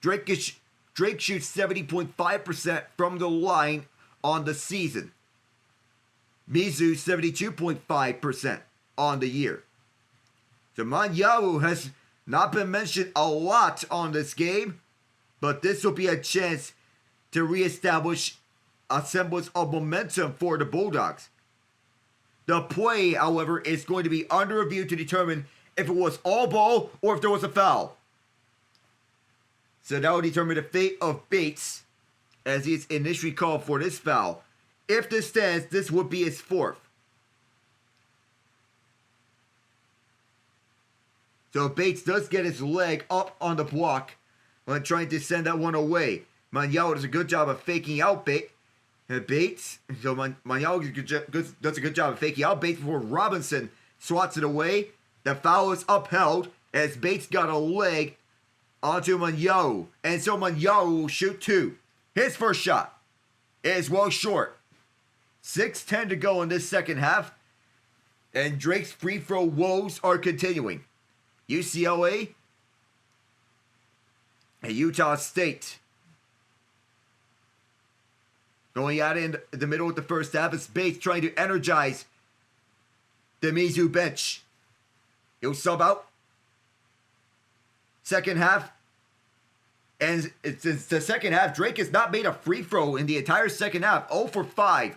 Drake shoots 70.5% from the line on the season. Mizzou 72.5% on the year. So Manyavu has not been mentioned a lot on this game, but this will be a chance to reestablish a semblance of momentum for the Bulldogs. The play, however, is going to be under review to determine if it was all ball or if there was a foul. So that will determine the fate of Bates as he's initially called for this foul. If this stands, this would be his fourth. So Bates does get his leg up on the block when trying to send that one away. Manyao does a good job of faking out Bates. So Manyao does a good job of faking out Bates before Robinson swats it away. The foul is upheld as Bates got a leg onto Manyao. And so Manyao will shoot two. His first shot is well short. 6:10 to go in this second half. And Drake's free throw woes are continuing. UCLA and Utah State going at it in the middle of the first half. It's Bates trying to energize the Mizzou bench. He'll sub out. Second half. And it's the second half. Drake has not made a free throw in the entire second half. 0 for 5.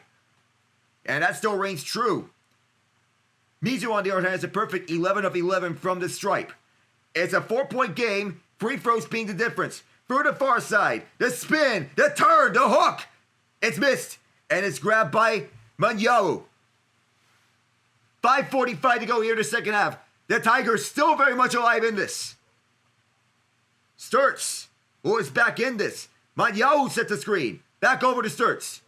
And that still reigns true. Mizzou, on the other hand, has a perfect 11 of 11 from the stripe. It's a 4-point game, free throws being the difference. Through the far side, the spin, the turn, the hook. It's missed, and it's grabbed by Manyao. 5:45 to go here in the second half. The Tigers still very much alive in this. Sturts, who is back in this. Manyao set the screen. Back over to Sturts.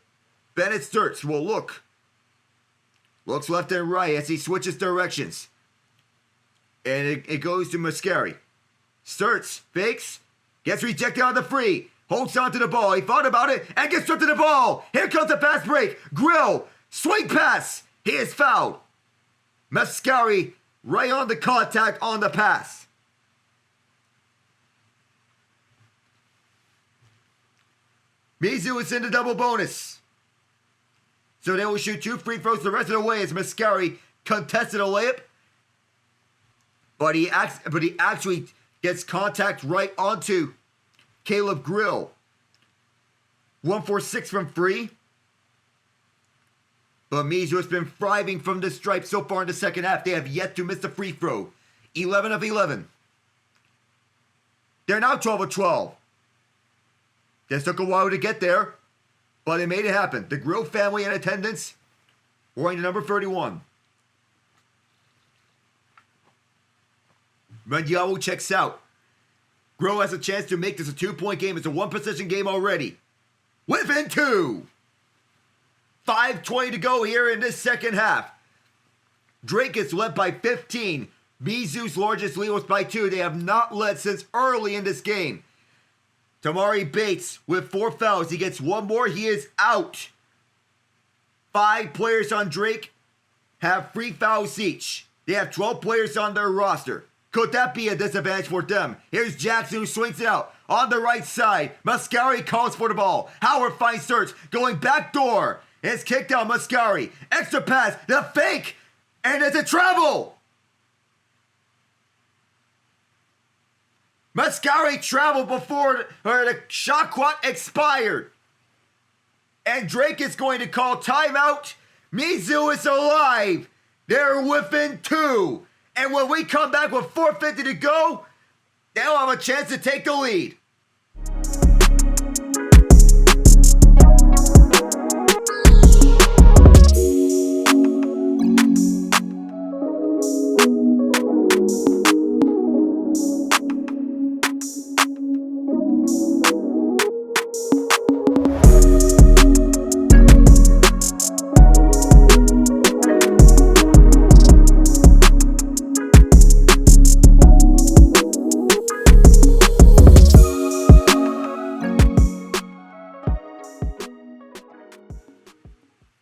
Bennett Sturts will look. Looks left and right as he switches directions. And it goes to Mascari. Sturts, fakes, gets rejected on the free. Holds on to the ball. He thought about it and gets stripped to the ball. Here comes the fast break. Grill, swing pass. He is fouled. Mascari right on the contact on the pass. Mizzou is in the double bonus. So they will shoot two free throws the rest of the way as Mascari contested a layup. But he actually gets contact right onto Caleb Grill. 1 for 6 from free. But Mizzou has been thriving from the stripe so far in the second half. They have yet to miss a free throw. 11 of 11. They're now 12 of 12. This took a while to get there. But they made it happen. The Grill family in attendance, wearing the number 31. Manyao checks out. Grill has a chance to make this a 2-point game. It's a 1-possession game already. Within 2. 5:20 to go here in this second half. Drake is led by 15. Mizzou's largest lead was by 2. They have not led since early in this game. Tamari Bates with 4 fouls. He gets one more. He is out. 5 players on Drake have 3 fouls each. They have 12 players on their roster. Could that be a disadvantage for them? Here's Jackson who swings it out. On the right side, Mascari calls for the ball. Howard finds Sturts going back door. It's kicked out Mascari. Extra pass, the fake, and it's a travel. Mascari traveled before the shot clock expired. And Drake is going to call timeout. Mizzou is alive. They're within 2. And when we come back with 4:50 to go, they'll have a chance to take the lead.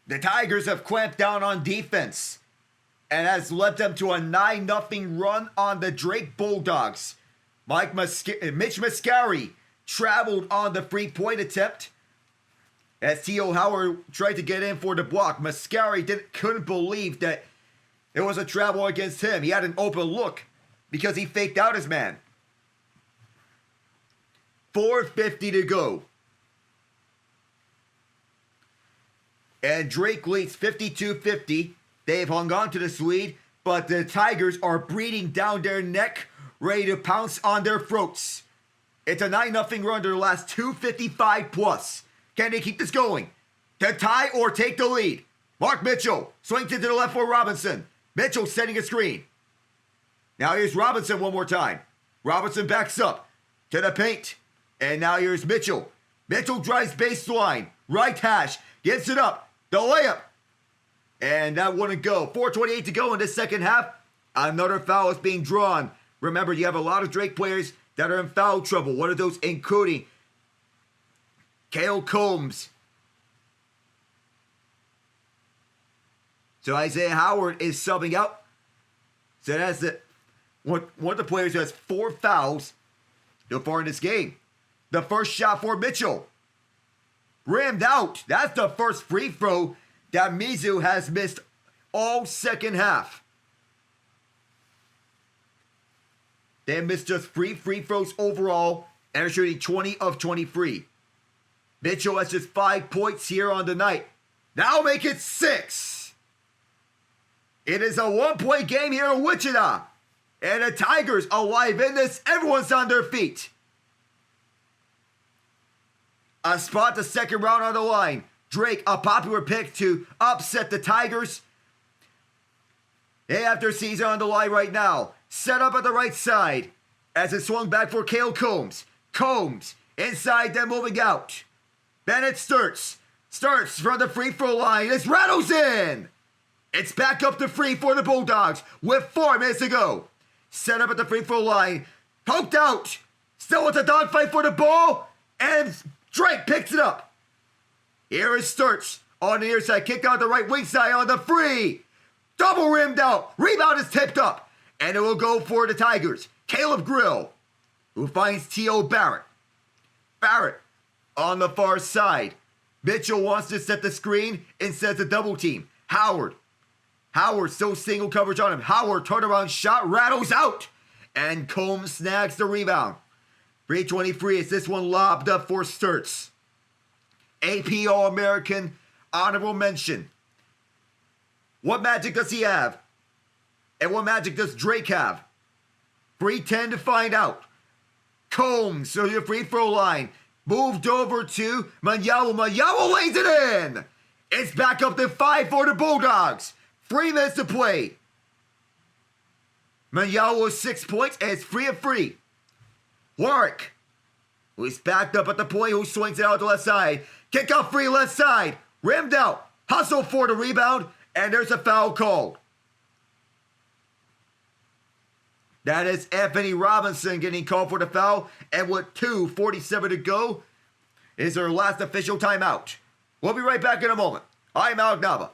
The Tigers have clamped down on defense and has led them to a 9-0 run on the Drake Bulldogs. Mitch Mascari traveled on the 3-point attempt as T.O. Howard tried to get in for the block. Mascari couldn't believe that it was a travel against him. He had an open look because he faked out his man. 4:50 to go. And Drake leads 52-50 They've hung on to this lead, but the Tigers are breathing down their neck, ready to pounce on their throats. It's a 9-0 run to the last 2:55 plus. Can they keep this going? To tie or take the lead? Mark Mitchell swings it to the left for Robinson. Mitchell setting a screen. Now here's Robinson one more time. Robinson backs up to the paint. And now here's Mitchell. Mitchell drives baseline. Right hash. Gets it up. The layup. And that wouldn't go. 4:28 to go in this second half. Another foul is being drawn. Remember, you have a lot of Drake players that are in foul trouble. One of those including Cale Combs. So Isaiah Howard is subbing out. So that's one of the players who has 4 fouls so far in this game. The first shot for Mitchell. Rimmed out. That's the first free throw that Mizzou has missed all second half. They missed just 3 free throws overall and are shooting 20 of 23. Mitchell has just 5 points here on the night. That'll make it 6. It is a 1-point game here in Wichita. And the Tigers alive in this. Everyone's on their feet. A spot the second round on the line. Drake, a popular pick to upset the Tigers. They have their season on the line right now. Set up at the right side as it swung back for Cale Combs. Combs inside, then moving out. Bennett starts from the free throw line. This rattles in. It's back up to 3 for the Bulldogs with 4 minutes to go. Set up at the free throw line. Poked out. Still with a dogfight for the ball. And Drake picks it up. Here is Sturts on the near side. Kick out the right wing side on the free. Double rimmed out. Rebound is tipped up. And it will go for the Tigers. Caleb Grill, who finds T.O. Barrett. Barrett on the far side. Mitchell wants to set the screen and sets a double team. Howard still single coverage on him. Howard turnaround shot rattles out. And Combs snags the rebound. 3:23 is this one lobbed up for Sturts. AP All-American, honorable mention. What magic does he have? And what magic does Drake have? 3:10 to find out. Combs to the free throw line. Moved over to Manyawu. Manyawu lays it in. It's back up to 5 for the Bulldogs. 3 minutes to play. Manyawu with 6 points and it's 3 of 3. Warwick, who is backed up at the point, who swings it out to the left side. Kick out free left side. Rimmed out. Hustle for the rebound. And there's a foul called. That is Anthony Robinson getting called for the foul. And with 2:47 to go, is our last official timeout. We'll be right back in a moment. I'm Alec Nava.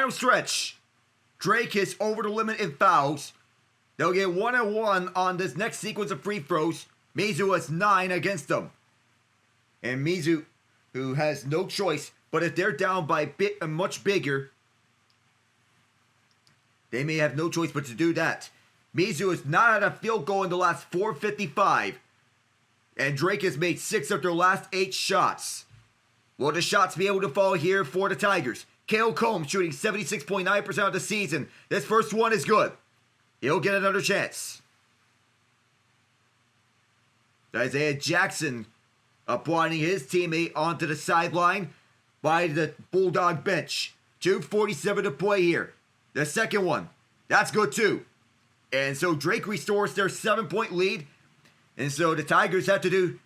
final stretch. Drake is over the limit in fouls. They'll get 1-1 on this next sequence of free throws. Mizzou has 9 against them. And Mizzou, who has no choice, but if they're down by much bigger, they may have no choice but to do that. Mizzou has not had a field goal in the last 4:55. And Drake has made 6 of their last 8 shots. Will the shots be able to fall here for the Tigers? Kale Combs shooting 76.9% of the season. This first one is good. He'll get another chance. Isaiah Jackson appointing his teammate onto the sideline by the Bulldog bench. 2:47 to play here. The second one, that's good too. And so Drake restores their 7-point lead. And so the Tigers have to do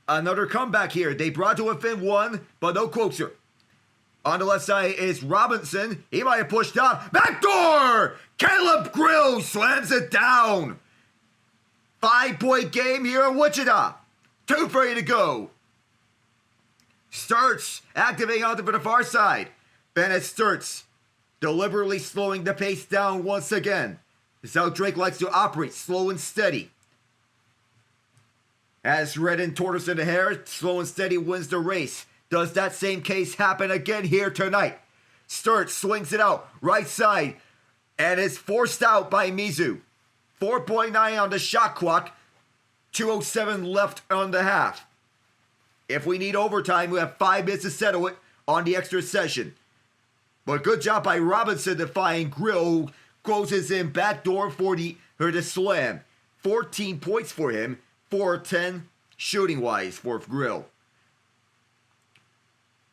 another comeback here. They brought to within 1, but no closer. On the left side is Robinson. He might have pushed up. Backdoor! Caleb Grill slams it down. 5-point game here in Wichita. 2:30 to go. Sturts activating onto the far side. Bennett Sturts deliberately slowing the pace down once again. This is how Drake likes to operate, slow and steady. As Redden Tortoise in the hair, slow and steady wins the race. Does that same case happen again here tonight? Sturts swings it out, right side, and is forced out by Mizzou. 4.9 on the shot clock, 2:07 left on the half. If we need overtime, we have 5 minutes to settle it on the extra session. But good job by Robinson defying Grill, who closes in backdoor for the slam. 14 points for him, 4-10 shooting-wise for Grill.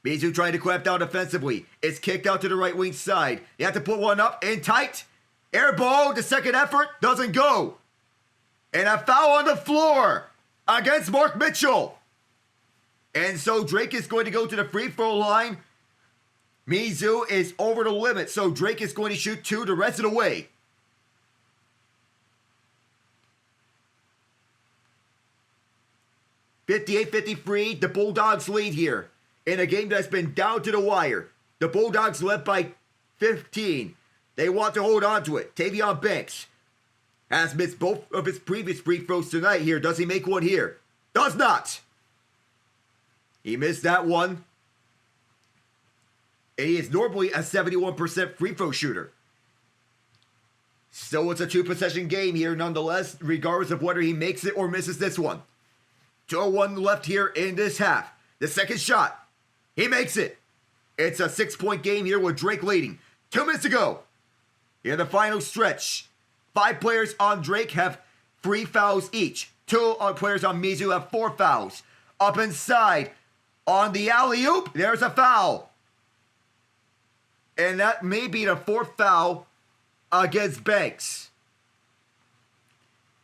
Mizzou trying to clamp down defensively. It's kicked out to the right wing side. You have to put one up in tight. Air ball, the second effort doesn't go. And a foul on the floor against Mark Mitchell. And so Drake is going to go to the free throw line. Mizzou is over the limit, so Drake is going to shoot 2 the rest of the way. (58-53), the Bulldogs lead here in a game that's been down to the wire. The Bulldogs led by 15. They want to hold on to it. Tavion Banks has missed both of his previous free throws tonight here. Does he make one here? Does not. He missed that one. And he is normally a 71% free throw shooter. So it's a 2-possession game here nonetheless, regardless of whether he makes it or misses this one. 2:01 left here in this half. The second shot. He makes it. It's a 6-point game here with Drake leading. 2 minutes to go. In the final stretch. 5 players on Drake have 3 fouls each. 2 players on Mizzou have 4 fouls. Up inside. On the alley-oop, there's a foul. And that may be the 4th foul against Banks.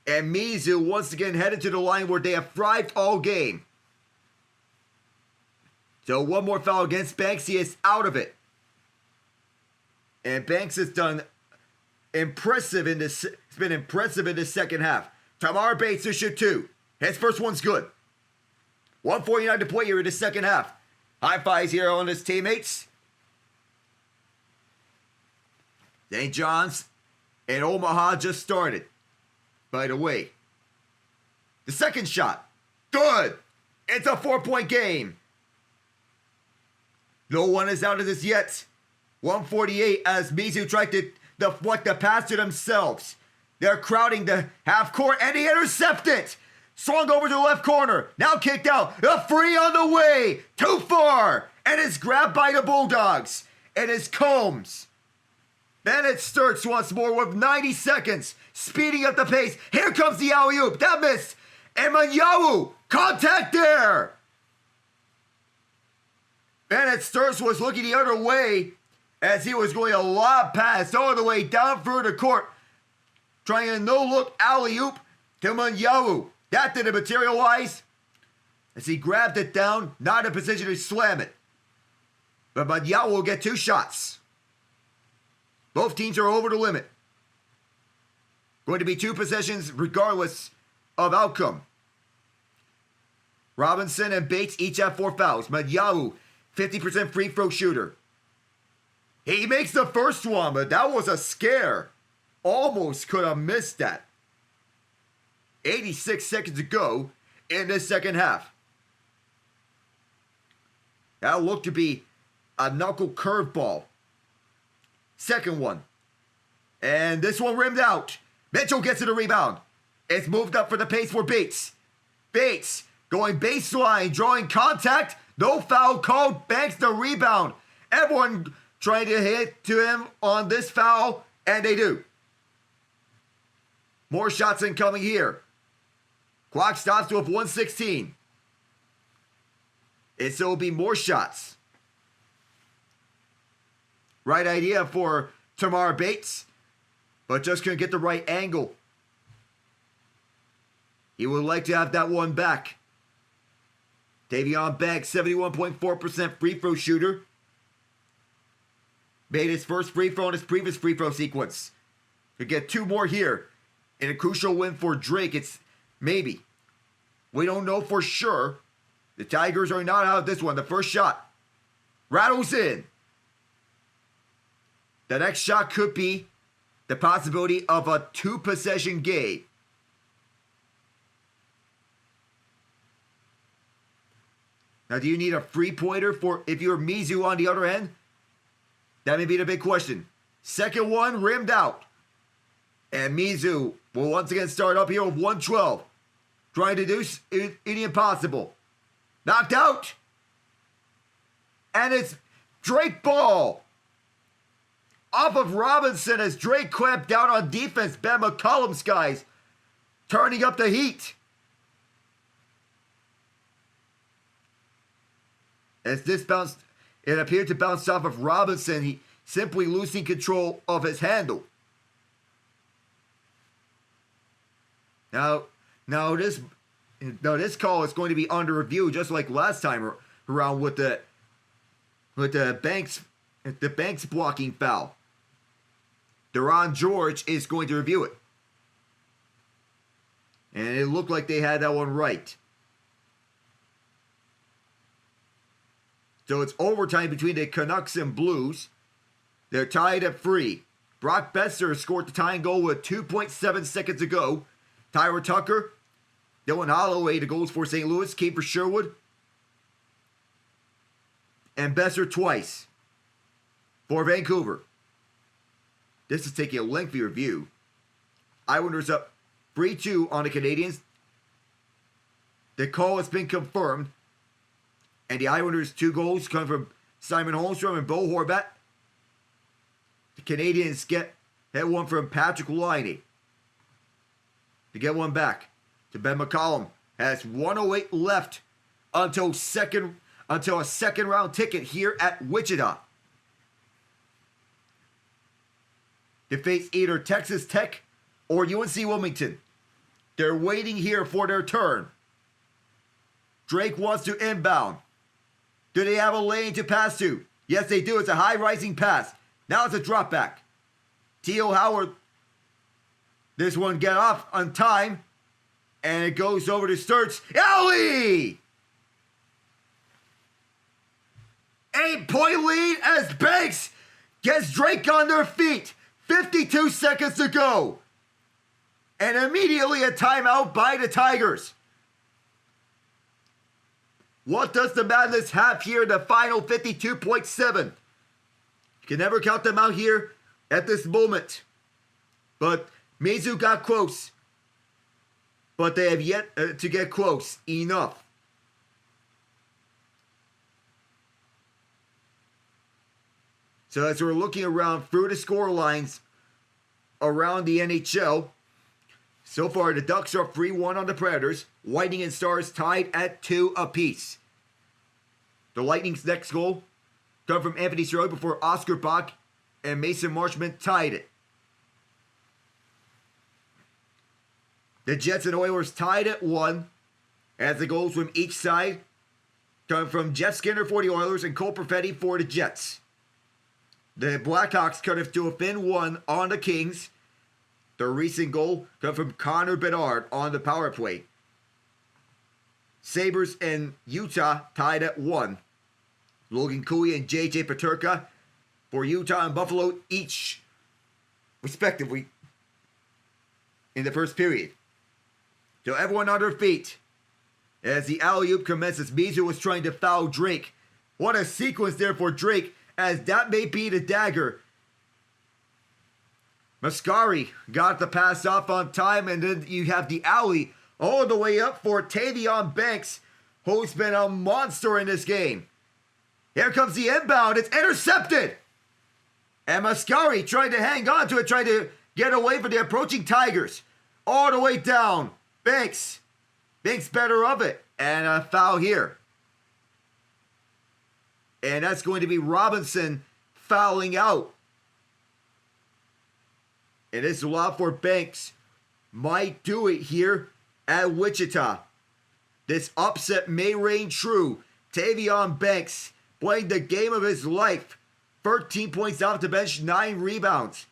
And Mizzou once again headed to the line where they have thrived all game. So one more foul against Banks. He is out of it. And Banks has done impressive in this. It's been impressive in this second half. Tamar Bates to shoot 2. His first one's good. 1:49 to play here in the second half. High fives here on his teammates. St. John's and Omaha just started. By the way, the second shot, good. It's a 4-point game. No one is out of this yet. 1:48 as Mizzou tried to deflect the pass to themselves. They're crowding the half court and he intercepted. Swung over to the left corner. Now kicked out. A free on the way. Too far. And it's grabbed by the Bulldogs. And it's Combs. Bennett Sturts once more with 90 seconds. Speeding up the pace. Here comes the alley-oop. That missed. And Manyawu. Contact there. Bennett Sturts was looking the other way as he was going a lob pass all the way down through the court. Trying a no-look alley-oop to Manyawu. That didn't materialize as he grabbed it down, not in a position to slam it. But Manyawu will get 2 shots. Both teams are over the limit. Going to be 2 possessions regardless of outcome. Robinson and Bates each have 4 fouls. Manyawu, 50% free throw shooter. He makes the first one, but that was a scare. Almost could have missed that. 86 seconds to go in the second half. That looked to be a knuckle curveball. Second one. And this one rimmed out. Mitchell gets to the rebound. It's moved up for the pace for Bates. Bates going baseline, drawing contact. No foul called. Banks the rebound. Everyone trying to hit to him on this foul, and they do. More shots incoming here. Clock stops with 1:16. And so it'll be more shots. Right idea for Tamar Bates, but just couldn't get the right angle. He would like to have that one back. Davion Banks, 71.4% free throw shooter. Made his first free throw in his previous free throw sequence. Could get two more here. In a crucial win for Drake, it's maybe. We don't know for sure. The Tigers are not out of this one. The first shot rattles in. The next shot could be the possibility of a two-possession game. Now, do you need a three-pointer for if you're Mizzou on the other end? That may be the big question. Second one, rimmed out. And Mizzou will once again start up here with 112. Trying to do the impossible. Knocked out. And it's Drake ball. Off of Robinson as Drake clamped down on defense. Ben McCollum's guys turning up the heat. As this bounced, it appeared to bounce off of Robinson. He simply losing control of his handle. Now this call is going to be under review, just like last time around with the Banks blocking foul. Deron George is going to review it, and it looked like they had that one right. So it's overtime between the Canucks and Blues. They're tied at 3. Brock Besser scored the tying goal with 2.7 seconds to go. Tyler Tucker, Dylan Holloway, the goals for St. Louis, came for Sherwood. And Besser twice for Vancouver. This is taking a lengthy review. Islanders up 3-2 on the Canadiens. The call has been confirmed. And the Islanders' 2 goals come from Simon Holmstrom and Bo Horvat. The Canadiens get one from Patrick Laine. To get one back to Ben McCollum. Has 1:08 left until a second round ticket here at Wichita. To face either Texas Tech or UNC Wilmington. They're waiting here for their turn. Drake wants to inbound. Do they have a lane to pass to? Yes, they do. It's a high rising pass. Now it's a drop back. T.O. Howard. This one get off on time. And it goes over to Sturts. Ellie! 8-point lead as Banks gets Drake on their feet. 52 seconds to go. And immediately a timeout by the Tigers. What does the Madness have here in the final 52.7? You can never count them out here at this moment. But Mizzou got close. But they have yet to get close enough. So as we're looking around through the score lines around the NHL, so far the Ducks are 3-1 on the Predators. Lightning and Stars tied at 2 apiece. The Lightning's next goal come from Anthony Cirelli before Oscar Bach and Mason Marchment tied it. The Jets and Oilers tied at 1 as the goals from each side come from Jeff Skinner for the Oilers and Cole Perfetti for the Jets. The Blackhawks cut it to a thin 1 on the Kings. The recent goal come from Connor Bedard on the power play. Sabres and Utah tied at 1. Logan Cooley and J.J. Peterka for Utah and Buffalo each, respectively, in the first period. So everyone on their feet. As the alley-oop commences, Mizzou was trying to foul Drake. What a sequence there for Drake, as that may be the dagger. Mascari got the pass off on time, and then you have the alley all the way up for Tavion Banks, who's been a monster in this game. Here comes the inbound. It's intercepted. And Mascari tried to hang on to it, trying to get away from the approaching Tigers. All the way down. Banks better of it. And a foul here. And that's going to be Robinson fouling out. And this law for Banks might do it here at Wichita. This upset may reign true. Tavion Banks playing the game of his life. 13 points off the bench, 9 rebounds.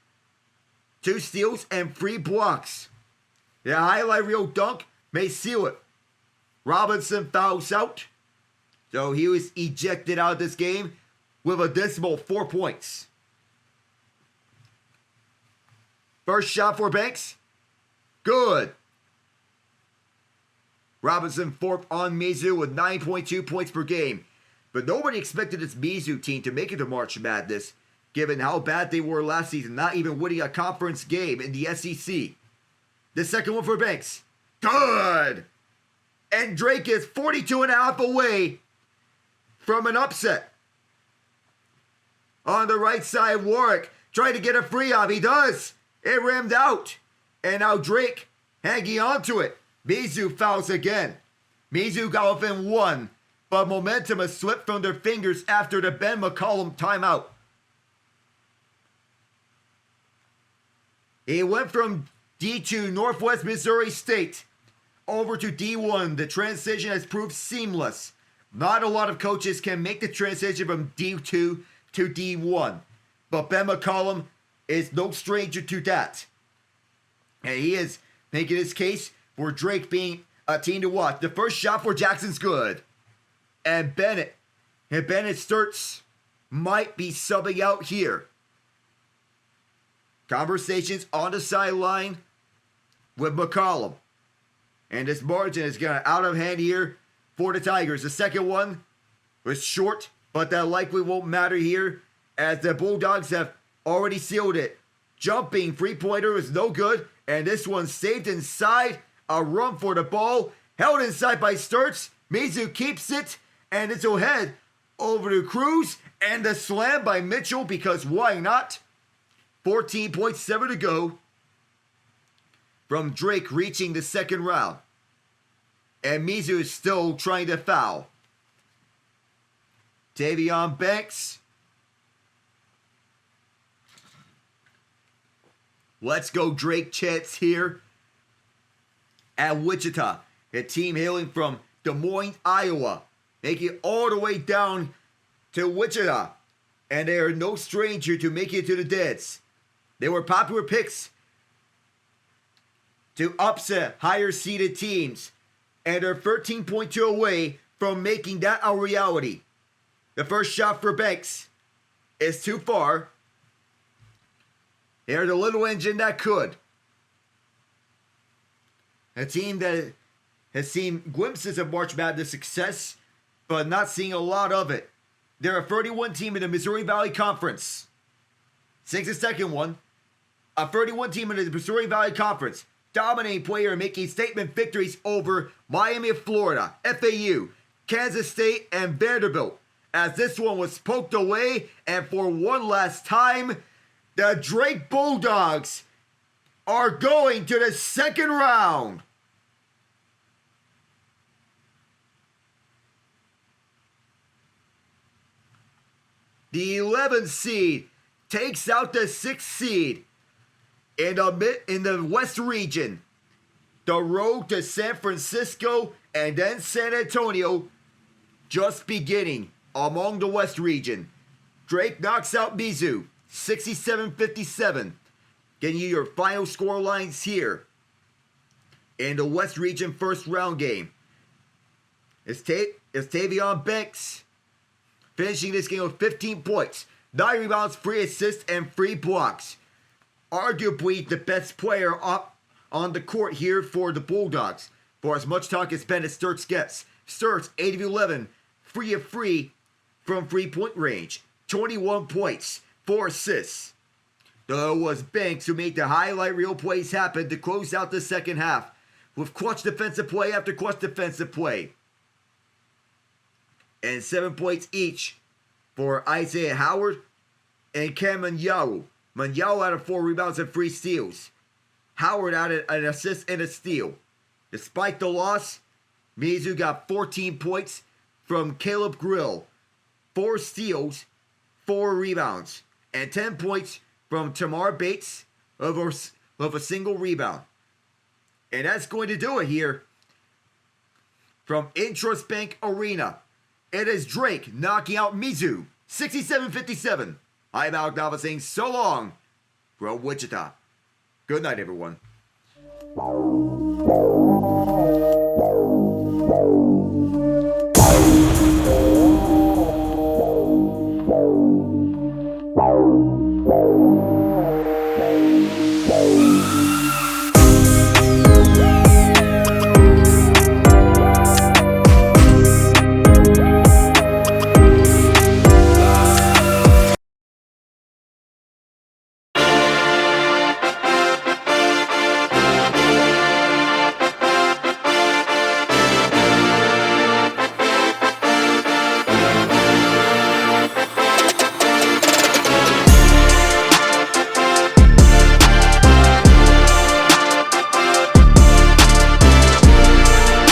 2 steals and 3 blocks. The highlight reel dunk may seal it. Robinson fouls out. So he was ejected out of this game with a dismal 4 points. First shot for Banks. Good. Robinson fourth on Mizzou with 9.2 points per game. But nobody expected this Mizzou team to make it to March Madness, given how bad they were last season, not even winning a conference game in the SEC. The second one for Banks. Good. And Drake is 42.5 away from an upset. On the right side, Warwick trying to get a free off. He does. It rimmed out. And now Drake hanging on to it. Mizzou fouls again. Mizzou got within 1, but momentum has slipped from their fingers after the Ben McCollum timeout. He went from D2 Northwest Missouri State over to D1. The transition has proved seamless. Not a lot of coaches can make the transition from D2 to D1. But Ben McCollum is no stranger to that. And he is making his case for Drake being a team to watch. The first shot for Jackson's good. And Bennett Sturts might be subbing out here. Conversations on the sideline with McCollum. And this margin is going out of hand here for the Tigers. The second one was short, but that likely won't matter here as the Bulldogs have already sealed it. Jumping three-pointer is no good, and this one saved inside. A run for the ball, held inside by Sturts. Mizzou keeps it, and it's ahead over to Cruz, and the slam by Mitchell, because why not? 14.7 to go from Drake reaching the second round. And Mizzou is still trying to foul. Tavion Banks. Let's go Drake chants here at Wichita. A team hailing from Des Moines, Iowa. Making it all the way down to Wichita. And they are no stranger to making it to the Deads. They were popular picks to upset higher seeded teams. And are 13.2 away from making that a reality. The first shot for Banks is too far. They're the little engine that could. A team that has seen glimpses of March Madness success, but not seeing a lot of it. They're a 31 team in the Missouri Valley Conference. Since the second one, a 31 team in the Missouri Valley Conference. Dominating player making statement victories over Miami of Florida, FAU, Kansas State, and Vanderbilt. As this one was poked away, and for one last time, the Drake Bulldogs are going to the second round. The 11th seed takes out the 6th seed in the West region. The road to San Francisco and then San Antonio just beginning among the West region. Drake knocks out Mizzou 67-57. Getting you your final score lines here in the West region first round game. It's Tavion Banks finishing this game with 15 points, 9 rebounds, 3 assists, and 3 blocks. Arguably the best player up on the court here for the Bulldogs. For as much talk as Ben Sturts gets. Sturts, 8 of 11, 3 of 3 from 3-point range. 21 points, 4 assists. Though it was Banks who made the highlight reel plays happen to close out the second half with clutch defensive play after clutch defensive play. And 7 points each for Isaiah Howard and Cam Manyawu. Manyawu out of 4 rebounds and 3 steals. Howard added an assist and a steal. Despite the loss, Mizzou got 14 points from Caleb Grill, 4 steals, 4 rebounds, and 10 points from Tamar Bates of a single rebound. And that's going to do it here from Intrust Bank Arena. It is Drake knocking out Mizzou, 67-57. I'm Alec Nava saying so long from Wichita. Good night, everyone.
Wow.